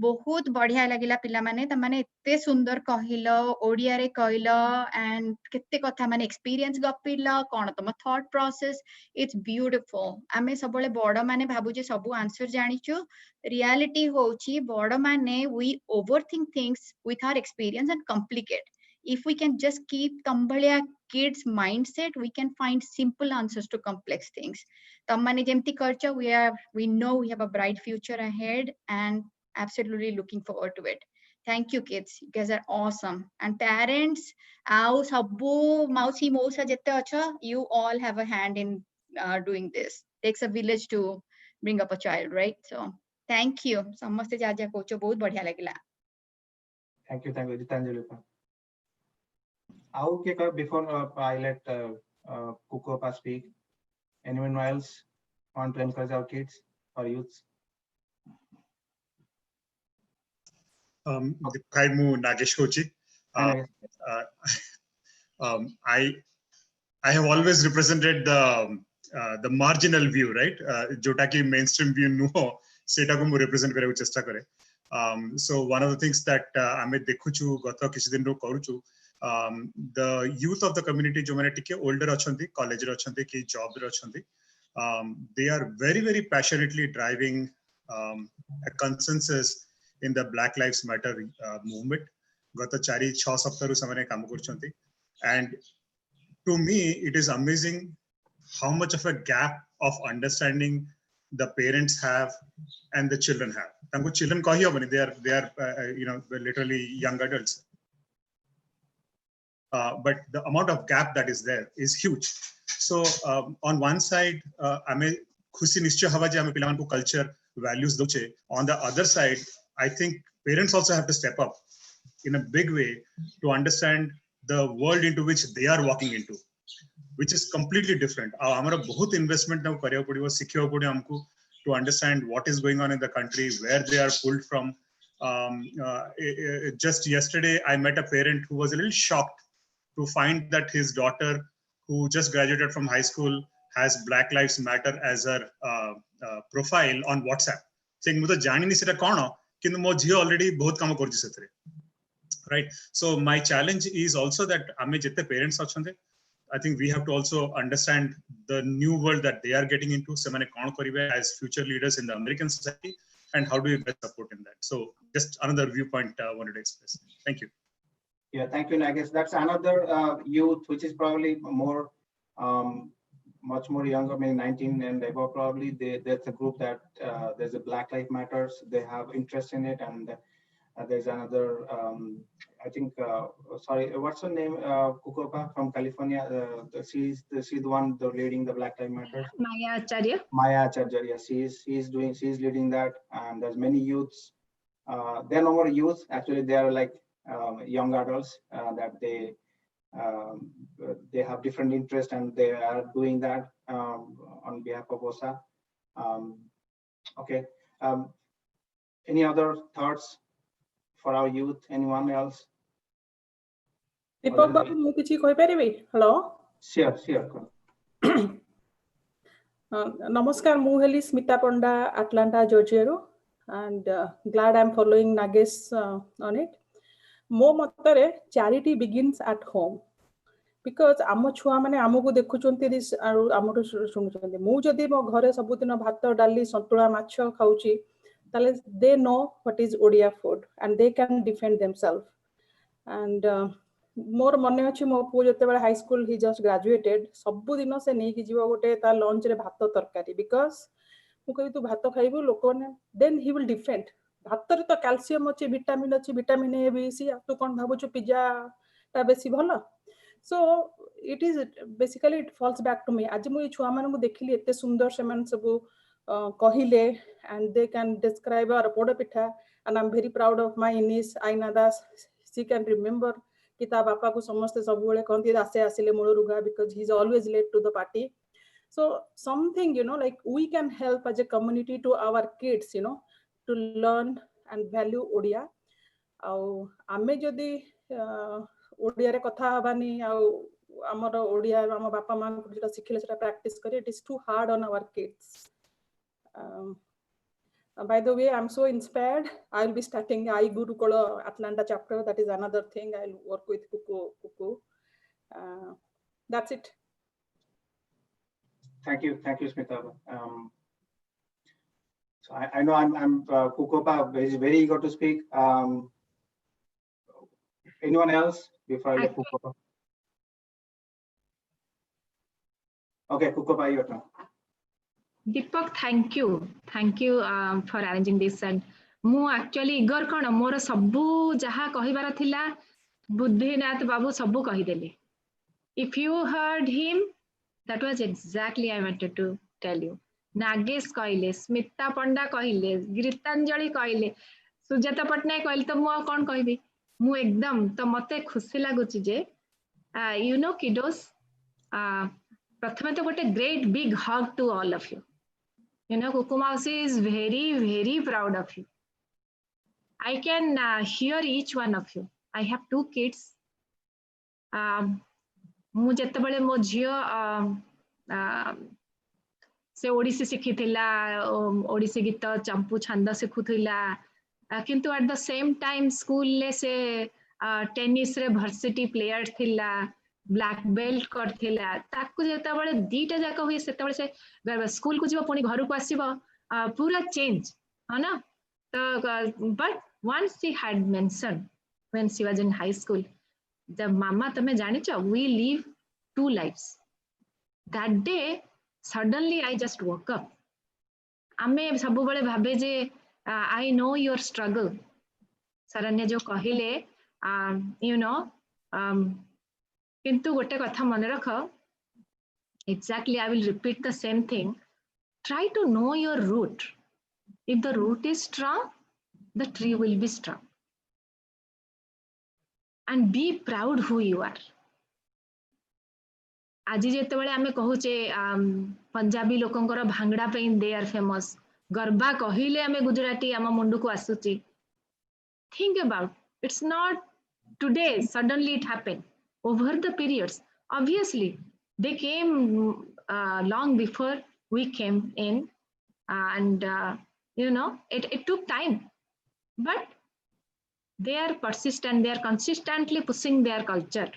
बहुत बढ़िया लागिला पिला माने त माने एते सुंदर कहिलो ओडिया रे कहिलो एंड केते कथा माने एक्सपीरियंस गपिलो कोन तम थॉट प्रोसेस इट्स ब्यूटीफुल आमे सबले बड़ माने भाबु जे सब आंसर जानिचु रियलिटी होची बड़ माने we overthink things with our experience and complicate if we can just keep tambaliya kids mindset we can find simple answers to complex things tammane jemti karcha we know we have a bright future ahead and absolutely looking forward to it thank you kids you guys are awesome and parents au sabbu mausi mausa jette acha you all have a hand in doing this takes a village to bring up a child right so thank you samaste jaja kocho bahut badhiya lagila thank you Gitanjali. Okay, before I let Kukopa speak, anyone else want to encourage our kids or youths? Hi, mu Nagesh Kochi. I have always represented the marginal view, right? Jota ki mainstream view no, seta ko mu represent kare chesta kare. So one of the things that ame dekhuchu gata kichi din ro karuchu the youth of the community jo mane tike older achanti college ro achanti ki job ro achanti they are very very passionately driving a consensus in the Black Lives Matter movement gata 4-6 saptah ru samane kaam karuchanti and to me it is amazing how much of a gap of understanding the parents have and the children have tanko children kahi hobani they are literally young adults but the amount of gap that is there is huge so on one side ame khushi nishchay hava je ame pilaman ko culture values doche on the other side I think parents also have to step up in a big way to understand the world into which they are walking into which is completely different amara bahut investment now kariya padibo sikhiya padibo amku to understand what is going on in the country where they are pulled from just yesterday I met a parent who was a little shocked to find that his daughter who just graduated from high school has Black Lives Matter as her profile on WhatsApp saying muta jani ni seta kono kintu mo jio already bahut kam korji setre right so my challenge is also that ame jette parents achande I think we have to also understand the new world that they are getting into semane kon karibe as future leaders in the American society and how do we best support in that so just another viewpoint I wanted to express thank you. Yeah, thank you, Nagesh. That's another youth, which is probably more, much more younger, maybe 19 and above. Probably that's a group that there's a Black Lives Matters. They have interest in it, and there's another. I think. Sorry, what's her name? Kukopa from California. She's the one leading the Black Lives Matters. Maya Acharya. Maya Acharya. Yeah, she's leading that, and there's many youths. They're no more youth. Actually, they are like. Young adults that they have different interests and they are doing that on behalf of OSA. Okay. Any other thoughts for our youth? Anyone else? Deepak babu mu kichi koi paribi hello sure Namaskar, mu heli Smita Panda, Atlanta, Georgia, and glad I'm following Nagesh on it. Mo matare charity begins at home. Because आम छुआ माने आमको देखुचंती this आरो आमटो सुनुचंती मु जदी मो घरे सबुदिन भात डाली संतुला माछ खाउची ताले they know what is Odia food and they can defend themselves. And मोर मने अछि मो पु जते बेला हाई स्कूल ही जस्ट ग्रेजुएटेड सबुदिन से नै कि जीव गोटे ता लंच रे भात तरकारी बिकॉज़ मु कहि तू भात खाइबो लोक ने देन ही विल डिफेंड भात रे तो कैल्शियम अछि विटामिन ए बी सी तू कोन भाबुछु पिज्जा ता बेसी भलो. So it is basically it falls back to me. आज मु छुआ मान को देखिली एते सुंदर से मान सब कहिले and they can describe our poda pitha and I'm very proud of my niece Aina Das. She can remember कि ता बापा को समस्त सब बेले कहंती आसे आसिले मूल रुगा because he is always late to the party. So something, you know, like we can help as a community to our kids, you know, to learn and value Odia. आउ आमे जदी ओडिया रे कथा हबानी आउ हमर ओडिया हम बापा मां को जेटा सिखले सेटा प्रैक्टिस करे it is too hard on our kids. By the way, I'm so inspired. I'll be starting I Gurukula Atlanta chapter. That is another thing. I'll work with Kuku. That's it. Thank you, Smita. So I know I'm Kukopa is very eager to speak. Anyone else before I let Kukopa? Okay, Kukopa, your turn. Deepak, thank you for arranging this. And mu actually eager kon मोर सबु जहा कहिबार थिला बुद्धिनाथ बाबू सबु कहि देली. If you heard him, that was exactly I wanted to tell you. Nagesh कहले, स्मिता पंडा कहले, गीतांजलि कहले, सुजाता पटनायक कहले तो मु कोन कहबी मु एकदम तो मते खुशी लागुची जे you know kiddos प्रथमे तो गोटे great big hug to all of you. You know, Kukumausi is very proud of you. I can hear each one of you. I have 2 kids. मु जते बळे मो झियो से ओडिसी सिखिथिला ओडिसी गीत चंपू छंद सिखुथिला किंतु at the same time school ले से टेनिस रे वर्सिटी प्लेयर थिला ब्लैक बेल्ट करथिला ताकू जेता बळे दीटा जाका होई सेता बळे से स्कूल को जीव पुनी घर को आसीबो पूरा चेंज है ना तो but once she had mentioned when she was in high school the mama तमे जानि छ we live 2 lives. That day suddenly I just woke up. आमे सब बळे भाबे जे I know your struggle. सरण्य जो कहिले you know किंतु गोटे कथा मन रख exactly I will repeat the same thing. Try to know your root. If the root is strong, the tree will be strong. And be proud who you are. आज जेते बळे आमे कहूचे पंजाबी लोकंकर भांगड़ा पे दे आर फेमस गरबा कहिले आमे गुजराती आम मुंडू को आसुची. Think about it's not today suddenly it happened. Over the periods, obviously, they came long before we came in, and you know, it took time, but they are persistent. They are consistently pushing their culture.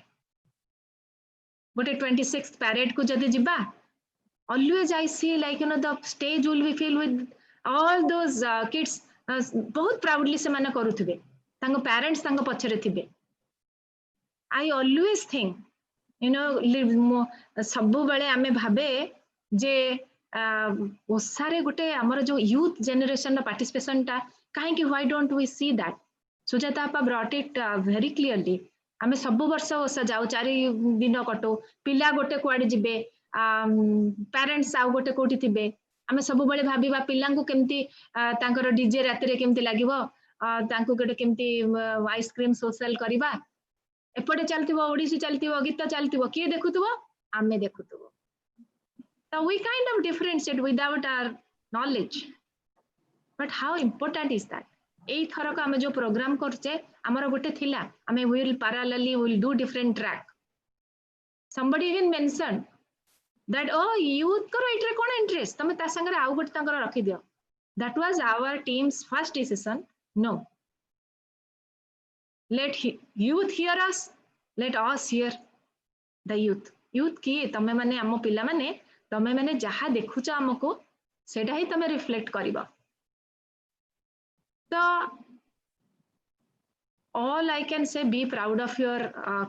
But at 26th parade ko jodi jiba, always I see like you know the stage will be filled with all those kids. बहुत proudly se mane करुथिबे तांको parents तांको पछरे थिबे. I always think, you know, सबु बेले आमे भाबे जे ओसारे गोटे हमर जो youth generation रा participation ता काहे कि why don't we see that? Sujata आपा brought it very clearly. आमे सबु वर्ष ओसा जाऊ 4 दिन कटो पिला गोटे कुआडे जिबे parents आउ गोटे कोठी थिबे आमे सबु बेले भाबिबा पिलांको केमती तांकर डीजे राती रे केमती लागिवो तांको गोटे केमती आइसक्रीम सोशल करिबा एपटे चलतिबो ओडिसी चलतिबो गीत चलतिबो किए देखुतबो आमे देखुतबो. So we kind of differentiate without our knowledge. But how important is that? एई थरक आमे जो प्रोग्राम करचे हमर गोटे थिला आमे will parallelly will do different track. Somebody even mentioned that oh youth karo etre kon interest tame ta sangare au gote tankara rakhi diyo. That was our team's first decision. No, let youth hear us, let us hear the youth. Youth ki tame mane amo pilla mane tame mane jaha dekhucha amako seta hi tame reflect kariba. So all I can say, be proud of your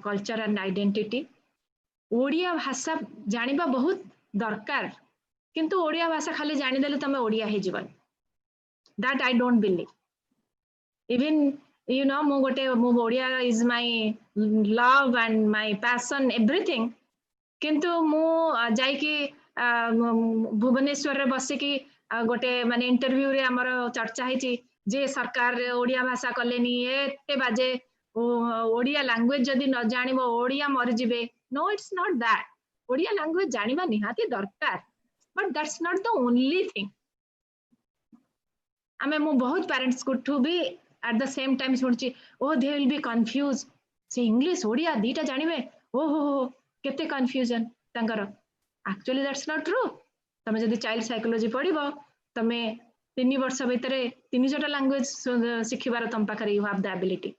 culture and identity. Odia भाषा जानिबा बहुत दरकार किंतु ओडिया भाषा खाली जानि देले तमे ओडिया हे जीवन. That I don't believe. Even you know मो गोटे मो Odia is my love and my passion everything. किंतु मो जाई कि भुवनेश्वर रे बसे कि गोटे माने इंटरव्यू रे हमर चर्चा हेची जे सरकार ओडिया भाषा कलेनी एते बाजे ओडिया लैंग्वेज जदी न जानिबो ओडिया मर जिबे. No, it's not that. Odia language जानिबा निहाती दरकार, but that's not the only thing. आमे मो बहुत पेरेंट्स को to be at the same time सुनची oh they will be confused से इंग्लिश ओडिया दीटा जानिबे ओहो केते कंफ्यूजन तांकर. Actually that's not true. तमे जदी चाइल्ड साइकोलॉजी पढिबो तमे 3 वर्ष भितरे 3 लैंग्वेज सिखिबार तम पाखरे you have the ability.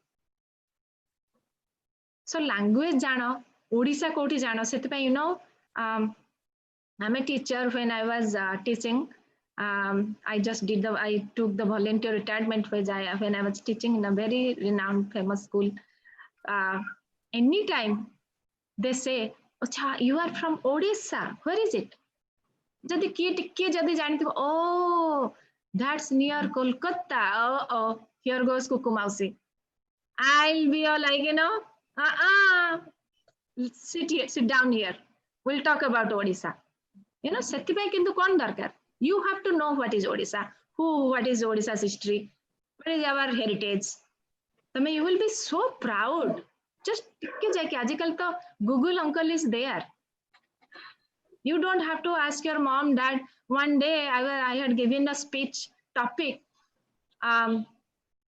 So language जानो ओडिसा कोठी जानो सेते पे you know I'm a teacher. When I was teaching I took the volunteer retirement when I was teaching in a very renowned famous school. Anytime they say acha you are from Odisha, where is it? Jodi ki tikke jodi janithibo oh that's near Kolkata. Oh here goes Kukumausi. I'll be all like you know sit down here, we'll talk about Odisha. You know sethipai kintu kon darkar, you have to know what is Odisha, what is Odisha's history, what is our heritage. Tame you will be so proud. Just tikke jaike ajikal to Google uncle is there. You don't have to ask your mom, dad. One day I had given a speech topic.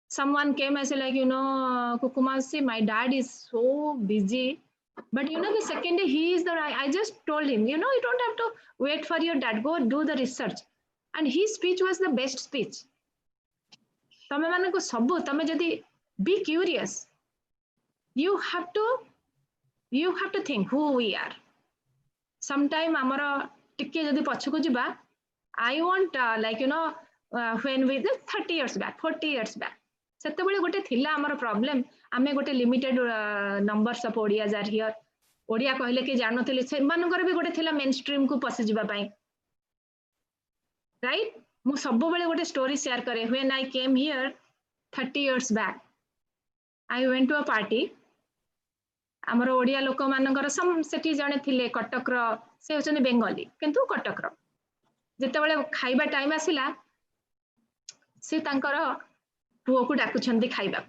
Someone came and said like you know Kukumasi, my dad is so busy. But you know the second day he is the I just told him you know you don't have to wait for your dad, go do the research. And his speech was the best speech. Tame manako sabu tame jodi be curious, you have to think who we are. Sometime amara tikke jodi pachu ko jiba I want like you know when we 30 years back 40 years back सेते बेले गोटे थिला हमर problem आमे गोटे limited numbers of Odias are here. Odia कहले कि जानथिले से मानकर भी गोटे थिला मेन स्ट्रीम को पसि जिबा पई राइट. मु सब बेले गोटे स्टोरी शेयर करे. When I came here 30 years back I went to a party. हमर ओडिया लोक मानकर सम सेठी जणे थिले कटक रो से होचने बेंगली किंतु कटक रो. जेते बेले खाइबा टाइम आसिला से तांकर पुओ को डाकुछंती खाइबा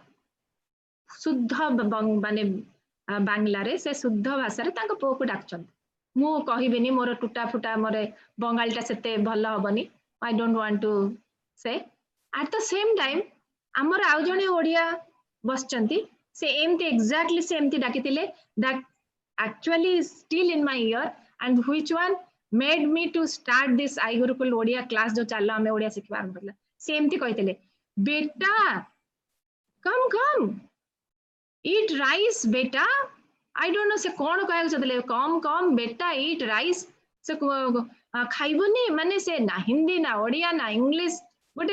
शुद्ध माने बांग्ला रे से शुद्ध भाषा रे तांको पुओ को डाकुछंती. मु कहिबेनी मोर टूटा फुटा मोरे बंगालीटा सेते भल हबनी. आई डोंट वांट टू से. एट द सेम टाइम हमर आउ जणे ओडिया बसचंती से एमती एक्जाक्टली से एमती डाकितिले that actually still in my ear and which one made me to start this I Gurukul Odia class जो चालला हमें ओडिया सिखबा आरंभ करला. से एमती कहितिले बेटा कम eat rice बेटा. I don't know से कौन कहल चले कम बेटा eat rice से खाइबनी माने से ना हिंदी ना ओडिया ना English but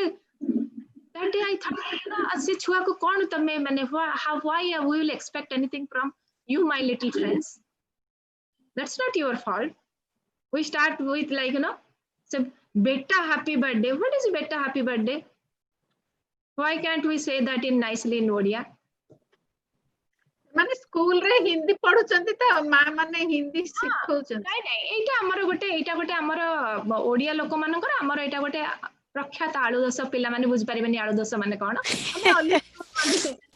that day I thought से छुआ को कौन तमे माने why we will expect anything from you my little friends. That's not your fault. We start with like you know so beta happy birthday. What is beta happy birthday? Why can't we say that in nicely in Odia? माने school रे हिंदी पढुचंती त मा माने हिंदी सिखौचन. नाही नाही एटा गोटे हमर ओडिया लोक मानकर हमर एटा गोटे प्रख्यात आलू दस पिला माने बुझ पारिबेनी आलू दस माने कोन.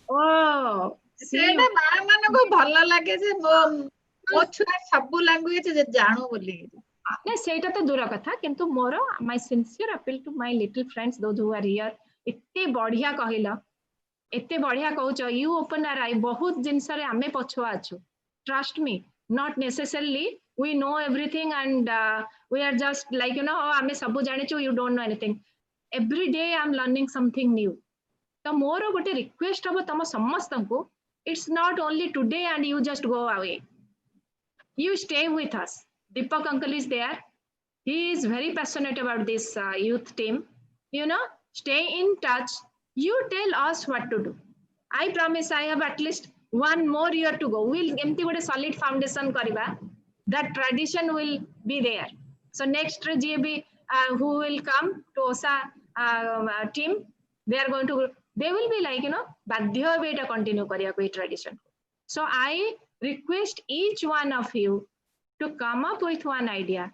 ओ सेटा मा माने को भल लागे जे मो छुआ सब लैंग्वेज जे जानो बोली. नहीं सेटा तो दूर कथा किंतु मोर my sincere appeal to my little friends those who are here. एते बढ़िया कहिला एते बढ़िया कहूच यू ओपन आर आई बहुत जिनस रे आमे पछुआ अछु. Trust me not necessarily we know everything and we are just like, you know, oh, ame sabu janichu, you don't know anything. Every day I'm learning something new. So more gote request habo tama samastanku, it's not only today and you just go away. You stay with us. Deepak uncle is there. He is very passionate about this youth team. You know, stay in touch. You tell us what to do. I promise I have at least one more year to go. We'll empty with a solid foundation kariba. That tradition will be there. So next GB who will come to OSA team, they will be like, you know, badhya way to continue kariya koi tradition. So I request each one of you to come up with one idea.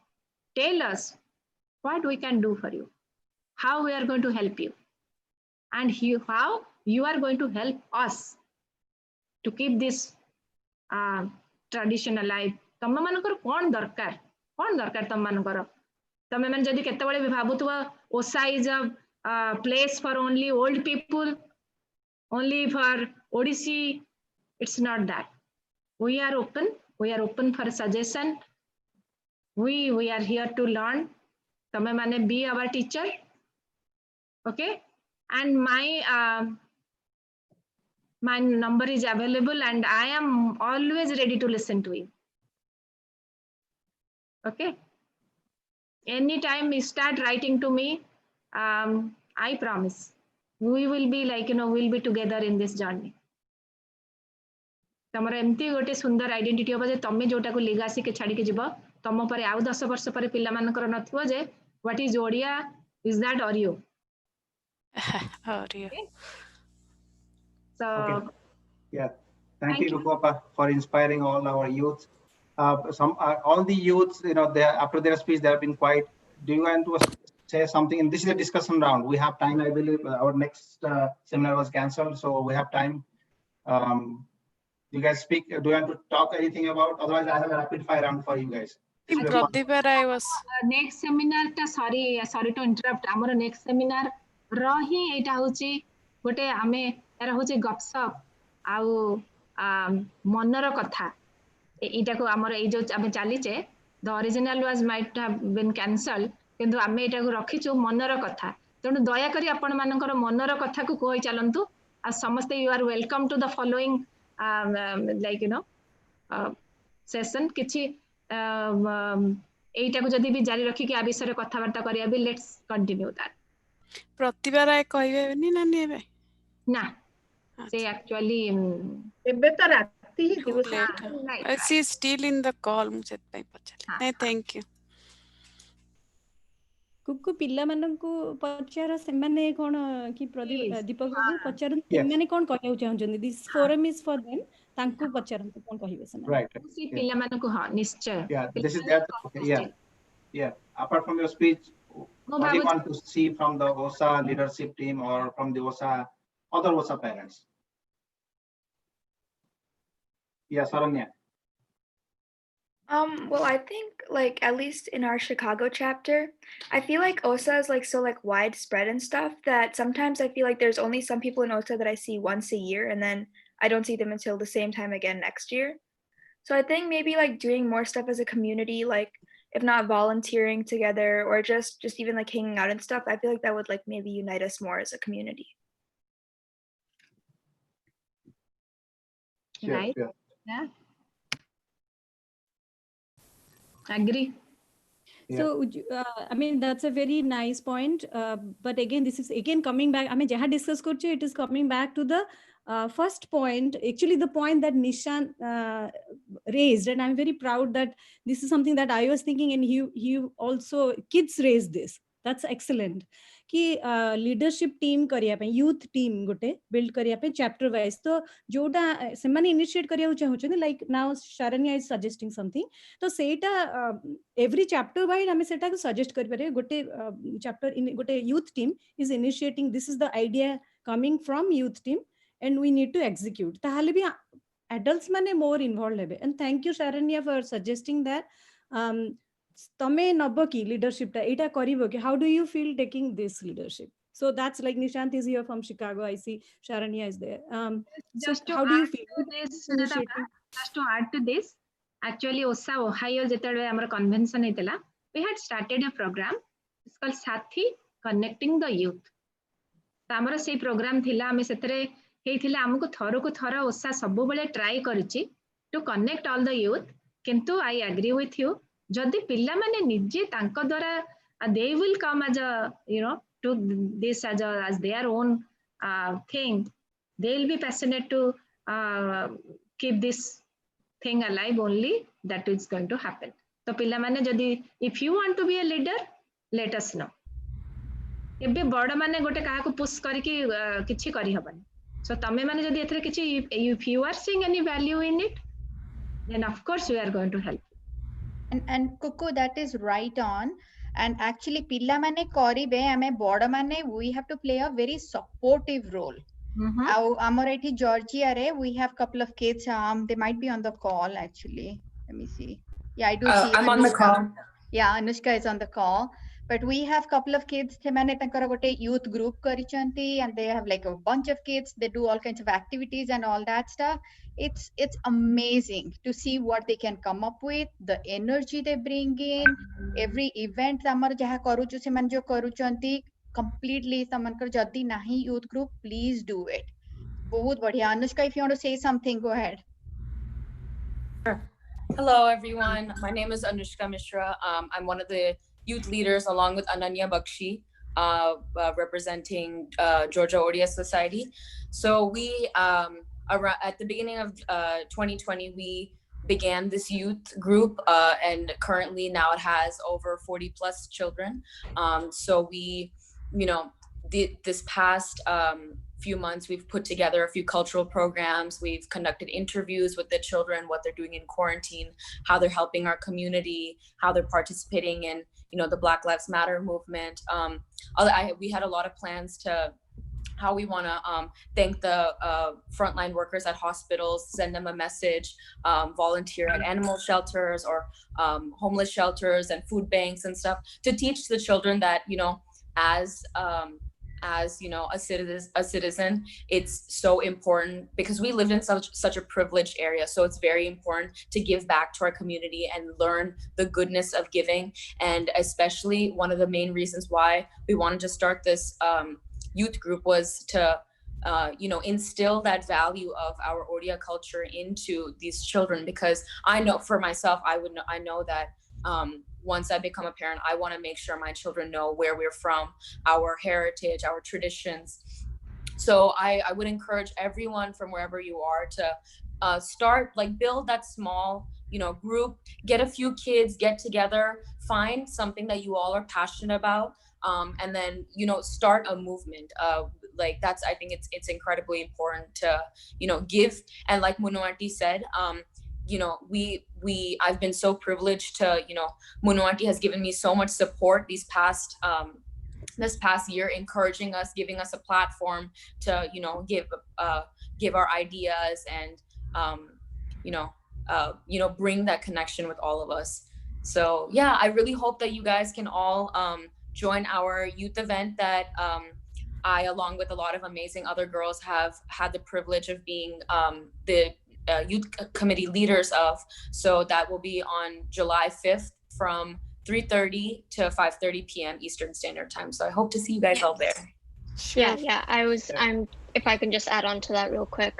Tell us what we can do for you, how we are going to help you, and how you are going to help us to keep this tradition alive. तम मानकर कौन दरकार तम मानकर तमे मन जदी केते बळे भी भाबुतबा OSA is a place for only old people, only for Odissi. It's not that. We are open for suggestion. We are here to learn. Tame mane be our teacher. Okay, and my number is available and I am always ready to listen to you. Okay, anytime you start writing to me, I promise we will be like, you know, we'll be together in this journey. तमर एमती गोटे सुंदर identity होबा जे तमे जोटा को legacy के छाडी के जिवो तम परे आउ 10 वर्ष परे पिल्ला मानकर नथबो जे what is Odia, is that audio? Audio. Okay. So yeah, thank you Rupa for inspiring all our youth. All the youths, you know, they after their speech they have been quiet. Do you want to say something? And this is a discussion round. We have time. I believe our next seminar was cancelled, so we have time. You guys speak. Do you want to talk anything about? Otherwise, I have a rapid fire round for you guys. I was next seminar ta sorry to interrupt. Amar next seminar rahi eta hochi gote ame era hochi gopsop au monor katha. Eta ko amar ei jo ame chaliche, the original was might have been cancelled, kintu ame eta ko rakhichu monor katha. Tenu daya kari apan manankar monor katha ku koi chalantu. As samaste you are welcome to the following like, you know, session kichi एटा को जदी भी जारी रखी कि आ विषय कथा वार्ता करिया भी लेट्स कंटिन्यू दैट. प्रतिबार आय कहबे नि ना नेबे ना से एक्चुअली एबे तो राती ही too late. She is still in the call. मुझे पई पचले नहीं. Thank you. कुकु पिल्ला माननकु पचार से माने कोन कि प्रदीप दीपक को पचार से माने कोन कहउ चाहउछन? This forum is for them. तांकु पचारन कोन कहिबे से माने? Right. सी पिल्ला माननकु हां निश्चय. Yeah, this is that. Okay, yeah. Apart from your speech, what do you want to see from the OSA leadership team or from the other OSA parents? Yeah, Saranya. Well, I think like at least in our Chicago chapter, I feel like OSA is like so like widespread and stuff that sometimes I feel like there's only some people in OSA that I see once a year and then I don't see them until the same time again next year. So I think maybe like doing more stuff as a community, like if not volunteering together or just even like hanging out and stuff, I feel like that would like maybe unite us more as a community. Right? Yeah. Agree. So I mean that's a very nice point, but again this is again coming back. I mean jaha discuss korche, it is coming back to the first point, actually the point that Nishan raised, and I'm very proud that this is something that I was thinking, and he also kids raised this. That's excellent. कि leadership team करिया पे youth team गोटे build करिया पे chapter wise तो जोटा से माने इनिशिएट करिया चाहउछन like now Saranya is suggesting something तो सेटा एवरी चैप्टर वाइज हमें सेटा को सजेस्ट कर पारे गोटे चैप्टर इन गोटे youth team is initiating this is the idea coming from youth team and we need to execute ताहाले भी एडल्ट्स माने मोर इन्वॉल्व हेबे and thank you Saranya for suggesting that तमे नब की लीडरशिप टा एटा करिवो कि how do you feel taking this leadership so that's like Nishant is here from Chicago, I see Sharanya is there. Just so how do you feel just to add to this, Actually, OSA Ohio जेतबे हमर convention हेतला, we had started a program. It's called Sathi Connecting the Youth. तो हमर से program थिला हमें सेतरे हेइथिला हमको thorough OSA सब बेले try करिछि to connect all the youth. किंतु I agree with you. जदि पिल्ला माने निजे तांको द्वारा they will come as a to this as their own thing. They'll be passionate to keep this thing alive only. That is going to happen. So पिल्ला माने जदि if you want to be a leader, let us know. एबे बड़ माने गोटे काहा को push करके किछि करी हबन. So तमे माने जदि एथरे किछि if you are seeing any value in it, then of course we are going to help. And Kuku, that is right on. And actually pilla mane karibe ame boda mane we have to play a very supportive role. Amar ethi Georgia re we have couple of kids, they might be on the call actually. Let me see. Yeah, I do see I'm Anushka. on the call. Yeah, Anushka is on the call. But we have couple of kids, themane tankara gote youth group karichanti, and they have like a bunch of kids. They do all kinds of activities and all that stuff. It's amazing to see what they can come up with, the energy they bring in. Every event amar jaha karuchu seman jo karuchanti completely samankar jati nahi youth group, please do it. Bahut badhiya. Anushka, if you want to say something, go ahead. Hello, everyone. My name is Anushka Mishra. I'm one of the youth leaders along with Ananya Bakshi, representing Georgia Odia Society. So we, at the beginning of 2020, we began this youth group, and currently now it has over 40 plus children. So we, this past few months, we've put together a few cultural programs. We've conducted interviews with the children, what they're doing in quarantine, how they're helping our community, how they're participating in, the Black Lives Matter movement. We had a lot of plans to how we want to thank the frontline workers at hospitals, send them a message, volunteer at animal shelters or homeless shelters and food banks and stuff, to teach the children that, as a citizen, it's so important, because we live in such a privileged area. So it's very important to give back to our community and learn the goodness of giving. And especially one of the main reasons why we wanted to start this youth group was to instill that value of our Odia culture into these children, because I know for myself, I know that once I become a parent, I want to make sure my children know where we're from, our heritage, our traditions. So I would encourage everyone from wherever you are to start, build that small, group, get a few kids, get together, find something that you all are passionate about, and then, start a movement. That's, I think it's incredibly important to, give. And like Munu Auntie said, I've been so privileged to, Munu Auntie has given me so much support this past year, encouraging us, giving us a platform to, give our ideas and, bring that connection with all of us. So yeah, I really hope that you guys can all join our youth event that I, along with a lot of amazing other girls, have had the privilege of being the youth committee leaders of. So that will be on July 5th from 3:30 to 5:30 p.m. Eastern Standard Time. So I hope to see you guys all there. Yeah, if I can just add on to that real quick.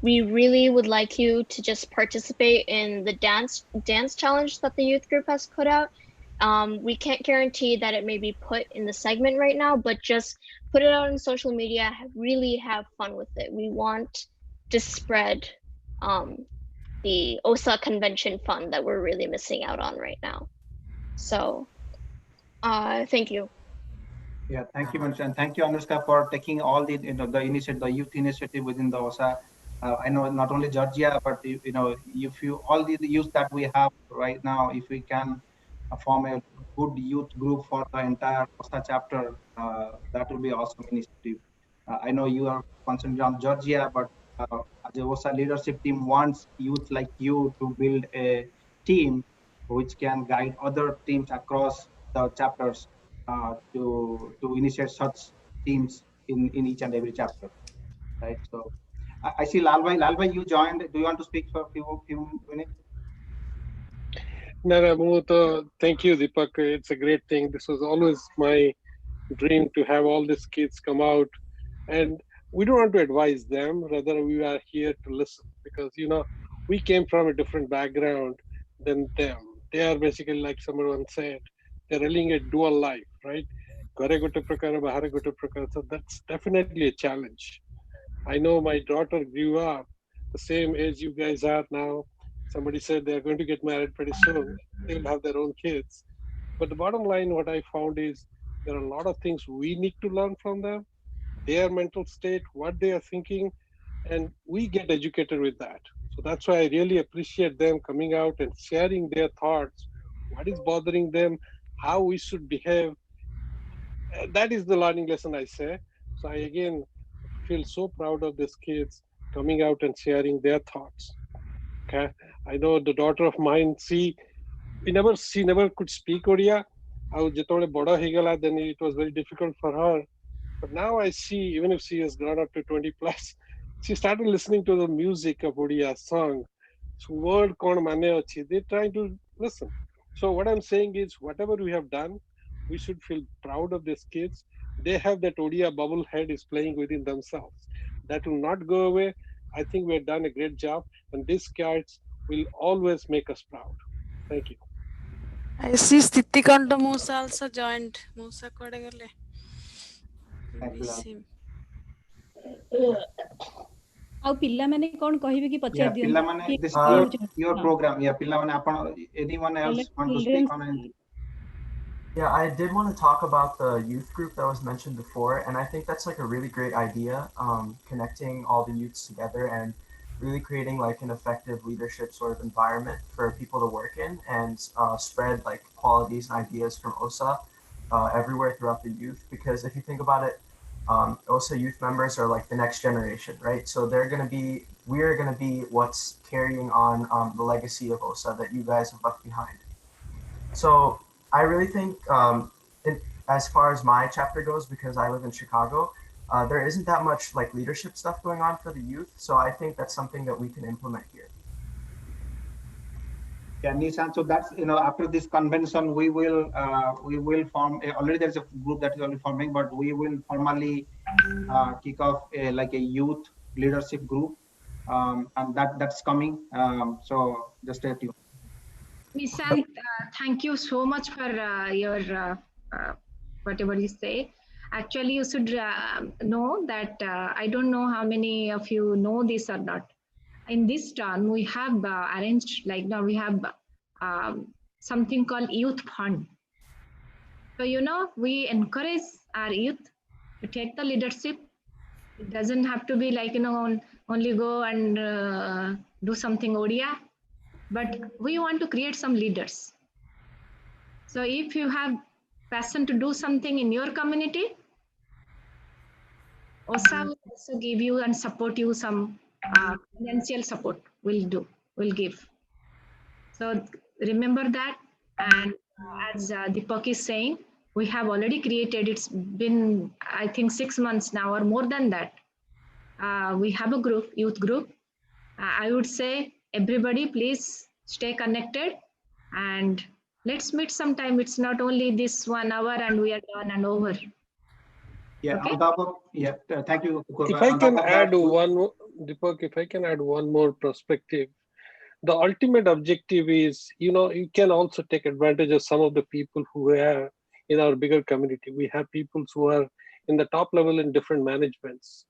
We really would like you to just participate in the dance challenge that the youth group has put out. We can't guarantee that it may be put in the segment right now, but just put it out on social media, really have fun with it. We want to spread the OSA convention fun that we're really missing out on right now. So thank you. Yeah, thank you, Manisha, and thank you, Anushka, for taking all the the youth initiative within the OSA. I know not only Georgia, but if you all the youth that we have right now, if we can form a good youth group for the entire OSA chapter, that will be awesome initiative. I know you are concentrated on Georgia, but the OSA leadership team wants youth like you to build a team which can guide other teams across the chapters to initiate such teams in each and every chapter, right? So I see Lalbhai. Lalbhai, you joined. Do you want to speak for a few minutes? Thank you, Deepak. It's a great thing. This was always my dream to have all these kids come out, and we don't want to advise them. Rather, we are here to listen because we came from a different background than them. They are basically, like someone said, they're living a dual life, right? Ghare gote prakara, bahare gote prakara. So that's definitely a challenge. I know my daughter grew up the same age you guys are now. Somebody said they're going to get married pretty soon. They will have their own kids. But the bottom line, what I found is there are a lot of things we need to learn from them, their mental state, what they are thinking, and we get educated with that. So that's why I really appreciate them coming out and sharing their thoughts, what is bothering them, how we should behave. That is the learning lesson, I say. So I again feel so proud of these kids coming out and sharing their thoughts. Okay, I know the daughter of mine. She never could speak Odia. ଆଉ ଯେତେବେଳେ ବଡ଼ ହେଇଗଲା, then it was very difficult for her. But now I see, even if she has grown up to 20 plus, she started listening to the music of Odia song. So word kon mane achi. They're trying to listen. So what I'm saying is, whatever we have done, we should feel proud of these kids. They have that Odia bubble head is playing within themselves. That will not go away. I think we have done a great job, and these kids will always make us proud. Thank you. I see Sthitikanta Musa also joined. Musa kuade gale? Miss him. ଆଉ ପିଲାମାନେ କଣ କହିବେ କି ପଚାରି Yeah, ଦିଅନ୍ତୁ ପିଲାମାନେ, କିଏ this କହିବାକୁ is ଚାହୁଁଛନ୍ତି? your ହଁ। program. Yeah, ପିଲାମାନେ ଆପଣ, anyone else want to speak on anything? Yeah, I did want to talk about the youth group that was mentioned before, and I think that's like a really great idea, connecting all the youths together and really creating like an effective leadership sort of environment for people to work in and spread like qualities and ideas from OSA everywhere throughout the youth. Because if you think about it, OSA youth members are like the next generation, right? So we're gonna be what's carrying on the legacy of OSA that you guys have left behind. So I really think, as far as my chapter goes, because I live in Chicago, there isn't that much like leadership stuff going on for the youth. So I think that's something that we can implement here. Yeah, Nishan. So that's, after this convention, we will form. Already there's a group that is already forming, but we will formally kick off like a youth leadership group, and that's coming. So just stay tuned. Nishant, thank you so much for your whatever you say. Actually, you should know that I don't know how many of you know this or not. In this term, we have arranged, like now we have something called Youth Fund. So, we encourage our youth to take the leadership. It doesn't have to be like, only go and do something Odia, but we want to create some leaders. So if you have passion to do something in your community, OSA will also give you and support you some financial support. Will give. So remember that. And as Deepak is saying, we have already created, it's been, I think 6 months now or more than that. We have a group, youth group. I would say everybody please stay connected and let's meet sometime. It's not only this 1 hour and we are done and over. Yeah, okay? On top of, thank you. If I can add one more, Deepak, if I can add one more perspective, the ultimate objective is, you can also take advantage of some of the people who are in our bigger community. We have people who are in the top level in different managements.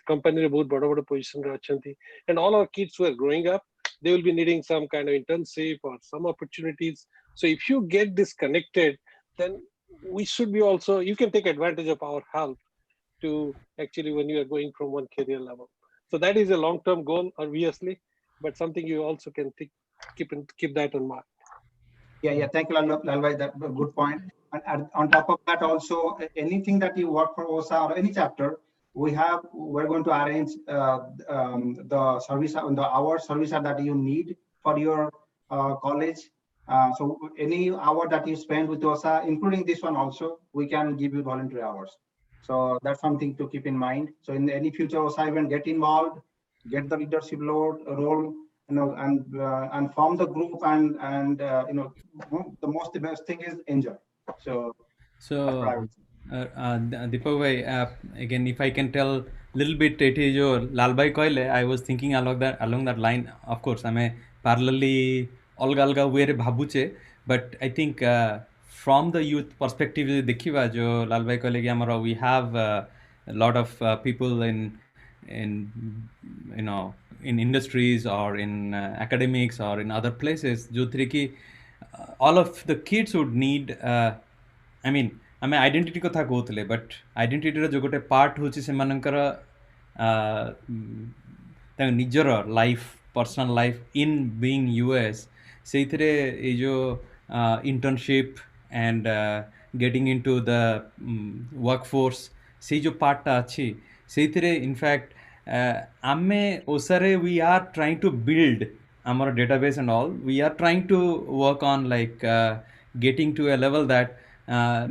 Company both bada position rachanti, and all our kids who are growing up, they will be needing some kind of internship or some opportunities. So if you get this connected, then we should be also, you can take advantage of our help to actually when you are going from one career level. So that is a long-term goal, obviously, but something you also can keep that in mind. Yeah. Thank you, Lalbhai. That's a good point. And on top of that, also anything that you work for OSA or any chapter, we're going to arrange the service, the hour service that you need for your college. So any hour that you spend with OSA, including this one also, we can give you voluntary hours. So that's something to keep in mind. So in any future OSA event, get involved, get the leadership role, and form the group and the best thing is enjoy. So that's what I So, would say. Deepak bhai, again, if I can tell little bit, it is your Lalbai Koile. I was thinking along that line. Of course, I mean parallelly alga alga way bhabuche, but I think from the youth perspective, dekhiva jo Lalbai Koile ki amara we have a lot of people in you know in industries or in academics or in other places. Jo ki all of the kids would need. I mean ଆମେ identity କଥା କହୁଥିଲେ but ଆଇଡେଣ୍ଟିଟିର ଯେଉଁ ଗୋଟେ part ହେଉଛି ସେମାନଙ୍କର ତାଙ୍କ ନିଜର life personal life in being US ସେଇଥିରେ ଏଇ ଯେଉଁ internship and getting into the work force ସେଇ ଯେଉଁ ପାର୍ଟଟା ଅଛି ସେଇଥିରେ ଇନଫ୍ୟାକ୍ଟ ଆମେ ଓସାରେ we are trying to build ଆମର database and all we are trying to work on like getting to a level that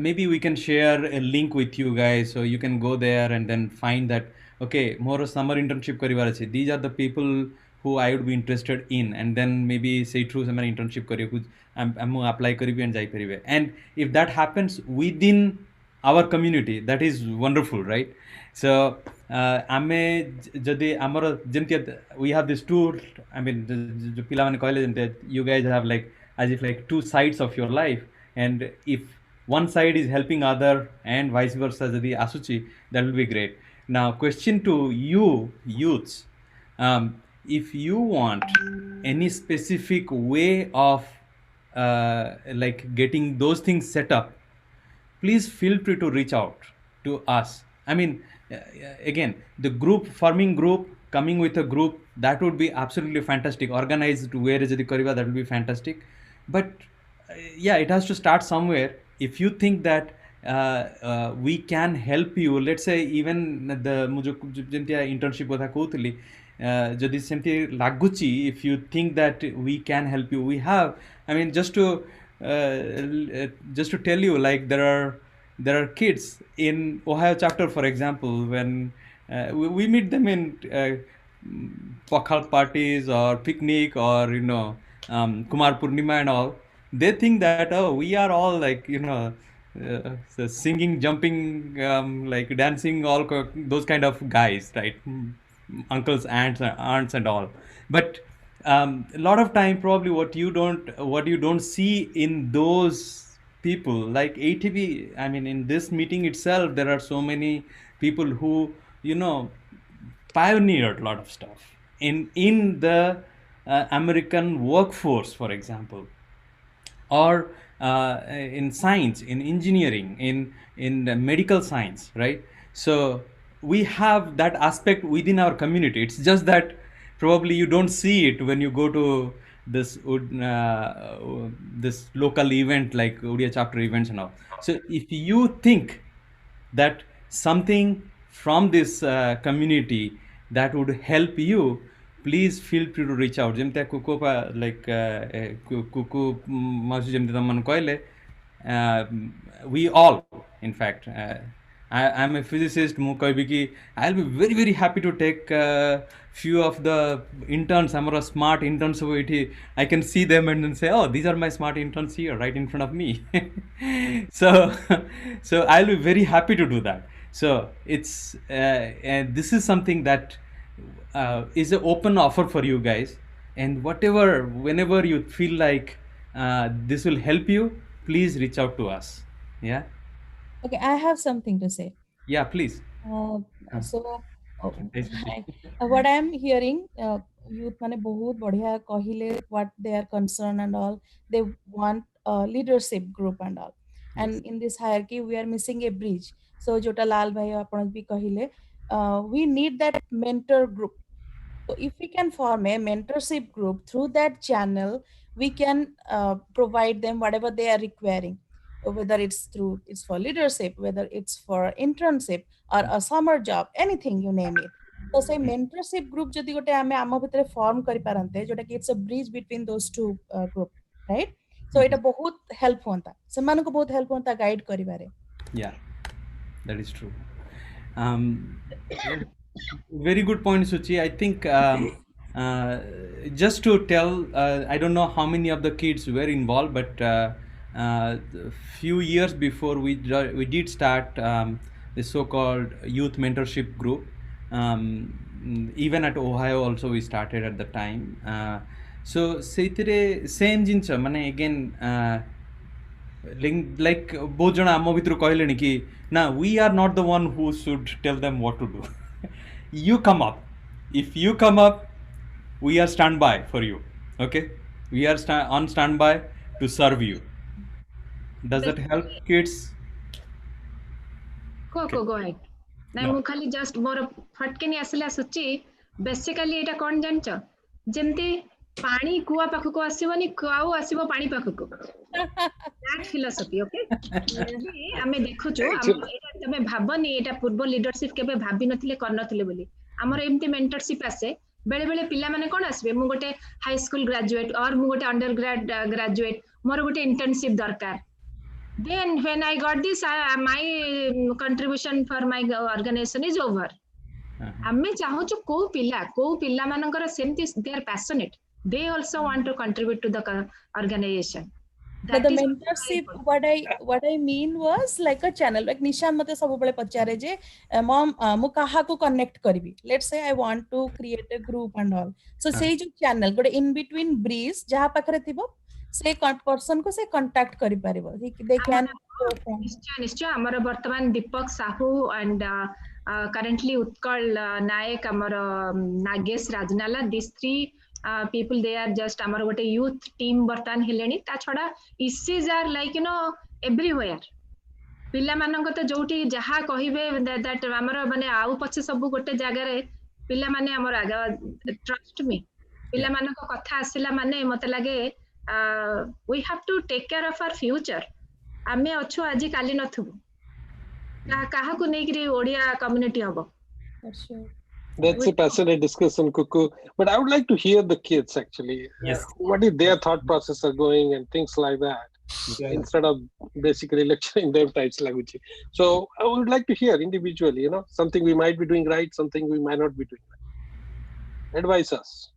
maybe we can share a link with you guys so you can go there and then find that okay more summer internship karibar ache these are the people who I would be interested in and then maybe say through summer internship karibu am apply karibi and jai paribe and if that happens within our community that is wonderful right so ame jodi amara jemti we have this two I mean the pila mane kahile jemti you guys have like as if like two sides of your life and if one side is helping other and vice versa jodi asuchi that will be great now question to you youths if you want any specific way of like getting those things set up please feel free to reach out to us I mean again the group forming group coming with a group that would be absolutely fantastic organized where is the kariba that will be fantastic but yeah it has to start somewhere if you think that we can help you let's say even the mujo jemtia internship kotha kohutili jodi semti laguchi if you think that we can help you we have I mean just to tell you like there are kids in Ohio chapter for example when we meet them in pakhal parties or picnic or Kumar Purnima and all they think that oh we are all like so singing jumping like dancing all those kind of guys right uncles aunts and all but a lot of time probably what you don't see in those people like ATB I mean in this meeting itself there are so many people who pioneered a lot of stuff in the American workforce for example or in science in engineering in the medical science right so we have that aspect within our community it's just that probably you don't see it when you go to this local event like Odia chapter events and all so if you think that something from this community that would help you please feel free to reach out jemte kuku like kuku masu jemte taman koile we all in fact I'm a physicist mu koibi ki I'll be very very happy to take few of the interns amara smart interns over it I can see them and then say oh these are my smart interns here right in front of me so so I'll be very happy to do that so it's and this is something that is an open offer for you guys and whenever you feel like this will help you please reach out to us yeah Okay, I have something to say. yeah please So nice to see. what I am hearing youth mane bahut badhiya kahile what they are concerned and all they want a leadership group and all and in this hierarchy we are missing a bridge so jota lal bhai apan bhi kahile we need that mentor group so if we can form a mentorship group through that channel we can provide them whatever they are requiring whether it's for leadership whether it's for internship or a summer job anything you name it तो से mentorship group जदि गोटे आमे आम भितर form करि पारंते जोटा कि it's a bridge between those two group right so एटा बहुत हेल्प होता से मानको बहुत हेल्प होता guide करिबारे yeah that is true very good point Suchi I think just to tell, I don't know how many of the kids were involved, but a few years before we did start the so-called youth mentorship group. Even at Ohio also we started at the time. So same jincha mane again like both jana am vitru kahileni ki na we are not the one who should tell them what to do. You come up. If you come up, we are standby for you. Okay, we are on standby to serve you. Does that help kids? go ahead. ନାଇଁ No. ମୁଁ ଖାଲି just ମୋର ଫଟକିନି ଆସିଲା ସୂଚି basically ଏଇଟା କଣ ଜାଣିଛ ଯେମିତି ପାଣି କୁଆ ପାଖକୁ ଆସିବନି କୁଆଉ ଆସିବ ପାଣି ପାଖକୁ that philosophy okay ଆମେ ଦେଖୁଛୁ ଏଇଟା ତମେ ଭାବନି ଏଇଟା ପୂର୍ବ ଲିଡରସିପ କେବେ ଭାବି ନଥିଲେ କରିନଥିଲେ ବୋଲି ଆମର ଏମିତି ମେଣ୍ଟରସିପ ଆସେ ବେଳେ ବେଳେ ପିଲାମାନେ କଣ ଆସିବେ ମୁଁ ଗୋଟେ ହାଇ ସ୍କୁଲ ଗ୍ରାଜୁଏଟ ଅର ମୁଁ ଗୋଟେ ଅଣ୍ଡର ଗ୍ରାଜୁଏଟ ମୋର ଗୋଟେ ଇଣ୍ଟର୍ନସିପ ଦରକାର. Then when I got this, my contribution for my organization is over. ଆମେ ଚାହୁଁଛୁ କୋଉ ପିଲା ମାନଙ୍କର ସେମିତି they are passionate. They also want to contribute to the organization. But the mentorship, what I mean was like a channel. Like Nishan mate sabubale pachare je, mom, mu kaha ko connect karibi. Let's say I want to create a group and all. So say jo channel, gote in between breeze, jaha pakhare thibo, say person ko say contact kari paribo. They can. ନିଶ୍ଚୟ ଆମର ବର୍ତ୍ତମାନ Deepak Sahu and currently Utkal Nayak ଆମର Nagesh ରାଜନାଲା these three people they are just ଆମର ଗୋଟେ youth team ବର୍ତ୍ତମାନ ହେଲେଣି ତା ଛଡା issues are like everywhere ପିଲାମାନଙ୍କ ତ ଯୋଉଠି ଯାହା କହିବେ that ଆମର ମାନେ ଆଉ ପଛେ ସବୁ ଗୋଟେ ଜାଗାରେ ପିଲାମାନେ ଆମର trust me ପିଲାମାନଙ୍କ କଥା ଆସିଲା ମାନେ ମତେ ଲାଗେ we have to take care of our future. ଆମେ ଅଛୁ ଆଜି କାଲି ନଥିବୁ କାହାକୁ ନେଇକିରି ଓଡିଆ କମ୍ୟୁନିଟି ହବ. That's a passionate discussion, Kuku. But I would like to hear the kids actually. Yes. What is their thought process are going and things like that, instead of basically lecturing them types language. So I would like to hear individually, something we might be doing right, something we might not be doing right. Advise us.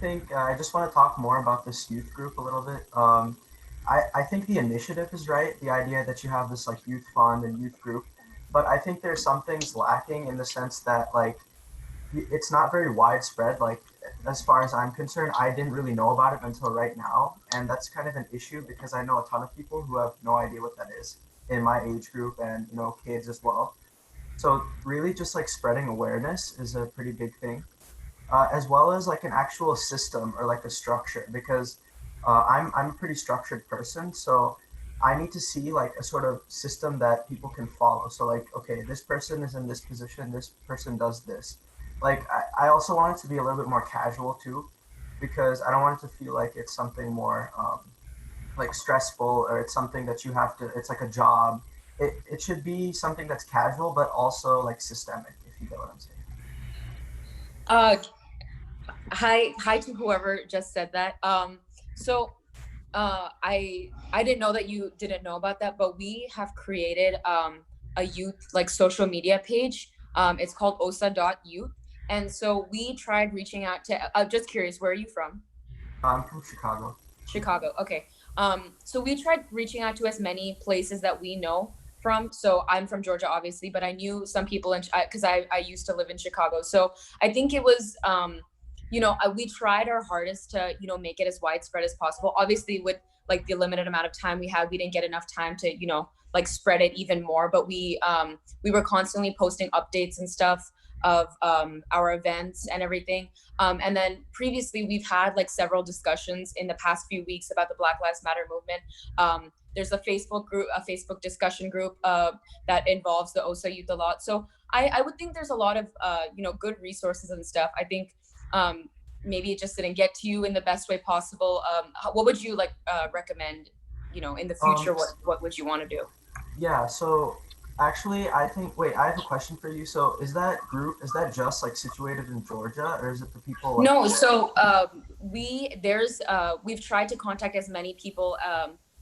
I just want to talk more about this youth group a little bit. I think the initiative is right, the idea that you have this like youth fund and youth group, but I think there's some things lacking in the sense that like it's not very widespread. Like as far as I'm concerned, I didn't really know about it until right now, and that's kind of an issue because I know a ton of people who have no idea what that is in my age group and kids as well. So really just like spreading awareness is a pretty big thing, as well as like an actual system or like a structure, because I'm a pretty structured person, so I need to see like a sort of system that people can follow. So like, okay, this person is in this position, this person does this. Like I also want it to be a little bit more casual too, because I don't want it to feel like it's something more like stressful, or it's something that you have to, it's like a job. It should be something that's casual, but also like systemic, if you get what I'm saying. Hi to whoever just said that. So I didn't know that you didn't know about that, but we have created a youth like social media page. It's called osa.youth, and so we tried reaching out to just curious, where are you from? I'm from Chicago. Okay. So we tried reaching out to as many places that we know from. So I'm from Georgia obviously, but I knew some people because I used to live in Chicago, so I think it was we tried our hardest to make it as widespread as possible. Obviously with like the limited amount of time we had, we didn't get enough time to like spread it even more, but we were constantly posting updates and stuff of our events and everything, and then previously we've had like several discussions in the past few weeks about the Black Lives Matter movement. There's a Facebook discussion group that involves the OSA youth a lot, so I would think there's a lot of good resources and stuff. I think maybe it just didn't get to you in the best way possible. What would you like recommend, in the future? What would you want to do? Yeah, so actually I think, wait, I have a question for you. So is that group, is that just like situated in Georgia, or is it the people? No, so we've tried to contact as many people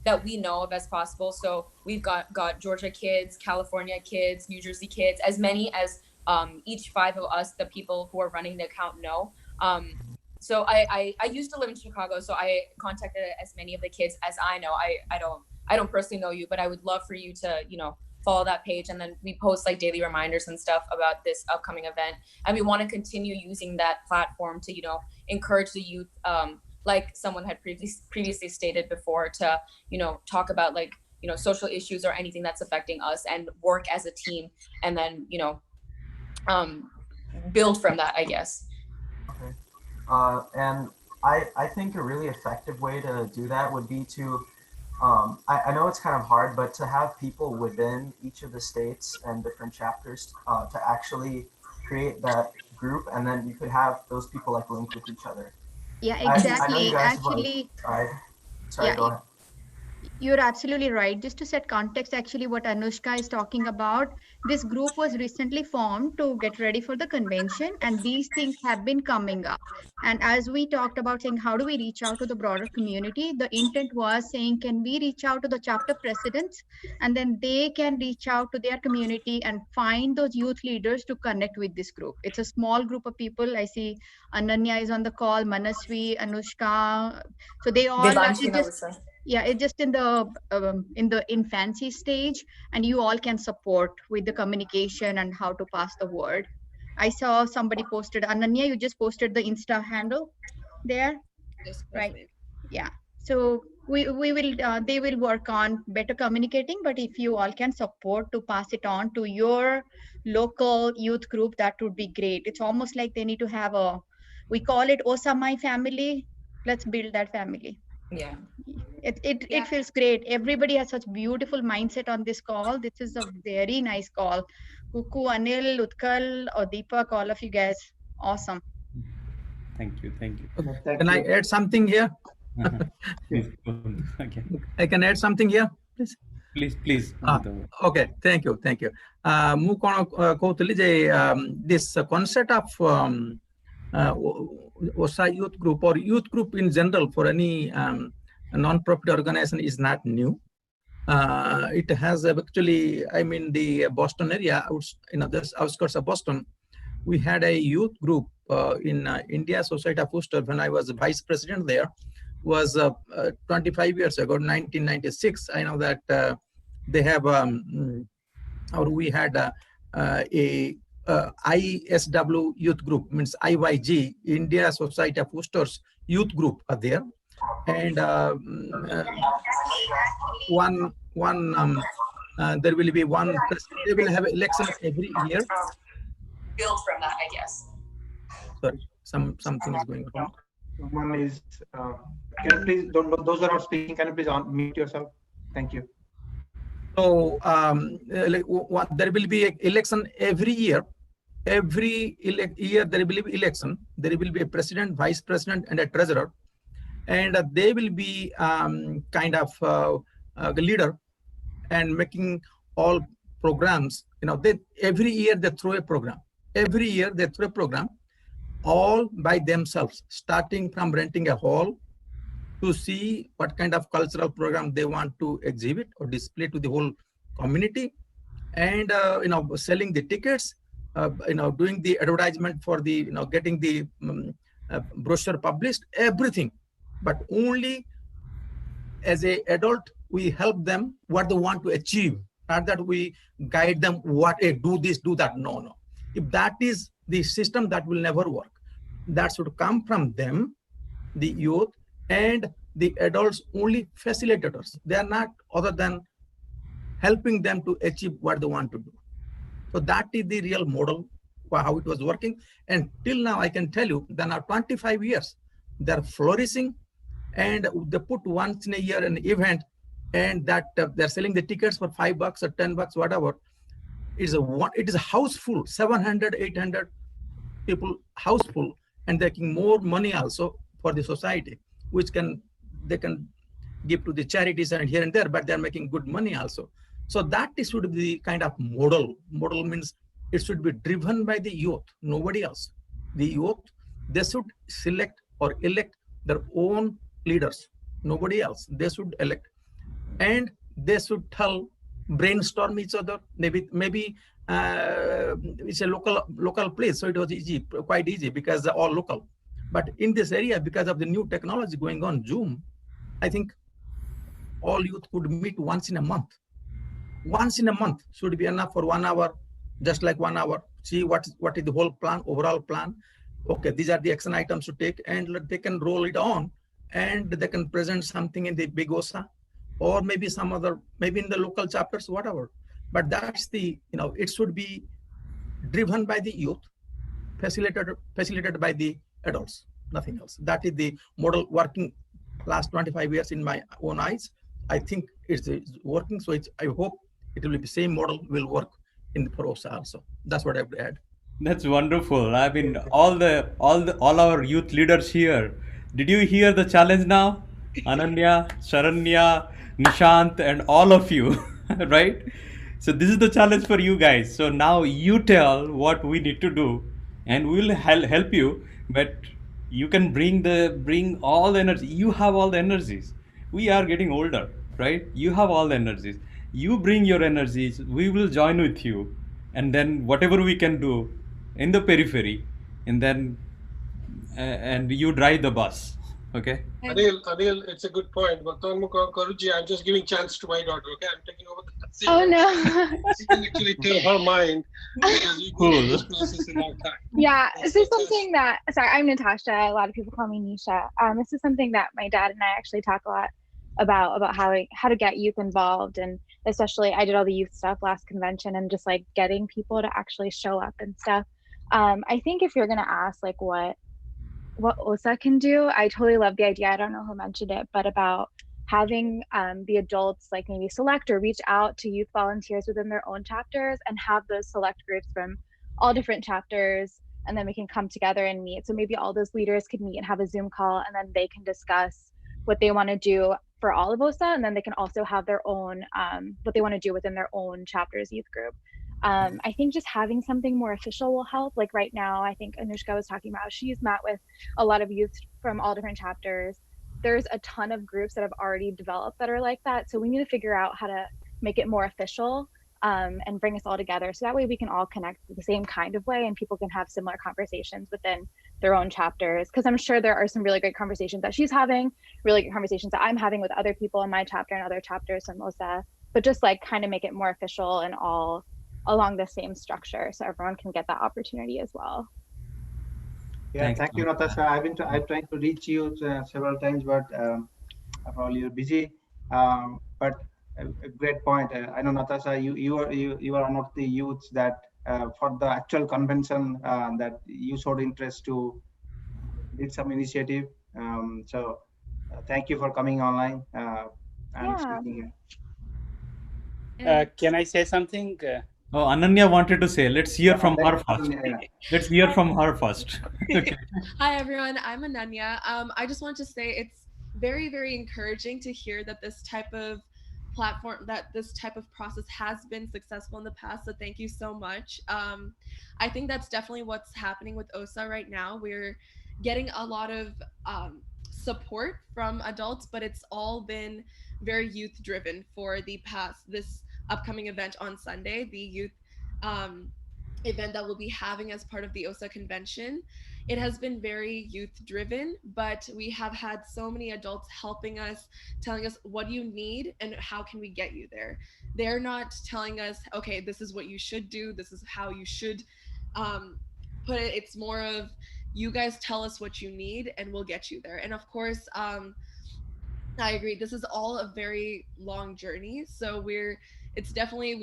that we know of as possible. So we've got Georgia kids, California kids, New Jersey kids, as many as each 5 of us, the people who are running the account, know. So I used to live in Chicago, so I contacted as many of the kids as I know. I don't personally know you, but I would love for you to, you know, follow that page, and then we post like daily reminders and stuff about this upcoming event. And we want to continue using that platform to, you know, encourage the youth, like someone had previously stated before, to, you know, talk about like, you know, social issues or anything that's affecting us, and work as a team, and then, you know, build from that, I guess. Okay. And I think a really effective way to do that would be to, I know it's kind of hard, but to have people within each of the states and different chapters to actually create that group, and then you could have those people like link with each other. Yeah, I know exactly. you guys Actually, have, sorry, go ahead. You're absolutely right. Just to set context, actually, what Anushka is talking about, this group was recently formed to get ready for the convention, and these things have been coming up. And as we talked about saying, how do we reach out to the broader community? The intent was saying, can we reach out to the chapter presidents, and then they can reach out to their community and find those youth leaders to connect with this group. It's a small group of people. I see Ananya is on the call, Manasvi, Anushka. So they all it's just in the infancy stage, and you all can support with the communication and how to pass the word. I saw somebody posted, Ananya, you just posted the Insta handle there, right? Yeah. So we will they will work on better communicating, but if you all can support to pass it on to your local youth group, that would be great. It's almost like they need to have we call it OSA My Family. Let's build that family. Yeah. It feels great. Everybody has such beautiful mindset on this call. This is a very nice call. Kuku, Anil, Utkal, or Deepak, all of you guys, awesome. Thank you. Okay. Can I add something here? Okay. I can add something here, please. Please. Okay, thank you. ମୁଁ କ'ଣ କହୁଥିଲି ଯେ this concept of OSA youth group or youth group in general for any non-profit organization is not new. It has actually, I mean, the Boston area, the outskirts of Boston, we had a youth group in India Society of Worcester when I was vice president there. Was 25 years ago, 1996. I know that they have, or we had a ISW youth group, means IYG, India Society of Worcester's youth group are there. And there will be one, they will have elections every year. Build from that, I guess. Sorry, something is going on. Someone is, can you please, those who are not speaking, can you please unmute yourself? Thank you. So there will be an election every year. Every year there will be election. There will be a president, vice president, and a treasurer. And they will be kind of the leader and making all programs. You know, every year they throw a program. Every year they throw a program, all by themselves, starting from renting a hall to see what kind of cultural program they want to exhibit or display to the whole community, and selling the tickets, doing the advertisement for the, getting the brochure published, everything. But only as an adult, we help them what they want to achieve, not that we guide them what, hey, do this, do that. No. If that is the system, that will never work. That should come from them, the youth, and the adults only facilitators. They are not other than helping them to achieve what they want to do. So that is the real model for how it was working. And till now, I can tell you that now 25 years, they're flourishing, and they put once in a year an event, and that they're selling the tickets for $5 or $10, whatever. It is a house full, 700, 800 people, house full, and they're making more money also for the society, which they can give to the charities and here and there, but they're making good money also. So that should be the kind of model. Model means it should be driven by the youth, nobody else. The youth, they should select or elect their own leaders, nobody else. They should elect, and they should brainstorm each other. Maybe it's a local place, so it was easy, quite easy, because they're all local. But in this area, because of the new technology going on, Zoom, I think all youth could meet once in a month. Once in a month should be enough for 1 hour, just like 1 hour. See what is the whole plan, overall plan. Okay, these are the action items to take, and they can roll it on, and they can present something in the big OSA, or maybe some other, maybe in the local chapters, whatever. But that's the, it should be driven by the youth, facilitated by the adults, nothing else. That is the model working last 25 years in my own eyes. I think it's working. So I hope it will be the same model will work in the PROSA also. That's what I would add. That's wonderful. I mean, all our youth leaders here. Did you hear the challenge now? Ananya, Sharanya, Nishant, and all of you, right? So this is the challenge for you guys. So now you tell what we need to do, and we will help you. But you can bring all the energy. You have all the energies. We are getting older, right? You have all the energies. You bring your energies. We will join with you, and then whatever we can do in the periphery, and then and you drive the bus. Okay. Anil, it's a good point. But Karuji, I'm just giving chance to my daughter. Okay, I'm taking over the Oh no. She can actually tell her mind because we go through this process a long time. Yeah, this is something that, sorry, I'm Natasha. A lot of people call me Nisha. This is something that my dad and I actually talk a lot about how to get youth involved, and especially I did all the youth stuff last convention, and just like getting people to actually show up and stuff. I think if you're gonna ask like what OSA can do, I totally love the idea. I don't know who mentioned it, but about having the adults like maybe select or reach out to youth volunteers within their own chapters and have those select groups from all different chapters, and then we can come together and meet. So maybe all those leaders could meet and have a Zoom call, and then they can discuss what they want to do for all of OSA, and then they can also have their own what they want to do within their own chapter's youth group. I think just having something more official will help. Like right now, I think Anushka was talking about, she's met with a lot of youth from all different chapters. There's a ton of groups that have already developed that are like that. So we need to figure out how to make it more official and bring us all together. So that way we can all connect the same kind of way, and people can have similar conversations within their own chapters. Because I'm sure there are some really great conversations that she's having, really great conversations that I'm having with other people in my chapter and other chapters from OSA, but just like kind of make it more official and all along the same structure so everyone can get that opportunity as well. Yeah, thank you, Natasha. I'm trying to reach you several times, but probably you're busy. But a great point. I know, Natasha, you are one of the youths that for the actual convention that you showed interest to did some initiative. So thank you for coming online and speaking here. Can I say something? Oh, Ananya wanted to say. Let's hear from her first. Let's hear from her first. Okay. Hi, everyone. I'm Ananya. I just want to say it's very, very encouraging to hear that this type of platform, that this type of process has been successful in the past. So thank you so much. I think that's definitely what's happening with OSA right now. We're getting a lot of support from adults, but it's all been very youth driven for this upcoming event on Sunday, the youth event that we'll be having as part of the OSA convention. It has been very youth driven, but we have had so many adults helping us, telling us what do you need and how can we get you there. They're not telling us, okay, this is what you should do, this is how you should put it. It's more of, you guys tell us what you need and we'll get you there. And of course, I agree, this is all a very long journey. So we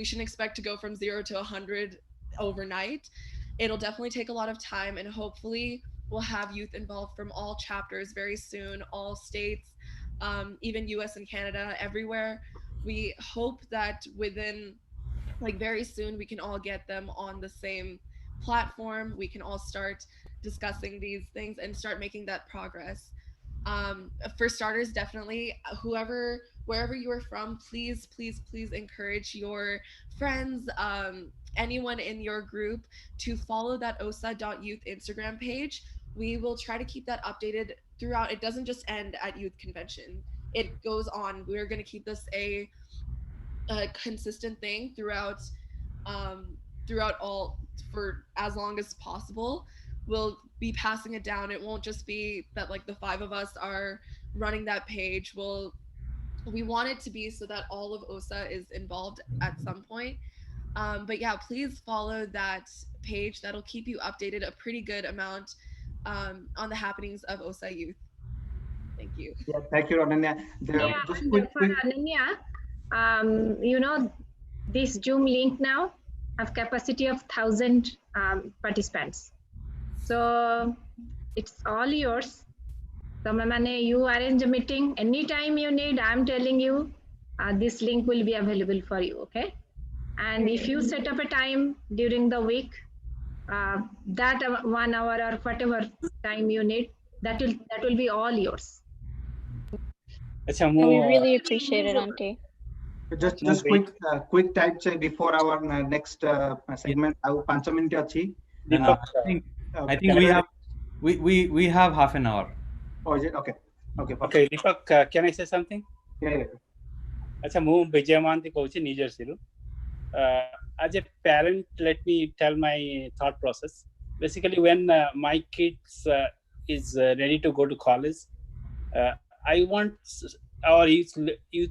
shouldn't expect to go from 0 to 100 overnight. It'll definitely take a lot of time, and hopefully we'll have youth involved from all chapters very soon, all states, even US and Canada, everywhere. We hope that within very soon we can all get them on the same platform. We can all start discussing these things and start making that progress. For starters, definitely wherever you are from, please encourage your friends, anyone in your group to follow that osa.youth Instagram page. We will try to keep that updated throughout. It doesn't just end at youth convention. It goes on. We're going to keep this a consistent thing throughout all, for as long as possible. we'll be passing it down. It won't just be that like the 5 of us are running that page. We want it to be so that all of OSA is involved at some point. But yeah, please follow that page. That'll keep you updated a pretty good amount on the happenings of OSA youth. Thank you. Yeah, thank you, Ananya. Yeah, Just and quick. for Ananya, you know, this Zoom link now have capacity of 1,000 participants. So it's all yours. So Mamane, you arrange a meeting anytime you need. I'm telling you, this link will be available for you. Okay. And if you set up a time during the week, that 1 hour or whatever time you need, that will be all yours. We really appreciate it, Auntie. Just quick type check before our next segment. Our 5 minutes achi. No, I think we have half an hour. Oh, is it? Okay. Okay, Deepak, can I say something? Yeah. Acha, mu Vijay Manti kochi New Jersey. As a parent, let me tell my thought process. Basically, when my kids is ready to go to college, I want our youth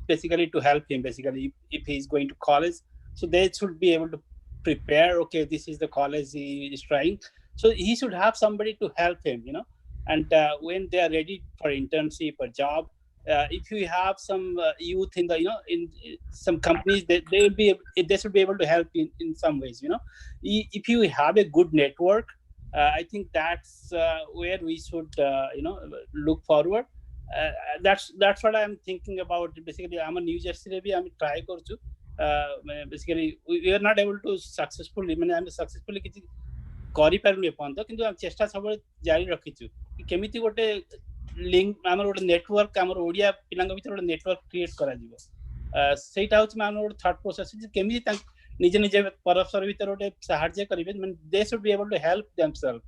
basically to help him. Basically, if he's going to college, so they should be able to prepare. Okay, this is the college he is trying, so he should have somebody to help him. And when they are ready for internship or job, if you have some youth in the in some companies, they should be able to help in some ways. If you have a good network, I think that's where we should look forward. That's what I'm thinking about. Basically, I'm a New Jersey रे भी I'm try करचु. Basically, we are not able to successfully. मैंने हम successfully किसी करी पार नहीं पाऊँ तो किंतु हम चेष्टा सब जारी रखीचु. केमिति गोटे लिंक आमर गोटे नेटवर्क आमर ओडिया पिलांग भीतर गोटे नेटवर्क क्रिएट करा जीवो. सेटा होच में आमर गोटे थर्ड प्रोसेस केमिति तांक निजे निजे परस्पर भीतर गोटे सहायता करिवे. They should be able to help themselves.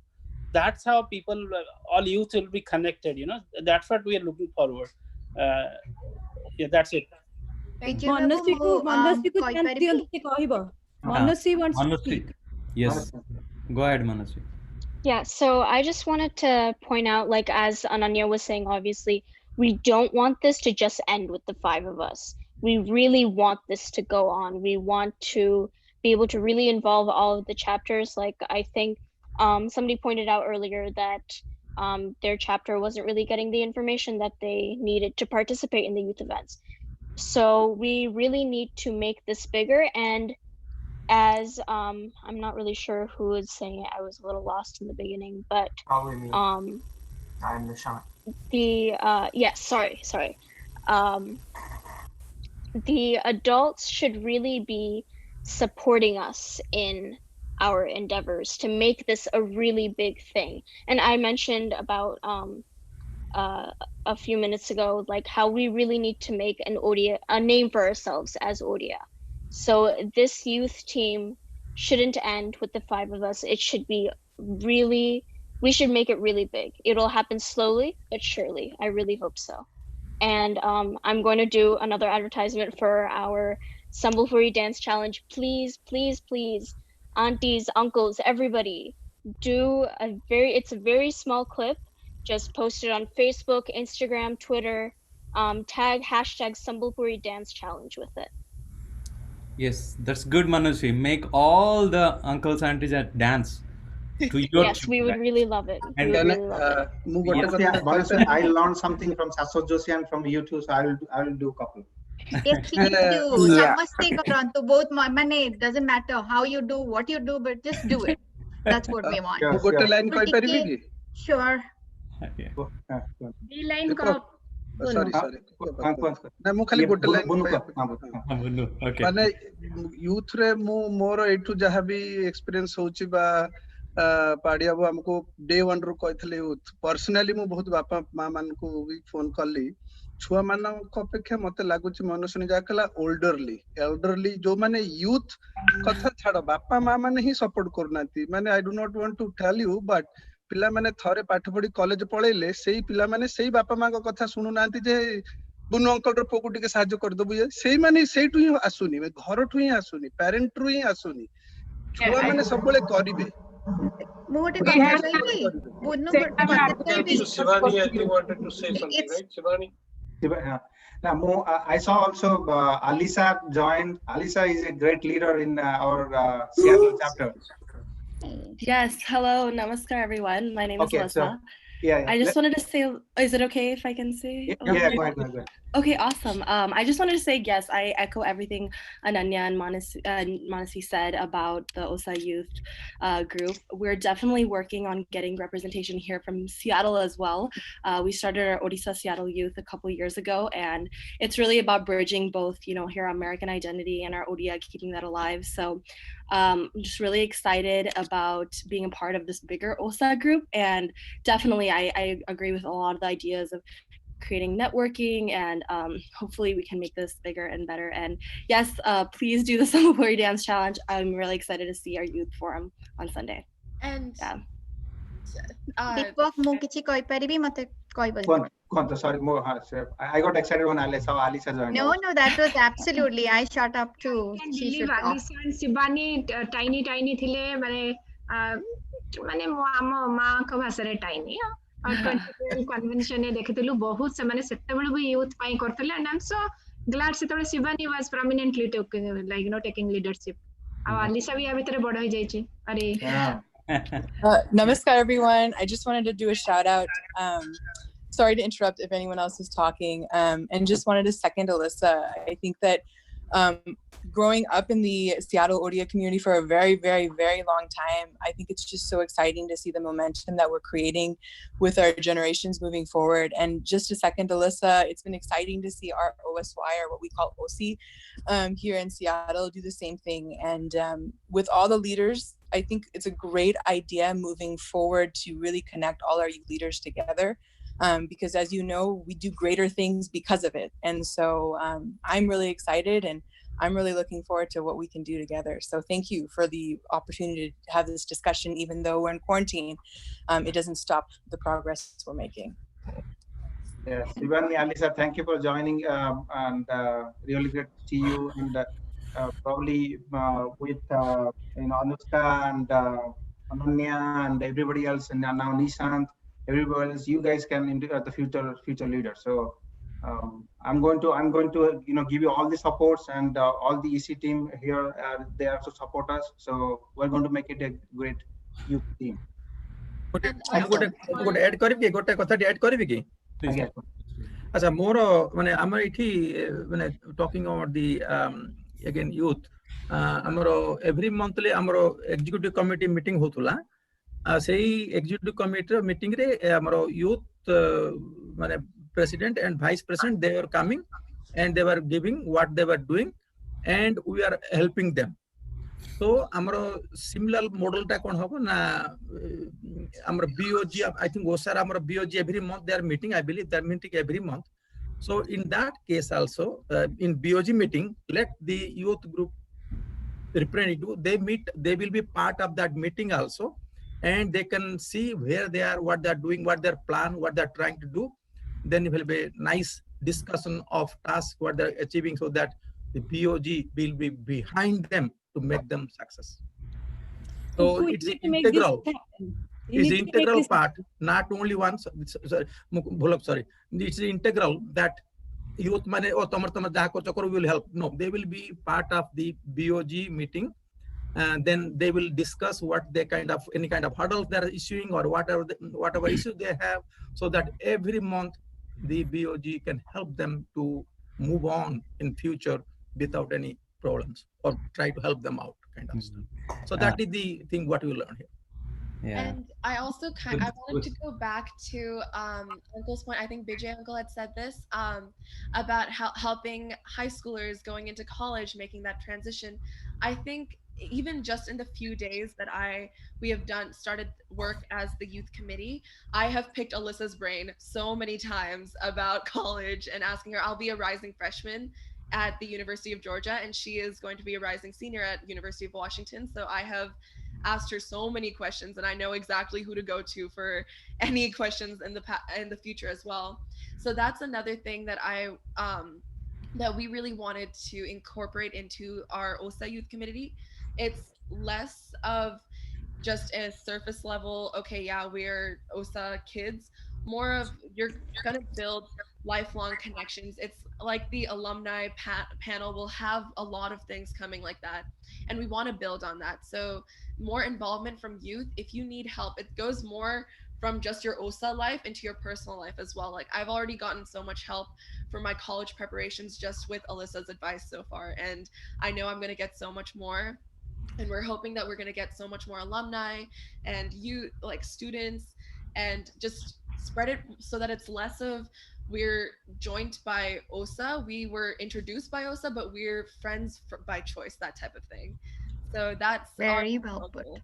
That's how people, all youth will be connected. That's what we are looking forward. Yeah, that's it. Manaswi ko chance diyantu se kahiba. Manaswi wants to speak. Yes, go ahead, Manaswi. Yeah, so I just wanted to point out, like as Ananya was saying, obviously, we don't want this to just end with the 5 of us. We really want this to go on. We want to be able to really involve all of the chapters. Like I think somebody pointed out earlier that their chapter wasn't really getting the information that they needed to participate in the youth events. So we really need to make this bigger. And as I'm not really sure who was saying it, I was a little lost in the beginning, but probably me. I'm Nishant. Sorry. The adults should really be supporting us in our endeavors to make this a really big thing. And I mentioned about a few minutes ago, like how we really need to make a name for ourselves as Odia. So this youth team shouldn't end with the 5 of us. It should be we should make it really big. It'll happen slowly, but surely. I really hope so. And I'm going to do another advertisement for our Sambalpuri Dance Challenge. Please, please, please, aunties, uncles, everybody, it's a very small clip. Just post it on Facebook, Instagram, Twitter, tag hashtag Sambalpuri Dance Challenge with it. Yes, that's good, Manaswi. Make all the uncles, aunties dance to your Yes, we would really love it. And I learned something from Sasot Joshi and from you too, so I will do a couple. Yes, please do. Namaste karantu. Both mane, it doesn't matter how you do, what you do, but just do it. That's what we want. Sure. line ko sorry na mu khali gote line mane youth re mu moro etu jaha bi experience hochi ba Padiya वो हमको day 1 रो कहथले youth personally मु बहुत बापा मां मान को भी phone करली छुआ मान को अपेक्षा मते लागुची मनुष्य जा कला एल्डरली जो माने youth कथा छाड़ बापा मां माने ही सपोर्ट करनाती माने I do not want to tell you but पिला माने थरे पाठ पढ़ी कॉलेज पळेले सेही पिला माने सेही बापा मां को कथा सुनु नांती जे बुनु अंकल रो पोकु टिके सहाय्य कर दबु जे सेही माने सेही ही आसुनी घर ठु ही आसुनी पेरेंट रु ही आसुनी छुआ माने सब बळे करिवे ମୁଁ ଗୋଟେ We କଥା have କହିବି ବୁନୁ second ଗୋଟେ କଥା advantage କହିବି So Shivani, I think wanted to say something, It's- right, Shivani? Now, I saw also Alisa joined. Alisa is a great leader in our Seattle chapter. Yes, hello, namaskar everyone. My name is Okay, Alyssa. so yeah. I just wanted to say, is it okay if I can say? Yeah, go ahead. Okay, awesome. I just wanted to say, yes, I echo everything Ananya and Manasi said about the OSA youth group. We're definitely working on getting representation here from Seattle as well. We started our Odisha Seattle youth a couple years ago, and it's really about bridging both, here American identity and our Odia, keeping that alive. So I'm just really excited about being a part of this bigger OSA group, and definitely I agree with a lot of the ideas of creating networking, and hopefully we can make this bigger and better. And yes, please do the Summer Glory Dance Challenge. I'm really excited to see our youth forum on Sunday. And Deepak ମୁଁ କିଛି କହିପାରିବି ମତେ କହିବ Konta, sorry, I got excited when I saw Alisa joined. No, that was absolutely. I shut up too. She should talk. Alisa and Shivani tiny thile mane ଆମ ମାଙ୍କ ଭାଷାରେ tiny 2012 convention ରେ ଦେଖିଥିଲୁ ବହୁତ ସେମାନେ ସେତେବେଳେ ବି youth ପାଇଁ କରିଥିଲେ, and I'm so glad ସେତେବେଳେ Shivani was prominently taking leadership. ଆଉ Alisa ବି ଆ ଭିତରେ ବଡ ହେଇ ଯାଇଛି ଆରେ Namaskar everyone. I just wanted to do a shout out. Sorry to interrupt if anyone else is talking, and just wanted to second Alyssa. I think that growing up in the Seattle Odia community for a very, very, very long time, I think it's just so exciting to see the momentum that we're creating with our generations moving forward. And just to second Alyssa, it's been exciting to see our OSY, or what we call OSI, here in Seattle do the same thing. And with all the leaders, I think it's a great idea moving forward to really connect all our youth leaders together. Because as you know, we do greater things because of it. And so I'm really excited, and I'm really looking forward to what we can do together. So thank you for the opportunity to have this discussion, even though we're in quarantine. It doesn't stop the progress we're making. Yes, Shivani, Alisa, thank you for joining, and really great to see you. And probably with Anushka and Ananya and everybody else, and now Nishant, everybody else, you guys can integrate the future leaders. So I'm going to give you all the supports, and all the EC team here, they are to support us. So we're going to make it a great youth team. ଗୋଟେ add କରିବି ଗୋଟେ କଥାଟି add କରିବି କି? ଆଚ୍ଛା ମୋର ମାନେ ଆମର ଏଠି ମାନେ talking about the again youth, ଆମର every monthly ଆମର executive committee meeting ହଉଥିଲା, ସେଇ executive committee meeting ରେ ଆମର youth ମାନେ president and vice president, they were coming and they were giving what they were doing, and we are helping them. So ଆମର similar model ଟା କଣ ହବ ନା ଆମର BOG, I think OSA ଆମର BOG every month they are meeting, I believe they are meeting every month. So in that case also, in BOG meeting, let the youth group representative, they will be part of that meeting also, and they can see where they are, what they are doing, what their plan, what they are trying to do. Then it will be a nice discussion of tasks, what they are achieving, so that the BOG will be behind them to make them success. So it's integral. It's the integral part, not only one. Sorry, it's the integral that youth mane or tomar jaha korcho karo will help. No, they will be part of the BOG meeting, and then they will discuss what they any kind of hurdles they are issuing, or whatever issues they have, so that every month the BOG can help them to move on in future without any problems, or try to help them out, kind of stuff. So that is the thing what we learn here. Yeah. And I also I wanted to go back to Uncle's point. I think Vijay Uncle had said this about helping high schoolers going into college, making that transition. I think even just in the few days that we have started work as the youth committee, I have picked Alyssa's brain so many times about college and asking her. I'll be a rising freshman at the University of Georgia, and she is going to be a rising senior at University of Washington. So I have asked her so many questions, and I know exactly who to go to for any questions in the future as well. So that's another thing that that we really wanted to incorporate into our OSA youth committee. It's less of just a surface level, okay, yeah, we're OSA kids. More of you're gonna build lifelong connections. It's like the alumni panel will have a lot of things coming like that, and we want to build on that. So more involvement from youth. If you need help, it goes more from just your OSA life into your personal life as well. Like I've already gotten so much help for my college preparations just with Alyssa's advice so far, and I know I'm going to get so much more, and we're hoping that we're going to get so much more alumni and you like students, and just spread it so that it's less of we're joined by OSA, we were introduced by OSA, but we're friends by choice, that type of thing. So that's our Very well put. goal.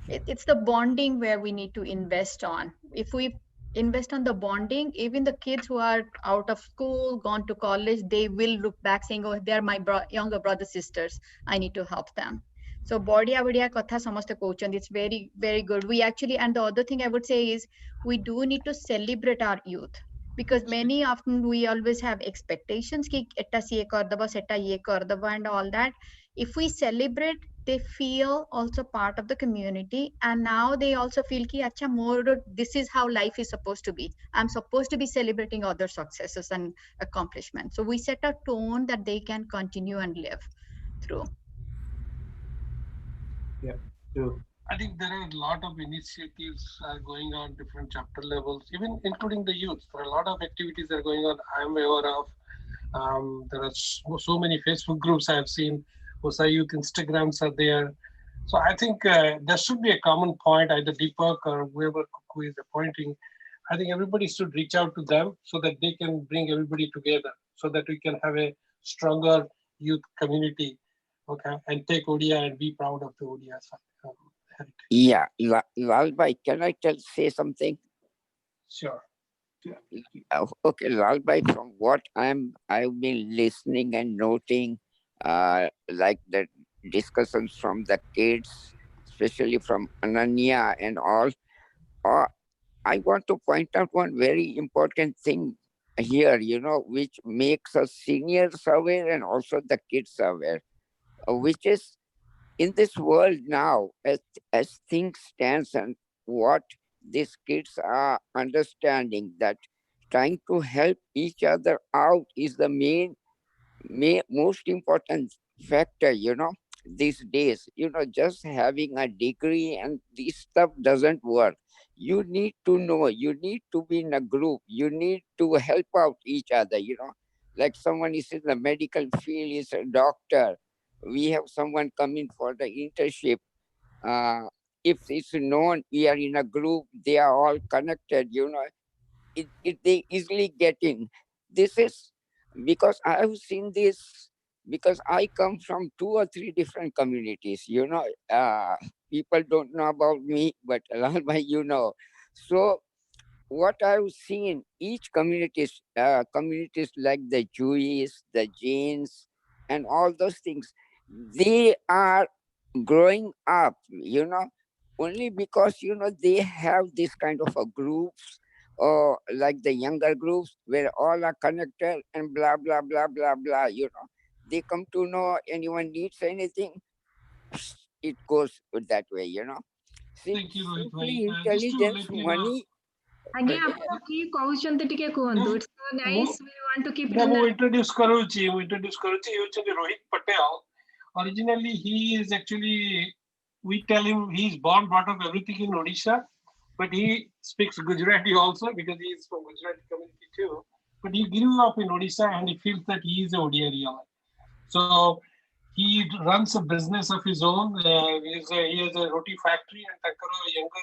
It's the bonding where we need to invest on. If we invest on the bonding, even the kids who are out of school, gone to college, they will look back saying, oh, they're my younger brothers, sisters. I need to help them. So bodiya katha samaste kouchandi. It's very, very good. We actually, and the other thing I would say is we do need to celebrate our youth, because many often we always have expectations ki etta siye kar daba, setta ye kar daba, and all that. If we celebrate, they feel also part of the community, and now they also feel ki acha more, this is how life is supposed to be. I'm supposed to be celebrating other successes and accomplishments. So we set a tone that they can continue and live through. Yeah, true. I think there are a lot of initiatives going on different chapter levels, even including the youth. There are a lot of activities that are going on. I'm aware of. There are so many Facebook groups I have seen. OSA Youth Instagrams are there. So I think there should be a common point, either Deepak or whoever who is appointing. I think everybody should reach out to them so that they can bring everybody together, so that we can have a stronger youth community, okay, and take Odia and be proud of the Odia heritage. Yeah, Lal Bhai, can I say something? Sure. Okay, Lal Bhai, from what I've been listening and noting, like the discussions from the kids, especially from Ananya and all, I want to point out one very important thing here, which makes us seniors aware and also the kids aware, which is in this world now, as things stands and what these kids are understanding, that trying to help each other out is the most important factor, these days. Just having a degree and this stuff doesn't work. You need to know, you need to be in a group, you need to help out each other, like someone is in the medical field, is a doctor, we have someone coming for the internship. If it's known we are in a group, they are all connected, they easily get in. This is because I have seen this, because I come from 2 or 3 different communities, people don't know about me, but Lalbhai, So what I've seen, each communities like the Jewish, the Jains, and all those things, they are growing up, only because they have this kind of a groups, or like the younger groups where all are connected and blah blah blah blah blah. They come to know anyone needs anything, it goes that way. Thank you, Rohit bhai. Simply Just to intelligence, let you know, money. ଆଜ୍ଞା ଆପଣ କି କହୁଛନ୍ତି ଟିକେ କୁହନ୍ତୁ it's so nice we want to keep it in ମୁଁ the introduce କରୁଛି he ହଉଛନ୍ତି Rohit Patel. Originally he is actually, we tell him he's born brought up everything in Odisha, but he speaks Gujarati also because he is from Gujarati community too, but he grew up in Odisha and he feels that he is a Odia real. So he runs a business of his own. He has a roti factory, and Tankaro younger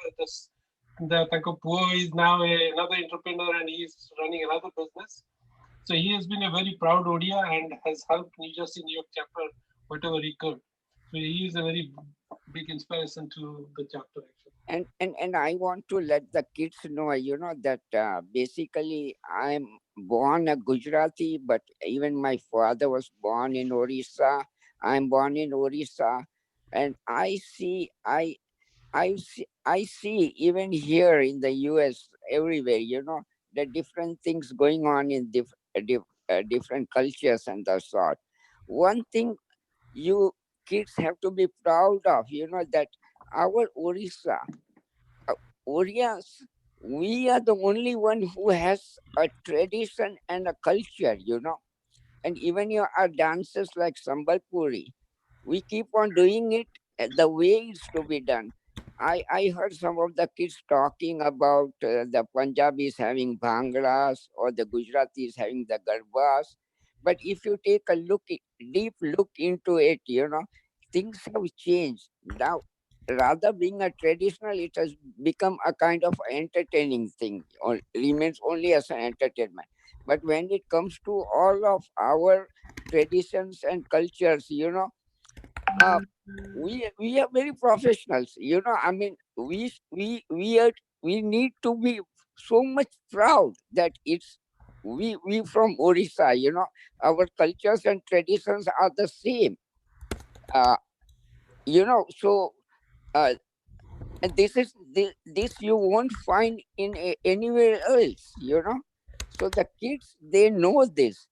the Tanko Puo is now another entrepreneur and he is running another business. So he has been a very proud Odia and has helped New Jersey, New York chapter whatever he could. So he is a very big inspiration to the chapter actually. And I want to let the kids know, that basically I'm born a Gujarati, but even my father was born in Orissa. I'm born in Orissa, and I see even here in the US, everywhere, the different things going on in different cultures and the sort. One thing you kids have to be proud of, that our Orissa, Orias, we are the only one who has a tradition and a culture, you know. And even our dances like Sambalpuri, we keep on doing it the way it's to be done. I heard some of the kids talking about the Punjabis having Bhangras or the Gujaratis having the Garbas. But if you take a deep look into it, you know, things have changed. Now, rather being a traditional, it has become a kind of entertaining thing, or remains only as an entertainment. But when it comes to all of our traditions and cultures, you know, we are very professionals. You know, I mean, we need to be so much proud that we from Orissa. You know, our cultures and traditions are the same. You know, so and this you won't find in anywhere else. You know, so the kids, they know this.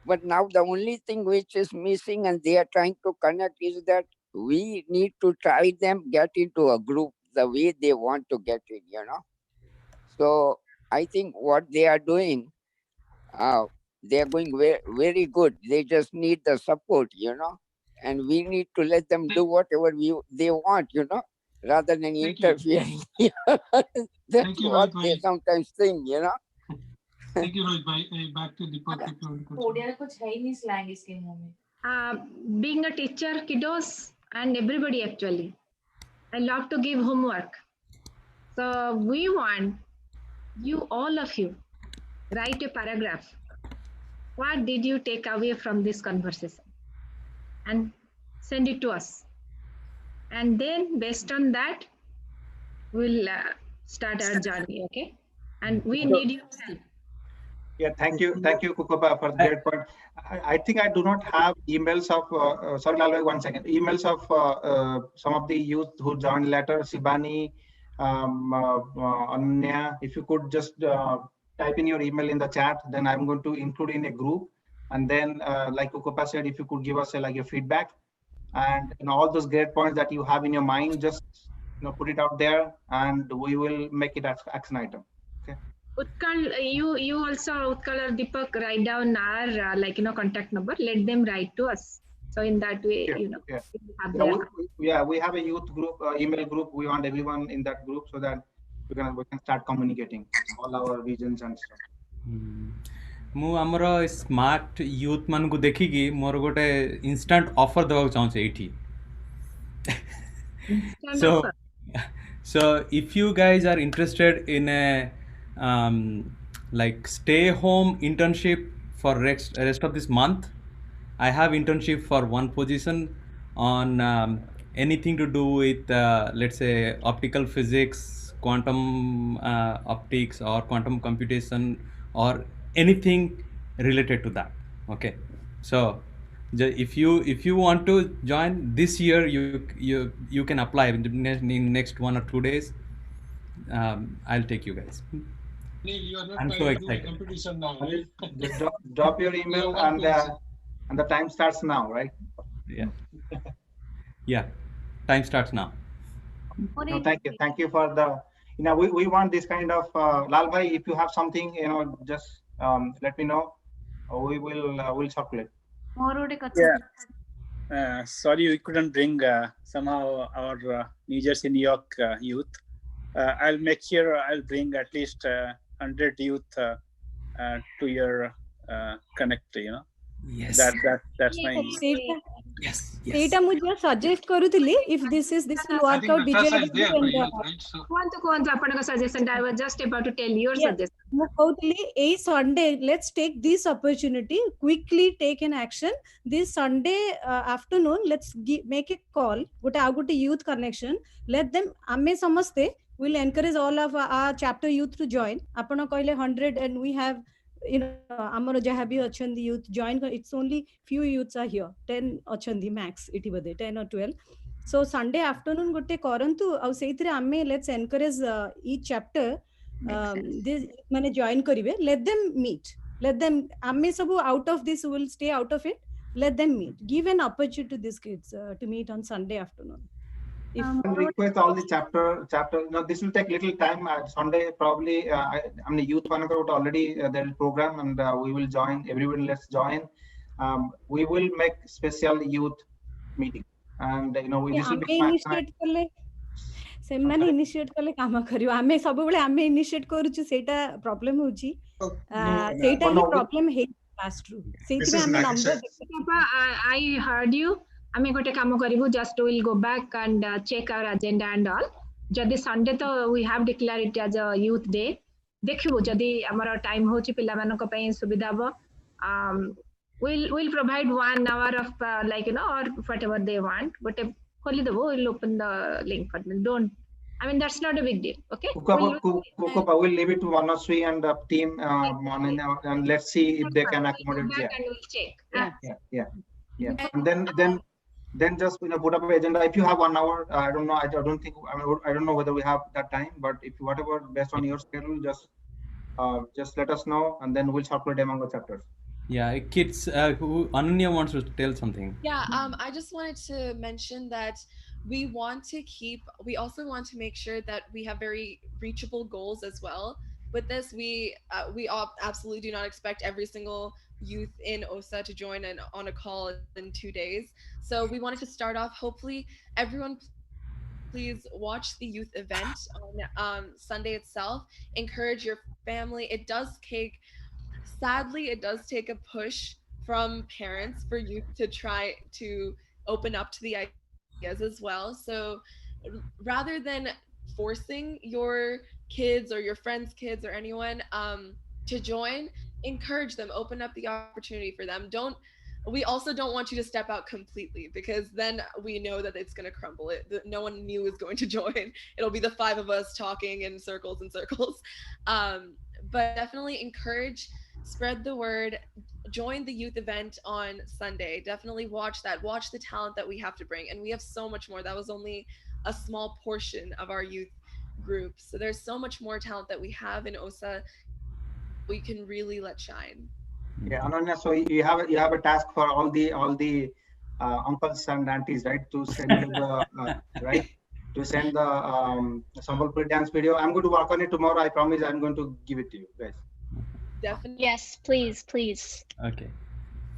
But now the only thing which is missing and they are trying to connect is that we need to try them get into a group the way they want to get in, you know. So I think what they are doing, they are going very, very good. They just need the support, you know, and we need to let them do whatever they want, you know, rather than interfering. That's what they sometimes think, you know. Thank you, Rohit bhai. Back to Deepak. if you want to continue. Being a teacher, kiddos, and everybody actually, I love to give homework. So we want you, all of you, write a paragraph. What did you take away from this conversation? And send it to us. And then based on that, we'll start our journey, okay? And we need your help. Yeah, thank you, Kukopa, for the great point. I think I do not have emails of, sorry, Lalbhai, 1 second, emails of some of the youth who joined later, Sibani, Anya. If you could just type in your email in the chat, then I'm going to include in a group. And then, like Kukopa said, if you could give us like a feedback and all those great points that you have in your mind, just put it out there, and we will make it as action item. Okay. Utkal, you also, Utkal or Deepak, write down our contact number. Let them write to us. So in that way, we have a youth group, email group. We want everyone in that group so that we can start communicating all our visions and stuff. ମୁଁ ଆମର smart youth ମାନଙ୍କୁ ଦେଖିକି ମୋର ଗୋଟେ instant offer ଦେବାକୁ ଚାହୁଁଛି ଏଇଠି. So if you guys are interested in a like stay home internship for rest of this month, I have internship for one position on anything to do with let's say optical physics, quantum optics, or quantum computation, or anything related to that. Okay, so if you want to join this year, you can apply in next 1 or 2 days. I'll take you guys. You are not I'm so excited. Competition now, right? Just drop your email and the time starts now, right? Yeah, time starts now. No, thank you for the. We want this kind of Lalbhai. If you have something, just let me know. We will circulate. Sorry, we couldn't bring somehow our New Jersey, New York youth. I'll make sure I'll bring at least 100 youth to your connect. Yes. That's my. Yes. ସେଇଟା ମୁଁ just suggest କରୁଥିଲି if this will work out କୁହନ୍ତୁ ଆପଣଙ୍କ suggestion. I was just about to tell your suggestion. ମୁଁ କହୁଥିଲି ଏଇ Sunday let's take this opportunity, quickly take an action. This Sunday afternoon let's make a call, ଗୋଟେ youth connection. Let them, ଆମେ ସମସ୍ତେ will encourage all of our chapter youth to join. ଆପଣ କହିଲେ 100 and we have ଆମର ଯାହା ବି ଅଛନ୍ତି youth join. It's only few youths are here, 10 ଅଛନ୍ତି max ଏଠି ବୋଧେ 10 or 12. So Sunday afternoon ଗୋଟେ କରନ୍ତୁ ଆଉ ସେଇଥିରେ ଆମେ let's encourage each chapter this ମାନେ join କରିବେ. Let them meet, let them, ଆମେ ସବୁ out of this will stay out of it. Let them meet, give an opportunity to these kids to meet on Sunday afternoon. If I'll request all the chapter. Now this will take little time. Sunday probably. I mean, youth one already there is program, and we will join. Everybody, let's join. We will make special youth meeting, and this will be ଆମେ initiate କଲେ ସେମାନେ initiate କଲେ କାମ କରିବ ଆମେ ସବୁବେଳେ ଆମେ initiate କରୁଛୁ ସେଇଟା ପ୍ରୋବ୍ଲେମ ହଉଛି ସେଇଟା ହିଁ ପ୍ରୋବ୍ଲେମ ହେଇ ଲାଷ୍ଟ ରୁ ସେଇଥିପାଇଁ ଆମେ ନମ୍ବର I heard you. ଆମେ ଗୋଟେ କାମ କରିବୁ just we'll go back and check our agenda and all. ଯଦି Sunday ତ we have declared it as a youth day. ଦେଖିବୁ ଯଦି ଆମର time ହଉଛି ପିଲାମାନଙ୍କ ପାଇଁ ସୁବିଧା ହବ. We'll provide 1 hour of or whatever they want. But we'll open the link for them. Don't. I mean, that's not a big deal. Okay. We'll leave it to Manaswi and the team, and let's see if they can accommodate. Yeah. And we'll check. Yeah. And then just put up an agenda. If you have 1 hour, I don't know. I don't think. I don't know whether we have that time. But if whatever based on your schedule, just let us know, and then we'll circulate among the chapters. Yeah, kids. Who Ananya wants to tell something. Yeah, I just wanted to mention that we also want to make sure that we have very reachable goals as well. With this, we absolutely do not expect every single youth in OSA to join on a call in 2 days. So we wanted to start off. Hopefully, everyone please watch the youth event on Sunday itself. Encourage your family. Sadly, it does take a push from parents for youth to try to open up to the ideas as well. So rather than forcing your kids or your friends' kids or anyone to join, encourage them, open up the opportunity for them. We also don't want you to step out completely, because then we know that it's going to crumble. No one new is going to join. It'll be the 5 of us talking in circles and circles. But definitely encourage, spread the word, join the youth event on Sunday. Definitely watch the talent that we have to bring. And we have so much more. That was only a small portion of our youth group. So there's so much more talent that we have in OSA we can really let shine. Yeah, Ananya, so you have a task for all the uncles and aunties, right? To send you the right? To send the Sambalpuri dance video. I'm going to work on it tomorrow. I promise I'm going to give it to you guys. Definitely. Yes, please. Okay.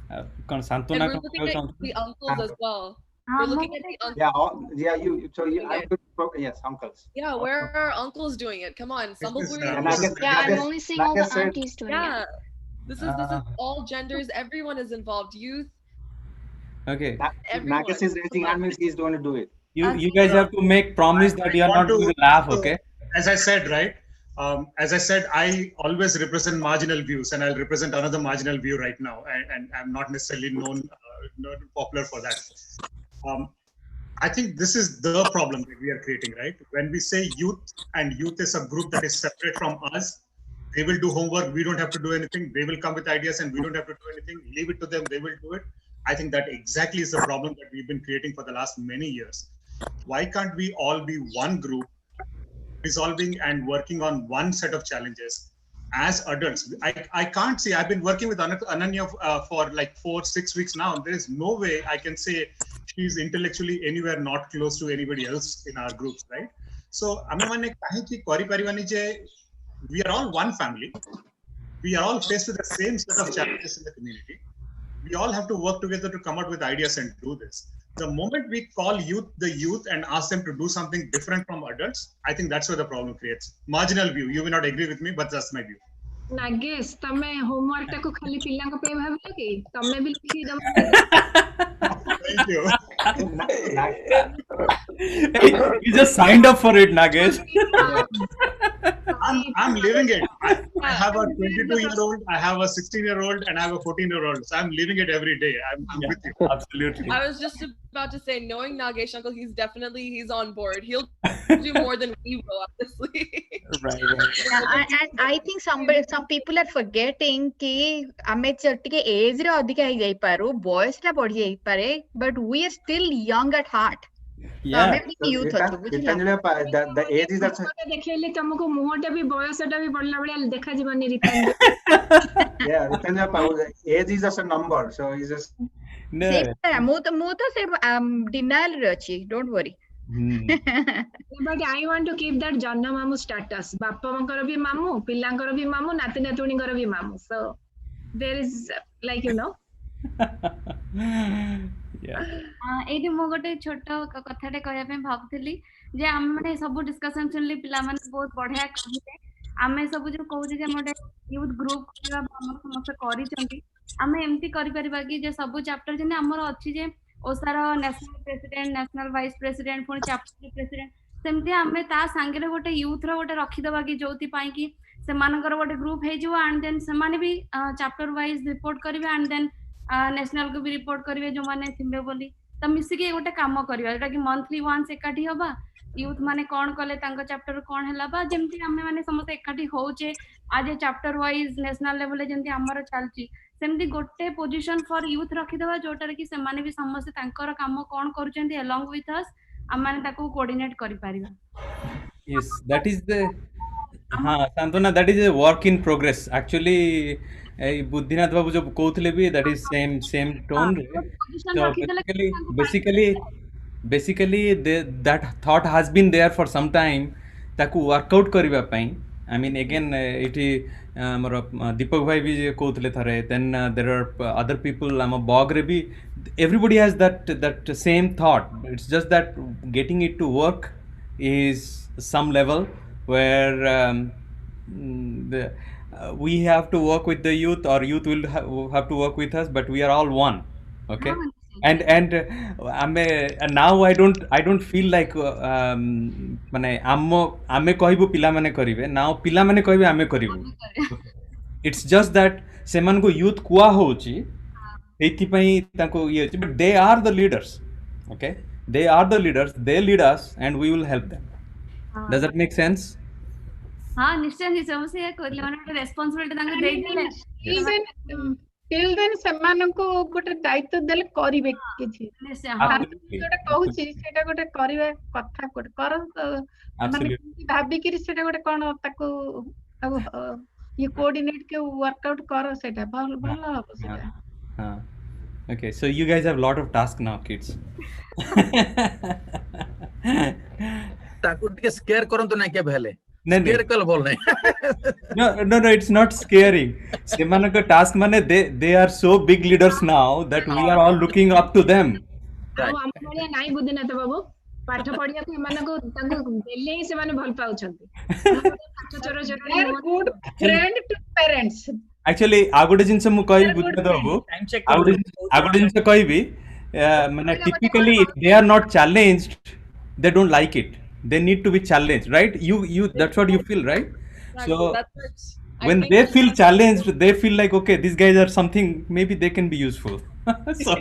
And we're looking at the uncles as well. We're looking at the uncles. Yes, uncles. Yeah, where are our uncles doing it? Come on, Sambalpuri. I'm only seeing all the aunties doing it. This is all genders. Everyone is involved. Youth. Okay. Nagesh is raising hand, means he's going to do it. You guys have to make promise that you are not going to laugh. Okay. As I said, right. I always represent marginal views, and I'll represent another marginal view right now, and I'm not necessarily not popular for that. I think this is the problem that we are creating, right? When we say youth, and youth is a group that is separate from us, they will do homework, we don't have to do anything, they will come with ideas and we don't have to do anything, leave it to them, they will do it. I think that exactly is the problem that we've been creating for the last many years. Why can't we all be one group, resolving and working on one set of challenges as adults? I can't see, I've been working with Ananya for like 4-6 weeks now. There is no way I can say she's intellectually anywhere not close to anybody else in our groups, right? So we are all one family. We are all faced with the same set of challenges in the community. We all have to work together to come out with ideas and do this. The moment we call the youth and ask them to do something different from adults, I think that's where the problem creates. Marginal view. You may not agree with me, but that's my view. Nagesh, tame homework ta ko khali pillanka pe bhabla ki tame bi likhi dabo. Thank you. You just signed up for it, Nagesh. I'm living it. I have a 22-year-old, I have a 16-year-old, and I have a 14-year-old. So I'm living it every day. I'm with you. Absolutely. I was just about to say, knowing Nagesh uncle, he's on board. He'll do more than we will, honestly. Right. And I think some people are forgetting कि हमें चट्टी age रे अधिक है जाई पारो, boys टा बढ़ी जाई पारे, but we are still young at heart. Yeah. The age is that. देखिले तुमको मुहटा भी बयसटा भी बढ़ला बड़े देखा जीवनी रितन. Yeah, Ritanja, age is just a number, so it's just. No. Mo to se denial रे अछि, don't worry. But I want to keep that Janna Mamu status. Bappa mankara bhi mamu, pillankara bhi mamu, nati natuningara bhi mamu. So there is like ଏଇଠି ମୁଁ ଗୋଟେ ଛୋଟ କଥାଟେ କହିବା ପାଇଁ ଭାବୁଥିଲି ଯେ ଆମେ ମାନେ ସବୁ ଡିସ୍କସନ ଶୁଣିଲି ପିଲାମାନେ ବହୁତ ବଢିଆ କହିଲେ ଆମେ ସବୁ ଯୋଉ କହୁଛେ ଯେ ଆମେ ଗୋଟେ ୟୁଥ ଗ୍ରୁପ କରିବା ଆମର ସମସ୍ତେ କରିଛନ୍ତି ଆମେ ଏମିତି କରିପାରିବା କି ଯେ ସବୁ ଚାପ୍ଟର ଯେମିତି ଆମର ଅଛି ଯେ ଓସାର national president national vice president ପୁଣି ଚାପ୍ଟର ପ୍ରେସିଡେଣ୍ଟ ସେମିତି ଆମେ ତା ସାଙ୍ଗରେ ଗୋଟେ ୟୁଥ ର ଗୋଟେ ରଖିଦବା କି ଯୋଉଥିପାଇଁ କି ସେମାନଙ୍କର ଗୋଟେ ଗ୍ରୁପ ହେଇଯିବ ଆଣ୍ଡ ଦେନ୍ ସେମାନେ ବି ଚାପ୍ଟର ୱାଇଜ ରିପୋର୍ଟ କରିବେ ଆଣ୍ଡ ଦେନ୍ ନ୍ୟାସନାଲ କୁ ବି ରିପୋର୍ଟ କରିବେ ଯୋଉମାନେ ଥିବେ ବୋଲି ତ ମିଶିକି ଗୋଟେ କାମ କରିବା ଯୋଉଟା କି ମନ୍ଥଲି ୱାନ୍ସ ଏକାଠି ହବା ୟୁଥ ମାନେ କଣ କଲେ ତାଙ୍କ ଚାପ୍ଟର କଣ ହେଲା ବା ଯେମିତି ଆମେ ମାନେ ସମସ୍ତେ ଏକାଠି ହଉଛେ ଆଜ ଏ ଚାପ୍ଟର ୱାଇଜ ନ୍ୟାସନାଲ ଲେଭେଲରେ ଯେମିତି ଆମର ଚାଲିଛି ସେମିତି ଗୋଟେ ପୋଜିସନ ଫର ୟୁଥ ରଖିଦବା ଯୋଉଟାରେ କି ସେମାନେ ବି ସମସ୍ତେ ତାଙ୍କର କାମ କଣ କରୁଛନ୍ତି along with us ଆମେ ତାକୁ କୋଅର୍ଡିନେଟ କରିପାରିବା Yes, that is the Santona, that is a work in progress. Actually, Buddhinath Babu jo କହୁଥିଲେ ବି that is same tone ରେ. So basically that thought has been there for some time. ତାକୁ workout କରିବା ପାଇଁ I mean again ଏଠି ଆମର ଦୀପକ ଭାଇ ବି କହୁଥିଲେ ଥରେ then there are other people ଆମ blog ରେ ବି everybody has that same thought. It's just that getting it to work is some level where we have to work with the youth or youth will have to work with us, but we are all one. Okay. And now I don't feel like ମାନେ ଆମେ କହିବୁ ପିଲାମାନେ କରିବେ now ପିଲାମାନେ କହିବେ ଆମେ କରିବୁ. It's just that ସେମାନଙ୍କୁ youth କୁଆ ହଉଛି ଏଇଥିପାଇଁ ତାଙ୍କୁ ଇଏ ଅଛି but they are the leaders. Okay, they are the leaders, they lead us and we will help them. Does that make sense? हाँ निश्चय निश्चय ମୁଁ ସେଇଆ କହିଲି ମାନେ ଗୋଟେ ରେସ୍ପନ୍ସିବିଲିଟି ତାଙ୍କୁ ଦେଇଦେଲେ till then ସେମାନଙ୍କୁ ଗୋଟେ ଦାୟିତ୍ୱ ଦେଲେ କରିବେ କିଛି ଯୋଉଟା କହୁଛି ସେଇଟା ଗୋଟେ କରିବା କଥା ଗୋଟେ କରନ୍ତୁ ମାନେ କେମିତି ଭାବିକିରି ସେଇଟା ଗୋଟେ କଣ ତାକୁ ଇଏ କୋଅର୍ଡିନେଟ କି ୱାର୍କଆଉଟ କର ସେଇଟା ଭଲ ହବ ସେଇଟା Okay, so you guys have a lot of tasks now, kids. ताकू ଟିକେ ସ୍କେୟାର କରନ୍ତୁ ନା କେବେ ହେଲେ ସ୍କେୟାର କଲେ ଭଲ ନାହିଁ no it's not scaring ସେମାନଙ୍କ task ମାନେ they are so big leaders now that we are all looking up to them ଆଉ ଆମ ଭଳିଆ ନାଇଁ ବୁଦ୍ଧିନାଥ ବାବୁ ପାଠ ପଢିବାକୁ ଏମାନଙ୍କୁ ତାଙ୍କୁ ଦେଲେ ହିଁ ସେମାନେ ଭଲ ପାଉଛନ୍ତି ପାଠ ଚୋର good friend to parents actually ଆଉ ଗୋଟେ ଜିନିଷ ମୁଁ କହିବି ବୁଦ୍ଧିନାଥ ବାବୁ ଆଉ ଗୋଟେ ଜିନିଷ କହିବି ମାନେ typically if they are not challenged they don't like it. They need to be challenged, right? You that's what you feel, right? So when they feel challenged, they feel like okay, these guys are something. Maybe they can be useful. That's what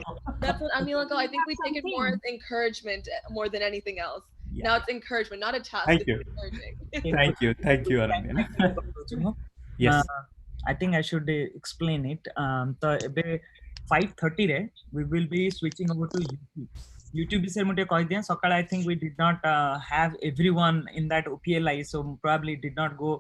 I mean. Like, I think we take it more as encouragement more than anything else. Yeah. Now it's encouragement, not a task. Thank you. Thank you, Aranya. Yes. I think I should explain it. So 5:30 re we will be switching over to YouTube विषय मुझे कह दिया सकाळ I think we did not have everyone in that OPLI so probably did not go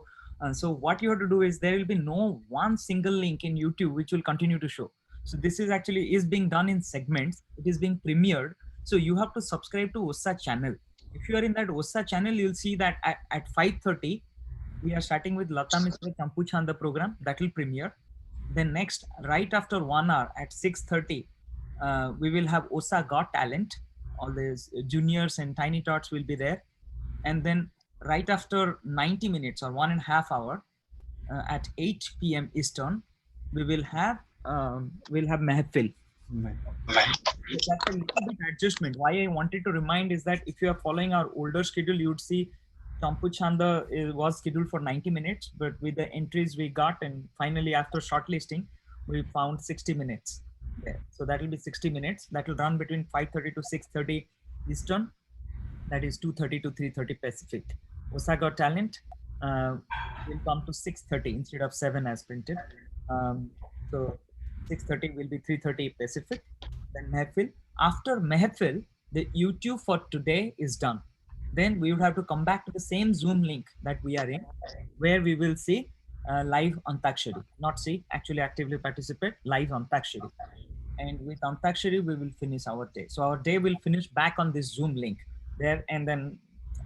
so what you have to do is there will be no one single link in YouTube which will continue to show. So this is actually being done in segments. It is being premiered. So you have to subscribe to OSA channel. If you are in that OSA channel, you'll see that at 5:30 we are starting with Lata Mishra Champu Chanda program that will premiere. Then next, right after 1 hour at 6:30. We will have OSA Got Talent. All these juniors and tiny tots will be there. And then right after 90 minutes or 1.5 hour at 8 p.m. Eastern, we will have Mehfil. That's a little bit adjustment. Why I wanted to remind is that if you are following our older schedule, you would see Champu Chanda was scheduled for 90 minutes, but with the entries we got and finally after shortlisting, we found 60 minutes. There. So that will be 60 minutes. That will run between 5:30 to 6:30 Eastern. That is 2:30 to 3:30 Pacific. OSA Got Talent will come to 6:30 instead of 7 as printed. So 6:30 will be 3:30 Pacific. Then Mehfil. After Mehfil, the YouTube for today is done. Then we would have to come back to the same Zoom link that we are in, where we will see live Antakshari. Not see, actually actively participate, live Antakshari. And with Antakshari, we will finish our day. So our day will finish back on this Zoom link. there, and then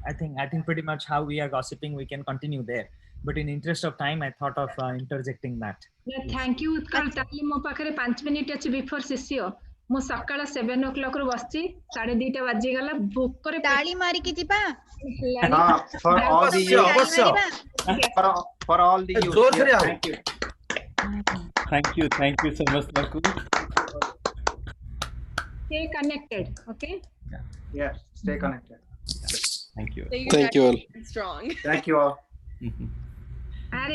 I think pretty much how we are gossiping, we can continue there. But in interest of time, I thought of interjecting that. Thank you, Utkal. ताली मो पाखरे 5 minute अछि before शिष्य मो सकाळ 7 o'clock रो बसची 2:30 बाजी गला भूख करे ताली मारी की जीबा for all the youth, for all the youth. जोर से Thank you. Thank you so much, Laku. Stay connected, okay? Yeah, stay connected. Thank you. Stay Thank you all. united and strong. Thank you all. Are